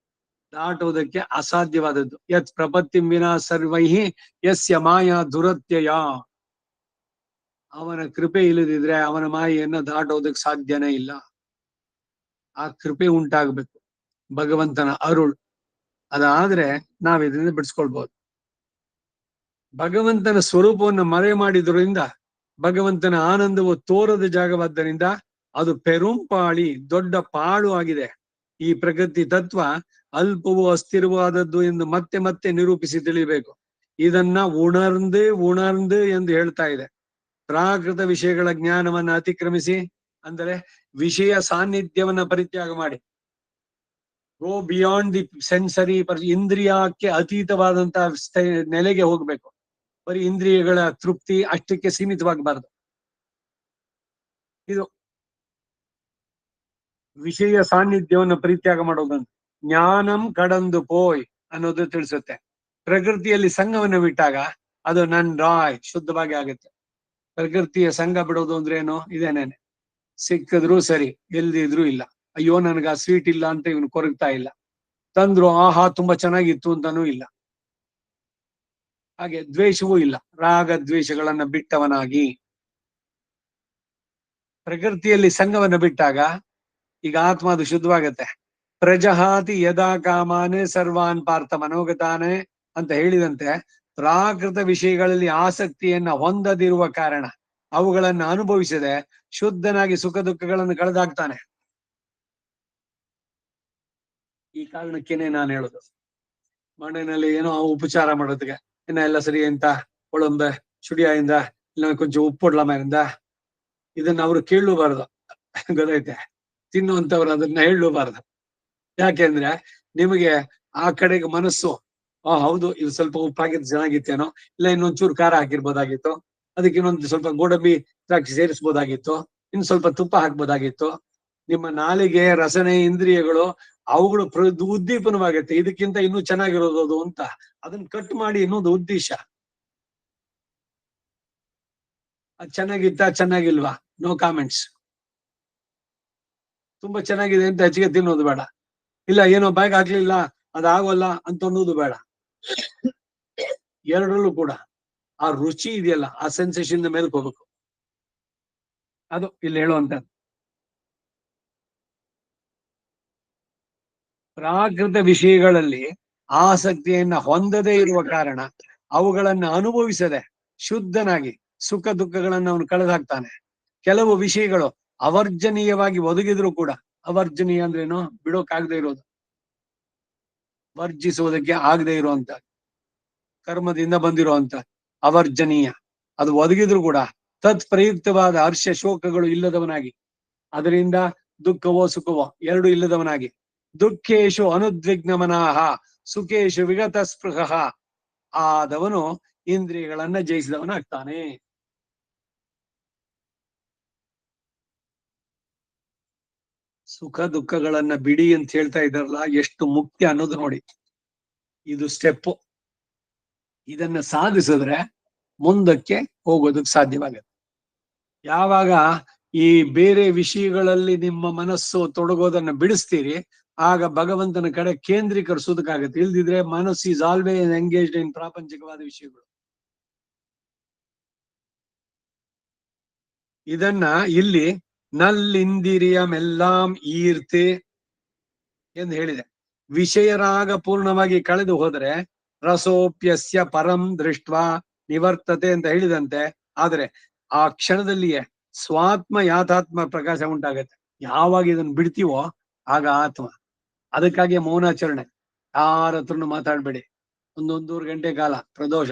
ದಾಟುವುದಕ್ಕೆ ಅಸಾಧ್ಯವಾದದ್ದು. ಯತ್ ಪ್ರಪತ್ತಿಂ ವಿನಾ ಸರ್ವೈಹಿ ಯಸ್ಯ ಮಾಯಾ ದುರತ್ಯಯ. ಅವನ ಕೃಪೆ ಇಲ್ಲದಿದ್ರೆ ಅವನ ಮಾಯೆಯನ್ನ ದಾಟೋದಕ್ಕೆ ಸಾಧ್ಯನೇ ಇಲ್ಲ. ಆ ಕೃಪೆ ಉಂಟಾಗಬೇಕು, ಭಗವಂತನ ಅರುಳ್. ಅದಾದ್ರೆ ನಾವ್ ಇದರಿಂದ ಬಿಡಿಸ್ಕೊಳ್ಬಹುದು. ಭಗವಂತನ ಸ್ವರೂಪವನ್ನು ಮರೆ ಮಾಡಿದ್ರಿಂದ ಭಗವಂತನ ಆನಂದವು ತೋರದ ಜಾಗವಾದ್ದರಿಂದ ಅದು ಪೆರುಂಪಾಳಿ ದೊಡ್ಡ ಪಾಳು ಆಗಿದೆ. ಈ ಪ್ರಕೃತಿ ತತ್ವ ಅಲ್ಪವೂ ಅಸ್ಥಿರವಾದದ್ದು ಎಂದು ಮತ್ತೆ ಮತ್ತೆ ನಿರೂಪಿಸಿ ತಿಳಿಬೇಕು. ಇದನ್ನ ಉಣರ್ந்து ಎಂದು ಹೇಳ್ತಾ ಇದೆ. ಪ್ರಾಕೃತ ವಿಷಯಗಳ ಜ್ಞಾನವನ್ನ ಅತಿಕ್ರಮಿಸಿ, ಅಂದರೆ ವಿಷಯ ಸಾನ್ನಿಧ್ಯವನ್ನ ಪರಿತ್ಯಾಗ ಮಾಡಿ, ಗೋ ಬಿಯಾಂಡ್ ದಿ ಸೆನ್ಸರಿ, ಇಂದ್ರಿಯಕ್ಕೆ ಅತೀತವಾದಂತಹ ನೆಲೆಗೆ ಹೋಗ್ಬೇಕು. ಬರೀ ಇಂದ್ರಿಯಗಳ ತೃಪ್ತಿ ಅಷ್ಟಕ್ಕೆ ಸೀಮಿತವಾಗಬಾರದು. ಇದು ವಿಷಯ ಸಾನ್ನಿಧ್ಯವನ್ನು ಪರಿತ್ಯಾಗ ಮಾಡೋದಂತ ಜ್ಞಾನಂ ಕಡಂದು ಪೋಯ್ ಅನ್ನೋದು ತಿಳಿಸುತ್ತೆ. ಪ್ರಕೃತಿಯಲ್ಲಿ ಸಂಘವನ್ನು ಬಿಟ್ಟಾಗ ಅದು ರಾಯ್ ಶುದ್ಧವಾಗಿ ಆಗುತ್ತೆ. ಪ್ರಕೃತಿಯ ಸಂಘ ಬಿಡೋದು ಅಂದ್ರೆ ಏನು? ಇದೇನೇನೆ, ಸಿಕ್ಕಿದ್ರು ಸರಿ, ಎಲ್ದಿದ್ರು ಇಲ್ಲ. ಅಯ್ಯೋ ನನ್ಗ ಆ ಸ್ವೀಟ್ ಇಲ್ಲ ಅಂತ ಇವನು ಕೊರಗ್ತಾ ಇಲ್ಲ, ತಂದ್ರು ಆಹಾ ತುಂಬಾ ಚೆನ್ನಾಗಿತ್ತು ಅಂತಾನೂ ಇಲ್ಲ. ಹಾಗೆ ದ್ವೇಷವೂ ಇಲ್ಲ, ರಾಗ ದ್ವೇಷಗಳನ್ನ ಬಿಟ್ಟವನಾಗಿ. ಪ್ರಕೃತಿಯಲ್ಲಿ ಸಂಘವನ್ನು ಬಿಟ್ಟಾಗ ಈಗ ಆತ್ಮ ಅದು ಶುದ್ಧವಾಗತ್ತೆ. ಪ್ರಜಹಾತಿ ಯದಾ ಕಾಮಾನೆ ಸರ್ವಾನ್ ಪಾರ್ಥ ಮನೋಗತಾನೆ ಅಂತ ಹೇಳಿದಂತೆ, ಪ್ರಾಕೃತ ವಿಷಯಗಳಲ್ಲಿ ಆಸಕ್ತಿಯನ್ನ ಹೊಂದದಿರುವ ಕಾರಣ ಅವುಗಳನ್ನ ಅನುಭವಿಸದೆ ಶುದ್ಧನಾಗಿ ಸುಖ ದುಃಖಗಳನ್ನು ಕಳೆದಾಗ್ತಾನೆ. ಈ ಕಾರಣಕ್ಕೇನೆ ನಾನು ಹೇಳುದು, ಮಣ್ಣಿನಲ್ಲಿ ಏನೋ ಉಪಚಾರ ಮಾಡೋದಕ್ಕೆ ಎಲ್ಲ ಸರಿ ಅಂತ ಒಳಂಬೆ ಚುಡಿಯಿಂದ ಇಲ್ಲ ಕೊಂಚ ಉಪ್ಪೊಡ್ಲ ಮೇಲಿಂದ ಇದನ್ನ ಅವರು ಕೇಳಲೂಬಾರ್ದು. ಗೊತ್ತೈತೆ, ತಿನ್ನುವಂತವ್ರು ಅದನ್ನ ಹೇಳಲೂಬಾರ್ದು. ಯಾಕೆಂದ್ರೆ ನಿಮಗೆ ಆ ಕಡೆಗೆ ಮನಸ್ಸು, ಹೌದು ಇದು ಸ್ವಲ್ಪ ಉಪ್ಪಾಗಿದ್ದು ಚೆನ್ನಾಗಿತ್ತೇನೋ, ಇಲ್ಲ ಇನ್ನೊಂಚೂರು ಖಾರ ಹಾಕಿರ್ಬೋದಾಗಿತ್ತು, ಅದಕ್ಕೆ ಇನ್ನೊಂದು ಸ್ವಲ್ಪ ಗೋಡಂಬಿ ದ್ರಾಕ್ಷಿ ಸೇರಿಸ್ಬೋದಾಗಿತ್ತು, ಇನ್ನು ಸ್ವಲ್ಪ ತುಪ್ಪ ಹಾಕ್ಬೋದಾಗಿತ್ತು. ನಿಮ್ಮ ನಾಲಿಗೆ ರಸನೆ ಇಂದ್ರಿಯಗಳು ಅವುಗಳು ಉದ್ದೀಪನವಾಗತ್ತೆ, ಇದಕ್ಕಿಂತ ಇನ್ನೂ ಚೆನ್ನಾಗಿರೋದು ಅಂತ ಅದನ್ನ ಕಟ್ ಮಾಡಿ ಇನ್ನೊಂದು ಉದ್ದೇಶ. ಅದ್ ಚೆನ್ನಾಗಿತ್ತ ಚೆನ್ನಾಗಿಲ್ವಾ, ನೋ ಕಾಮೆಂಟ್ಸ್. ತುಂಬಾ ಚೆನ್ನಾಗಿದೆ ಅಂತ ಹೆಚ್ಚಿಗೆ ತಿನ್ನೋದು ಬೇಡ, ಇಲ್ಲ ಏನೋ ಬಾಯಿಗೆ ಹಾಕ್ಲಿಲ್ಲ ಅದಾಗೋಲ್ಲ ಅಂತ ಅನ್ನೋದು ಬೇಡ. ಎರಡರಲ್ಲೂ ಕೂಡ ಆ ರುಚಿ ಇದೆಯಲ್ಲ, ಆ ಸೆನ್ಸೇಷನ್ ಮೇಲೆ ಹೋಗ್ಬೇಕು. ಅದು ಇಲ್ಲಿ ಹೇಳುವಂತ ಪ್ರಾಕೃತ ವಿಷಯಗಳಲ್ಲಿ ಆಸಕ್ತಿಯನ್ನ ಹೊಂದದೇ ಇರುವ ಕಾರಣ ಅವುಗಳನ್ನ ಅನುಭವಿಸದೆ ಶುದ್ಧನಾಗಿ ಸುಖ ದುಃಖಗಳನ್ನ ಅವನು ಕಳೆದಾಕ್ತಾನೆ. ಕೆಲವು ವಿಷಯಗಳು ಅವರ್ಜನೀಯವಾಗಿ ಒದಗಿದ್ರು ಕೂಡ, ಅವರ್ಜನೀಯ ಅಂದ್ರೇನು? ಬಿಡೋಕಾಗದೆ ಇರೋದು, ವರ್ಜಿಸುವುದಕ್ಕೆ ಆಗದೆ ಇರುವಂತ, ಕರ್ಮದಿಂದ ಬಂದಿರುವಂತ ಅವರ್ಜನೀಯ. ಅದು ಒದಗಿದ್ರು ಕೂಡ ತತ್ ಪ್ರಯುಕ್ತವಾದ ಹರ್ಷ ಶೋಕಗಳು ಇಲ್ಲದವನಾಗಿ, ಅದರಿಂದ ದುಃಖವೋ ಸುಖವೋ ಎರಡು ಇಲ್ಲದವನಾಗಿ, ದುಃಖೇಶು ಅನುದ್ವಿಗ್ನಮನಾಹ ಸುಖೇಶು ವಿಗತ ಸ್ಪೃಹ ಆದವನು ಇಂದ್ರಿಯಗಳನ್ನ ಜಯಿಸಿದವನಾಗ್ತಾನೆ. ಸುಖ ದುಃಖಗಳನ್ನ ಬಿಡಿ ಅಂತ ಹೇಳ್ತಾ ಇದ್ದಾರಲ್ಲ, ಎಷ್ಟು ಮುಖ್ಯ ಅನ್ನೋದು ನೋಡಿ. ಇದು ಸ್ಟೆಪ್. ಇದನ್ನ ಸಾಧಿಸಿದ್ರೆ ಮುಂದಕ್ಕೆ ಹೋಗೋದಕ್ಕೆ ಸಾಧ್ಯವಾಗುತ್ತೆ. ಯಾವಾಗ ಈ ಬೇರೆ ವಿಷಯಗಳಲ್ಲಿ ನಿಮ್ಮ ಮನಸ್ಸು ತೊಡಗೋದನ್ನ ಬಿಡಿಸ್ತೀರಿ, ಆಗ ಭಗವಂತನ ಕಡೆ ಕೇಂದ್ರೀಕರಿಸೋದಕ್ಕಾಗತ್ತೆ. ಇಲ್ದಿದ್ರೆ ಮನಸ್ಸು ಈಸ್ ಆಲ್ವೇಸ್ ಎಂಗೇಜ್ಡ್ ಇನ್ ಪ್ರಾಪಂಚಿಕವಾದ ವಿಷಯಗಳು. ಇದನ್ನ ಇಲ್ಲಿ ನಲ್ಲಿಂದಿರಿಯಮೆಲ್ಲಾಂ ಈರ್ತೆ ಎಂದು ಹೇಳಿದೆ. ವಿಷಯರಾಗ ಪೂರ್ಣವಾಗಿ ಕಳೆದು ಹೋದರೆ ರಸೋಪ್ಯಸ್ಯ ಪರಂ ದೃಷ್ಟ್ವಾ ನಿವರ್ತತೆ ಅಂತ ಹೇಳಿದಂತೆ, ಆದ್ರೆ ಆ ಕ್ಷಣದಲ್ಲಿಯೇ ಸ್ವಾತ್ಮ ಯಾಥಾತ್ಮ ಪ್ರಕಾಶ ಉಂಟಾಗತ್ತೆ. ಯಾವಾಗ ಇದನ್ನ ಬಿಡ್ತೀವೋ ಆಗ ಆತ್ಮ. ಅದಕ್ಕಾಗಿ ಮೌನಾಚರಣೆ. ಯಾರ ಹತ್ರನು ಮಾತಾಡ್ಬೇಡಿ. 1-1.5 ಗಂಟೆ ಕಾಲ ಪ್ರದೋಷ.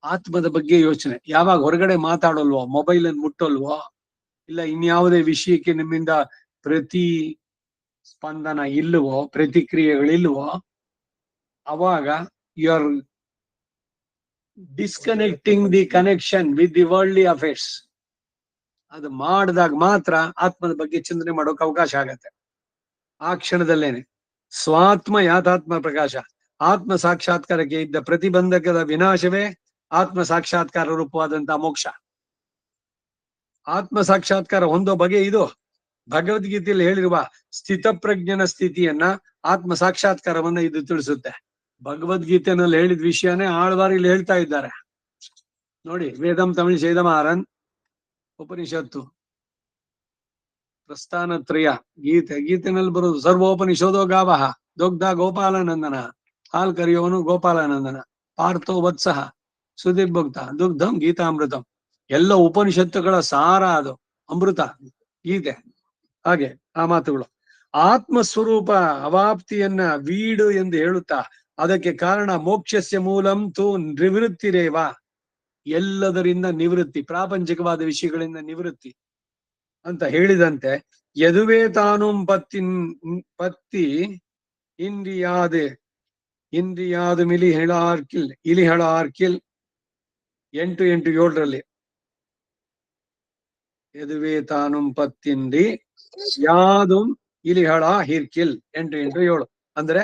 ಆತ್ಮದ ಬಗ್ಗೆ ಯೋಚನೆ. ಯಾವಾಗ ಹೊರಗಡೆ ಮಾತಾಡೋಲ್ವೋ, ಮೊಬೈಲ್ ಅನ್ನು ಮುಟ್ಟೋಲ್ವೋ, ಇಲ್ಲ ಇನ್ಯಾವುದೇ ವಿಷಯಕ್ಕೆ ನಿಮ್ಮಿಂದ ಪ್ರತಿ ಸ್ಪಂದನ ಇಲ್ಲವೋ, ಪ್ರತಿಕ್ರಿಯೆಗಳಿಲ್ವೋ, ಅವಾಗ you are disconnecting the connection with the worldly affairs. ಅದು ಮಾಡಿದಾಗ ಮಾತ್ರ ಆತ್ಮದ ಬಗ್ಗೆ ಚಿಂತನೆ ಮಾಡೋಕೆ ಅವಕಾಶ ಆಗತ್ತೆ. ಆ ಕ್ಷಣದಲ್ಲೇನೆ ಸ್ವಾತ್ಮ ಯಾಥಾತ್ಮ ಪ್ರಕಾಶ. ಆತ್ಮ ಸಾಕ್ಷಾತ್ಕಾರಕ್ಕೆ ಇದ್ದ ಪ್ರತಿಬಂಧಕದ ವಿನಾಶವೇ ಆತ್ಮ ಸಾಕ್ಷಾತ್ಕಾರ ರೂಪವಾದಂತಹ ಮೋಕ್ಷ. ಆತ್ಮ ಸಾಕ್ಷಾತ್ಕಾರ ಹೊಂದೋ ಬಗೆ ಇದು. ಭಗವದ್ಗೀತೆಯಲ್ಲಿ ಹೇಳಿರುವ ಸ್ಥಿತಪ್ರಜ್ಞನ ಸ್ಥಿತಿಯನ್ನ, ಆತ್ಮ ಸಾಕ್ಷಾತ್ಕಾರವನ್ನ ಇದು ತಿಳಿಸುತ್ತೆ. ಭಗವದ್ಗೀತೆನಲ್ಲಿ ಹೇಳಿದ ವಿಷಯನೇ ಆಳ್ವಾರ್ ಇಲ್ಲಿ ಹೇಳ್ತಾ ಇದ್ದಾರೆ ನೋಡಿ. ವೇದಂ ತಮಿಳ್ ಶೇದಮಾರನ್ ಉಪನಿಷತ್ತು ಪ್ರಸ್ಥಾನತ್ರಯ ಗೀತೆನಲ್ಲಿ ಬರುವುದು. ಸರ್ವೋಪನಿಷದೋ ಗಾವಹ ದೊಗ್ಧ ಗೋಪಾಲನಂದನ. ಹಾಲ್ ಕರೆಯುವವನು ಗೋಪಾಲನಂದನ. ಪಾರ್ಥೋ ವತ್ಸಹ ಸುದೀರ್ಭಕ್ತ ದುಗ್ಧಂ ಗೀತಾಮೃತಂ. ಎಲ್ಲ ಉಪನಿಷತ್ತುಗಳ ಸಾರ ಅದು, ಅಮೃತ ಗೀತೆ. ಹಾಗೆ ಆ ಮಾತುಗಳು ಆತ್ಮಸ್ವರೂಪ ಅವಾಪ್ತಿಯನ್ನ ವೀಡು ಎಂದು ಹೇಳುತ್ತಾ, ಅದಕ್ಕೆ ಕಾರಣ ಮೋಕ್ಷಸ್ಯ ಮೂಲಂ ತು ನಿವೃತ್ತಿರೇವ. ಎಲ್ಲದರಿಂದ ನಿವೃತ್ತಿ, ಪ್ರಾಪಂಚಿಕವಾದ ವಿಷಯಗಳಿಂದ ನಿವೃತ್ತಿ ಅಂತ ಹೇಳಿದಂತೆ, ಯದುವೇ ತಾನು ಪತ್ತಿ ಇಂದ್ರಿಯಾದು ಇಲಿಹಳಾರ್ಕಿಲ್ 8:8-7 ಯದುವೇ ತಾನು ಪತ್ತಿಂದಿ ಯಾದು ಇಲಿಹಳ ಹಿರ್ಕಿಲ್ 8:8-7 ಅಂದ್ರೆ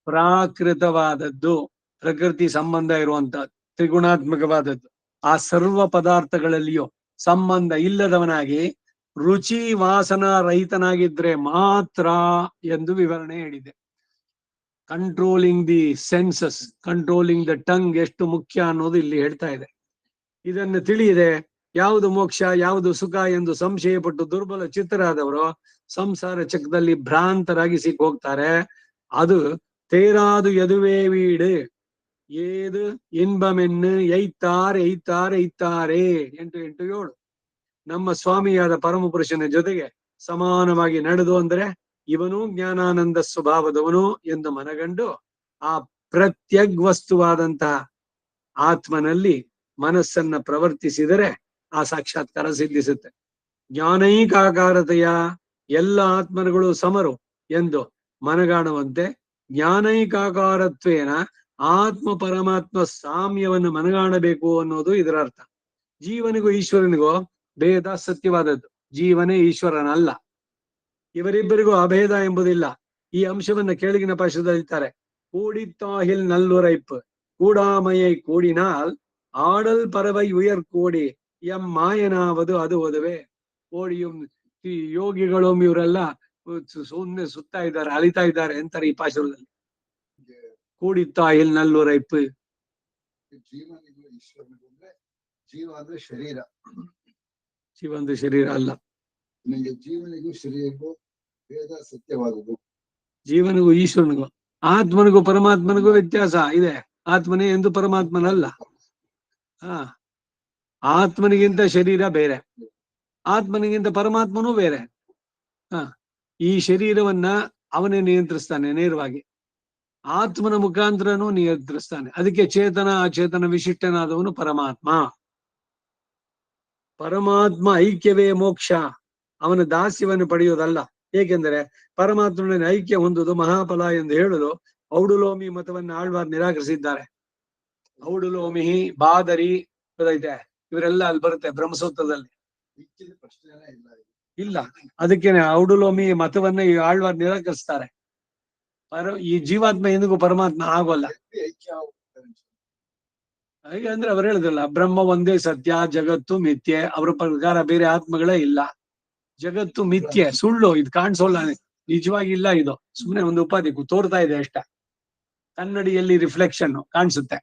ಪ್ರಾಕೃತವಾದದ್ದು, ಪ್ರಕೃತಿ ಸಂಬಂಧ ಇರುವಂತಹದ್ದು, ತ್ರಿಗುಣಾತ್ಮಕವಾದದ್ದು. ಆ ಸರ್ವ ಪದಾರ್ಥಗಳಲ್ಲಿಯೂ ಸಂಬಂಧ ಇಲ್ಲದವನಾಗಿ ರುಚಿ ವಾಸನ ರಹಿತನಾಗಿದ್ರೆ ಮಾತ್ರ ಎಂದು ವಿವರಣೆ ಹೇಳಿದೆ. Controlling the senses, controlling the tongue ಎಷ್ಟು ಮುಖ್ಯ ಅನ್ನೋದು ಇಲ್ಲಿ ಹೇಳ್ತಾ ಇದೆ. ಇದನ್ನು ತಿಳಿಯದೆ ಯಾವುದು ಮೋಕ್ಷ ಯಾವುದು ಸುಖ ಎಂದು ಸಂಶಯ ಪಟ್ಟು ದುರ್ಬಲ ಚಿತ್ತರಾದವರು ಸಂಸಾರ ಚಕ್ರದಲ್ಲಿ ಭ್ರಾಂತರಾಗಿ ಸಿಕ್ಕಿ ಹೋಗ್ತಾರೆ. ಅದು ತೇರಾದು ಯದುವೇ ವೀಡು ಏದು ಇನ್ಬಮೆನ್ನು ಐತಾರೆ 8:8-7 ನಮ್ಮ ಸ್ವಾಮಿಯಾದ ಪರಮಪುರುಷನ ಜೊತೆಗೆ ಸಮಾನವಾಗಿ ನಡೆದು ಅಂದರೆ ಇವನು ಜ್ಞಾನಾನಂದ ಸ್ವಭಾವದವನು ಎಂದು ಮನಗಂಡು ಆ ಪ್ರತ್ಯಗ್ ವಸ್ತುವಾದಂತಹ ಆತ್ಮನಲ್ಲಿ ಮನಸ್ಸನ್ನ ಪ್ರವರ್ತಿಸಿದರೆ ಆ ಸಾಕ್ಷಾತ್ಕಾರ ಸಿದ್ಧಿಸುತ್ತೆ. ಜ್ಞಾನೈಕಾಕಾರತೆಯ ಎಲ್ಲ ಆತ್ಮರುಗಳು ಸಮರು ಎಂದು ಮನಗಾಣುವಂತೆ ಜ್ಞಾನೈಕಾಕಾರತ್ವೇನ ಆತ್ಮ ಪರಮಾತ್ಮ ಸಾಮ್ಯವನ್ನು ಮನಗಾಣಬೇಕು ಅನ್ನೋದು ಇದರ ಅರ್ಥ. ಜೀವನಿಗೂ ಈಶ್ವರನಿಗೂ ಭೇದ ಸತ್ಯವಾದದ್ದು. ಜೀವನೇ ಈಶ್ವರನಲ್ಲ. ಇವರಿಬ್ಬರಿಗೂ ಅಭೇದ ಎಂಬುದಿಲ್ಲ. ಈ ಅಂಶವನ್ನ ಕೆಳಗಿನ ಪಾಶದಲ್ಲಿದ್ದಾರೆ. ಕೂಡಿತ್ತಾಹಿಲ್ ನಲ್ಲುರೈಪ್ ಕೂಡಾಮಯೈ ಕೂಡಿನಾಲ್ ಆಡಲ್ ಪರವೈ ಉಯರ್ ಕೋಡಿ ಎಂ ಮಾಯನಾವದು ಅದು ಒದವೆ. ಕೋಡಿಯು ಈ ಯೋಗಿಗಳು ಇವರೆಲ್ಲ ಸುಮ್ಮನೆ ಸುತ್ತಾ ಇದ್ದಾರೆ, ಅಲಿತಾ ಇದ್ದಾರೆ ಅಂತಾರೆ ಈ ಪಾಶುರದಲ್ಲಿ. ಕೂಡಿತ್ತಾಹಿಲ್ ನಲ್ಲುರೈಪ್. ಜೀವನಿಗೂ ಈಶ್ವರನಿಗೂ ಅಂದ್ರೆ ಜೀವ ಅಂದ್ರೆ ಶರೀರ, ಜೀವ ಅಂದ್ರೆ ಶರೀರ ಅಲ್ಲ. ಜೀವನಿಗೂ ಶರೀರಕ್ಕೂ ಭೇದ ಸತ್ಯವಾದದ್ದು. ಜೀವನಿಗೂ ಈಶ್ವರನಿಗೂ, ಆತ್ಮನಿಗೂ ಪರಮಾತ್ಮನಿಗೂ ವ್ಯತ್ಯಾಸ ಇದೆ. ಆತ್ಮನೇ ಎಂದು ಪರಮಾತ್ಮನಲ್ಲ. ಆತ್ಮನಿಗಿಂತ ಶರೀರ ಬೇರೆ, ಆತ್ಮನಿಗಿಂತ ಪರಮಾತ್ಮನೂ ಬೇರೆ. ಈ ಶರೀರವನ್ನ ಅವನೇ ನಿಯಂತ್ರಿಸ್ತಾನೆ ನೇರವಾಗಿ, ಆತ್ಮನ ಮುಖಾಂತರನೂ ನಿಯಂತ್ರಿಸ್ತಾನೆ. ಅದಕ್ಕೆ ಚೇತನ ಅಚೇತನ ವಿಶಿಷ್ಟನಾದವನು ಪರಮಾತ್ಮ. ಪರಮಾತ್ಮ ಐಕ್ಯವೇ ಮೋಕ್ಷ, ಅವನ ದಾಸ್ಯವನ್ನು ಪಡೆಯುವುದಲ್ಲ. ಏಕೆಂದರೆ ಪರಮಾತ್ಮನ ಐಕ್ಯ ಹೊಂದುವುದು ಮಹಾಫಲ ಎಂದು ಹೇಳಲು ಔಡುಲೋಮಿ ಮತವನ್ನು ಆಳ್ವಾರ್ ನಿರಾಕರಿಸಿದ್ದಾರೆ. ಔಡುಲೋಮಿ ಬಾದರಿ ಗೊತ್ತೈತೆ, ಇವರೆಲ್ಲ ಅಲ್ಲಿ ಬರುತ್ತೆ ಬ್ರಹ್ಮಸೂತ್ರದಲ್ಲಿ. ಪ್ರಶ್ನೆನೇ ಇಲ್ಲ. ಇಲ್ಲ. ಅದಕ್ಕೇನೆ ಔಡುಲೋಮಿ ಮತವನ್ನ ಈ ಆಳ್ವಾರ್ ನಿರಾಕರಿಸ್ತಾರೆ. ಈ ಜೀವಾತ್ಮ ಎಂದಿಗೂ ಪರಮಾತ್ಮ ಆಗೋಲ್ಲ. ಐಕ್ಯ ಆಗ್ತಾರೆ. ಹಾಗೆ ಅಂದ್ರೆ ಅವ್ರು ಹೇಳುದಿಲ್ಲ, ಬ್ರಹ್ಮ ಒಂದೇ ಸತ್ಯ, ಜಗತ್ತು ಮಿಥ್ಯೆ. ಅವ್ರ ಪ್ರಕಾರ ಬೇರೆ ಆತ್ಮಗಳೇ ಇಲ್ಲ, ಜಗತ್ತು ಮಿಥ್ಯೆ, ಸುಳ್ಳು, ಇದು ಕಾಣಿಸೋಲ್ಲ, ನಿಜವಾಗಿ ಇಲ್ಲ, ಇದು ಸುಮ್ಮನೆ ಒಂದು ಉಪಾಧಿ ತೋರ್ತಾ ಇದೆ ಅಷ್ಟ. ಕನ್ನಡಿಯಲ್ಲಿ ರಿಫ್ಲೆಕ್ಷನ್ ಕಾಣಿಸುತ್ತೆ,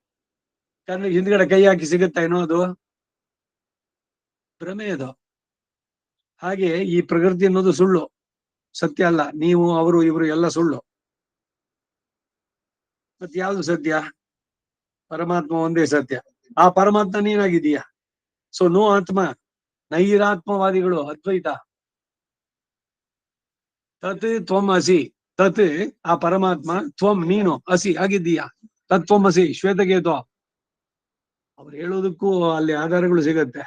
ಕನ್ನಡಿ ಹಿಂದ್ಗಡೆ ಕೈ ಹಾಕಿ ಸಿಗುತ್ತಾ ಏನೋ, ಅದು ಭ್ರಮೆ ಅದು. ಹಾಗೆ ಈ ಪ್ರಕೃತಿ ಅನ್ನೋದು ಸುಳ್ಳು, ಸತ್ಯ ಅಲ್ಲ. ನೀವು, ಅವರು, ಇವರು ಎಲ್ಲ ಸುಳ್ಳು. ಮತ್ತೆ ಯಾವ್ದು ಸತ್ಯ? ಪರಮಾತ್ಮ ಒಂದೇ ಸತ್ಯ. ಆ ಪರಮಾತ್ಮ ನೀನಾಗಿದೀಯ. ಸೊ ನೋ ಆತ್ಮ. ನೈರಾತ್ಮವಾದಿಗಳು ಅದ್ವೈತ. ತತ್ ತ್ವಂ ಅಸಿ, ತತ್ ಆ ಪರಮಾತ್ಮ, ತ್ವಂ ನೀನು, ಅಸಿ ಆಗಿದ್ದೀಯ, ತತ್ವಂ ಅಸಿ ಶ್ವೇತಕೇತು. ಅವ್ರು ಹೇಳೋದಕ್ಕೂ ಅಲ್ಲಿ ಆಧಾರಗಳು ಸಿಗತ್ತೆ.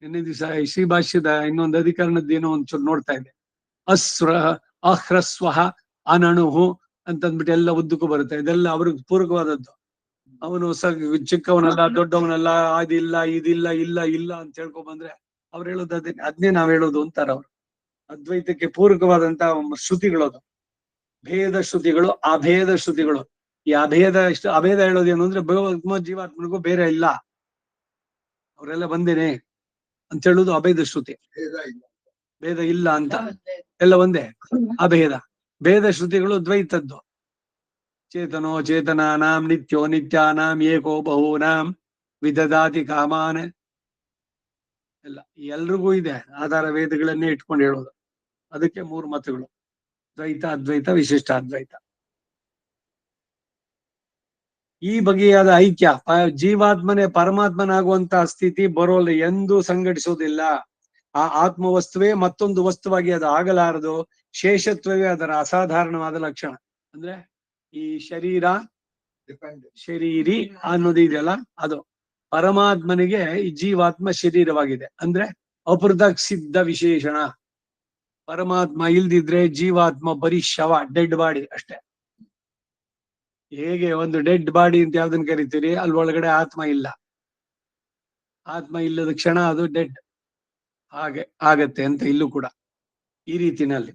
ನಿನ್ನೆ ದಿವಸ ಶ್ರೀ ಭಾಷ್ಯದ ಇನ್ನೊಂದು ಅಧಿಕರಣದ ಏನೋ ಒಂಚೂರು ನೋಡ್ತಾ ಇದ್ದೆ. ಅಹ್ರಸ್ವ ಅನಣುಹು ಅಂತಂದ್ಬಿಟ್ಟು ಎಲ್ಲ ಉದ್ದಕ್ಕೂ ಬರುತ್ತೆ. ಇದೆಲ್ಲ ಅವ್ರಿಗೆ ಪೂರಕವಾದದ್ದು. ಅವನು ಚಿಕ್ಕವನಲ್ಲ, ದೊಡ್ಡವನಲ್ಲ, ಅದಿಲ್ಲ, ಇದಿಲ್ಲ, ಇಲ್ಲ ಇಲ್ಲ ಅಂತ ಹೇಳ್ಕೊ ಬಂದ್ರೆ ಅವ್ರು ಹೇಳೋದು ಅದನ್ನೇ ನಾವ್ ಹೇಳೋದು ಅಂತಾರ ಅವ್ರು. ಅದ್ವೈತಕ್ಕೆ ಪೂರಕವಾದಂತ ಶ್ರುತಿಗಳದು, ಭೇದ ಶ್ರುತಿಗಳು, ಅಭೇದ ಶ್ರುತಿಗಳು. ಈ ಅಭೇದ ಹೇಳೋದೇನು ಅಂದ್ರೆ ಜೀವಾತ್ಮನಿಗೂ ಬೇರೆ ಇಲ್ಲ, ಅವರೆಲ್ಲ ಬಂದೇನೆ ಅಂತ ಹೇಳುದು ಅಭೇದ ಶ್ರುತಿ. ಭೇದ ಇಲ್ಲ ಅಂತ, ಎಲ್ಲ ಒಂದೇ, ಅಭೇದ. ಭೇದ ಶ್ರುತಿಗಳು ದ್ವೈತದ್ದು. ಚೇತನೋ ಚೇತನಾನಾಂ ನಿತ್ಯೋ ನಿತ್ಯಾನಾಂ ಏಕೋ ಬಹೂನಾಂ ವಿದದಾತಿ ಕಾಮಾನ್. ಎಲ್ಲ ಎಲ್ರಿಗೂ ಇದೆ ಆಧಾರ, ವೇದಗಳನ್ನೇ ಇಟ್ಕೊಂಡು ಹೇಳೋದು. ಅದಕ್ಕೆ 3 ಮತಗಳು: ದ್ವೈತ, ಅದ್ವೈತ, ವಿಶಿಷ್ಟ ಅದ್ವೈತ. ಈ ಬಗೆಯಾದ ಐಕ್ಯ, ಜೀವಾತ್ಮನೇ ಪರಮಾತ್ಮನಾಗುವಂತಹ ಸ್ಥಿತಿ ಬರೋಲ್ಲ, ಎಂದೂ ಸಂಘಟಿಸುವುದಿಲ್ಲ. ಆ ಆತ್ಮವಸ್ತುವೇ ಮತ್ತೊಂದು ವಸ್ತುವಾಗಿ ಅದು ಆಗಲಾರದು. ಶೇಷತ್ವವೇ ಅದರ ಅಸಾಧಾರಣವಾದ ಲಕ್ಷಣ. ಅಂದ್ರೆ ಈ ಶರೀರಿ ಅನ್ನೋದು ಇದೆಯಲ್ಲ, ಅದು ಪರಮಾತ್ಮನಿಗೆ ಈ ಜೀವಾತ್ಮ ಶರೀರವಾಗಿದೆ. ಅಂದ್ರೆ ಅಪೃಥಕ್ ಸಿದ್ಧ ವಿಶೇಷಣ. ಪರಮಾತ್ಮ ಇಲ್ದಿದ್ರೆ ಜೀವಾತ್ಮ ಬರೀ ಶವ, ಡೆಡ್ ಬಾಡಿ ಅಷ್ಟೇ. ಹೇಗೆ ಒಂದು ಡೆಡ್ ಬಾಡಿ ಅಂತ ಯಾವ್ದನ್ನ ಕರಿತೀರಿ, ಅಲ್ಲಿ ಒಳಗಡೆ ಆತ್ಮ ಇಲ್ಲ. ಆತ್ಮ ಇಲ್ಲದ ಕ್ಷಣ ಅದು ಡೆಡ್. ಹಾಗೆ ಆಗತ್ತೆ ಅಂತ ಇಲ್ಲೂ ಕೂಡ ಈ ರೀತಿನಲ್ಲಿ.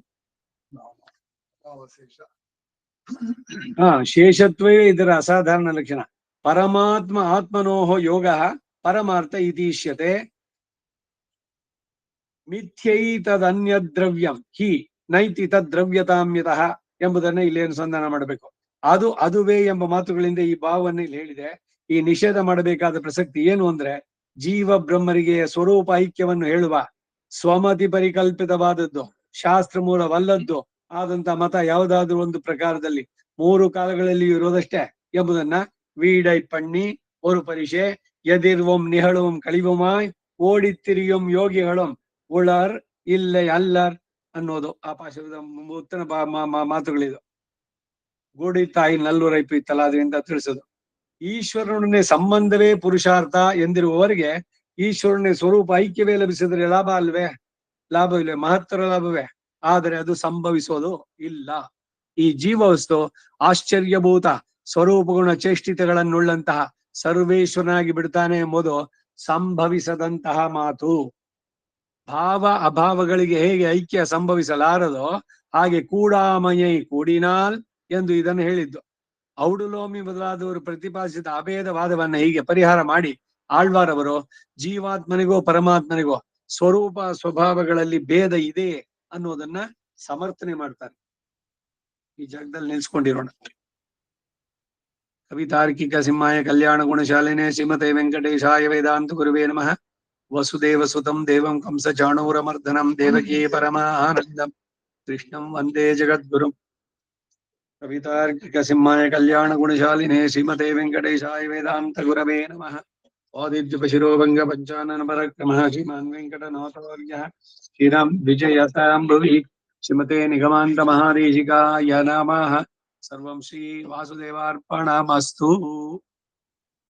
ಶೇಷತ್ವೇ ಇದರ ಅಸಾಧಾರಣ ಲಕ್ಷಣ. ಪರಮಾತ್ಮ ಆತ್ಮನೋಹೋ ಯೋಗ ಪರಮಾರ್ಥ ಇತೀಶ್ಯತೆ. ಮಿಥ್ಯೈತದನ್ಯ ದ್ರವ್ಯಂ ಹಿ ನೈತಿ ತದ್ದ್ರವ್ಯತಾಮ್ಯತಃ ಎಂಬುದನ್ನ ಇಲ್ಲಿ ಅನುಸಂಧಾನ ಮಾಡಬೇಕು. ಅದುವೇ ಎಂಬ ಮಾತುಗಳಿಂದ ಈ ಭಾವವನ್ನು ಇಲ್ಲಿ ಹೇಳಿದೆ. ಈ ನಿಷೇಧ ಮಾಡಬೇಕಾದ ಪ್ರಸಕ್ತಿ ಏನು ಅಂದ್ರೆ, ಜೀವ ಬ್ರಹ್ಮರಿಗೆ ಸ್ವರೂಪ ಐಕ್ಯವನ್ನು ಹೇಳುವ ಸ್ವಮತಿ ಪರಿಕಲ್ಪಿತವಾದದ್ದು, ಶಾಸ್ತ್ರ ಮೂಲವಲ್ಲದ್ದು ಆದಂತ ಮತ ಯಾವುದಾದ್ರೂ ಒಂದು ಪ್ರಕಾರದಲ್ಲಿ 3 ಕಾಲಗಳಲ್ಲಿ ಇರೋದಷ್ಟೇ ಎಂಬುದನ್ನ வீடை பண்ணி ஒரு பரிசே எதிர்வும் நிகழும் கழிவுமாய் ಓಡಿತ್ತಿರಿಯುಂ ಯೋಗಿಗಳು ಉಳರ್ ಇಲ್ಲ ಅಲ್ಲರ್ ಅನ್ನೋದು ಆ ಪಾಶದ ಉತ್ತರ ಮಾತುಗಳಿದು. ಗೋಡಿ ತಾಯಿ ನಲ್ಲೂರೈಪು ಇತ್ತಲ್ಲ, ಅದರಿಂದ ತಿಳಿಸೋದು. ಈಶ್ವರನೇ ಸಂಬಂಧವೇ ಪುರುಷಾರ್ಥ ಎಂದಿರುವವರೆಗೆ ಈಶ್ವರನೇ ಸ್ವರೂಪ ಐಕ್ಯವೇ ಲಭಿಸಿದ್ರೆ ಲಾಭ ಅಲ್ವೇ? ಲಾಭವಿಲ್ವೇ? ಮಹತ್ತರ ಲಾಭವೇ. ಆದರೆ ಅದು ಸಂಭವಿಸೋದು ಇಲ್ಲ. ಈ ಜೀವವಸ್ತು ಆಶ್ಚರ್ಯಭೂತ ಸ್ವರೂಪಗುಣ ಚೇಷ್ಟಿತಗಳನ್ನುಳ್ಳಂತಹ ಸರ್ವೇಶ್ವರನಾಗಿ ಬಿಡ್ತಾನೆ ಎಂಬುದು ಸಂಭವಿಸದಂತಹ ಮಾತು. ಭಾವ ಅಭಾವಗಳಿಗೆ ಹೇಗೆ ಐಕ್ಯ ಸಂಭವಿಸಲಾರದೋ ಹಾಗೆ ಕೂಡಾಮಯೈ ಕೂಡಿನಾಲ್ ಎಂದು ಇದನ್ನು ಹೇಳಿದ್ದು. ಔಡುಲೋಮಿ ಮೊದಲಾದವರು ಪ್ರತಿಪಾದಿಸಿದ ಅಭೇದವಾದವನ್ನ ಹೀಗೆ ಪರಿಹಾರ ಮಾಡಿ ಆಳ್ವಾರವರು ಜೀವಾತ್ಮನಿಗೋ ಪರಮಾತ್ಮನಿಗೋ ಸ್ವರೂಪ ಸ್ವಭಾವಗಳಲ್ಲಿ ಭೇದ ಇದೆ ಅನ್ನೋದನ್ನ ಸಮರ್ಥನೆ ಮಾಡ್ತಾರೆ. ಈ ಜಾಗದಲ್ಲಿ ನಿಲ್ಸ್ಕೊಂಡಿರೋಣ. ಕವಿತಾರ್ಕಿಕ ಸಿಂಹಾಯ ಕಲ್ಯಾಣ ಗುಣಶಾಲಿನೇ ಶ್ರೀಮತೆ ವೆಂಕಟೇಶಾಯ ವೇದಾಂತ ಗುರುವೇ ನಮಃ. ವಸುದೇವ ಸುತಂ ದೇವಂ ಕಂಸ ಚಾಣೂರಮರ್ದನಂ ದೇವಕೀ ಪರಮಾನಂದಂ ಕೃಷ್ಣಂ ವಂದೇ ಜಗದ್ಗುರುಂ. ಕವಿತಾರ್ಕಿಕ ಸಿಂಹಾಯ ಕಲ್ಯಾಣ ಗುಣಶಾಲಿನೇ ಶ್ರೀಮತೆ ವೆಂಕಟೇಶಾಯ ವೇದಾಂತ ಗುರವೇ ನಮಃ. ಆದಿತ್ಯಪಶಿರೋಭಂಗ ಪಂಚಾನನ ಪರಕ್ರಮಃ ಶ್ರೀಮಾನ್ ವೆಂಕಟನಾಥಾರ್ಯಃ ಶ್ರೀರಾಮ್ ವಿಜಯತಾಂ ಭುವಿ ಶ್ರೀಮತೆ ನಿಗಮಾಂತ ಮಹಾದೇಶಿಕಾಯ ನಮಃ. ಸರ್ವಂ ಶ್ರೀ ವಾಸುದೇವಾರ್ಪಣಮಸ್ತು.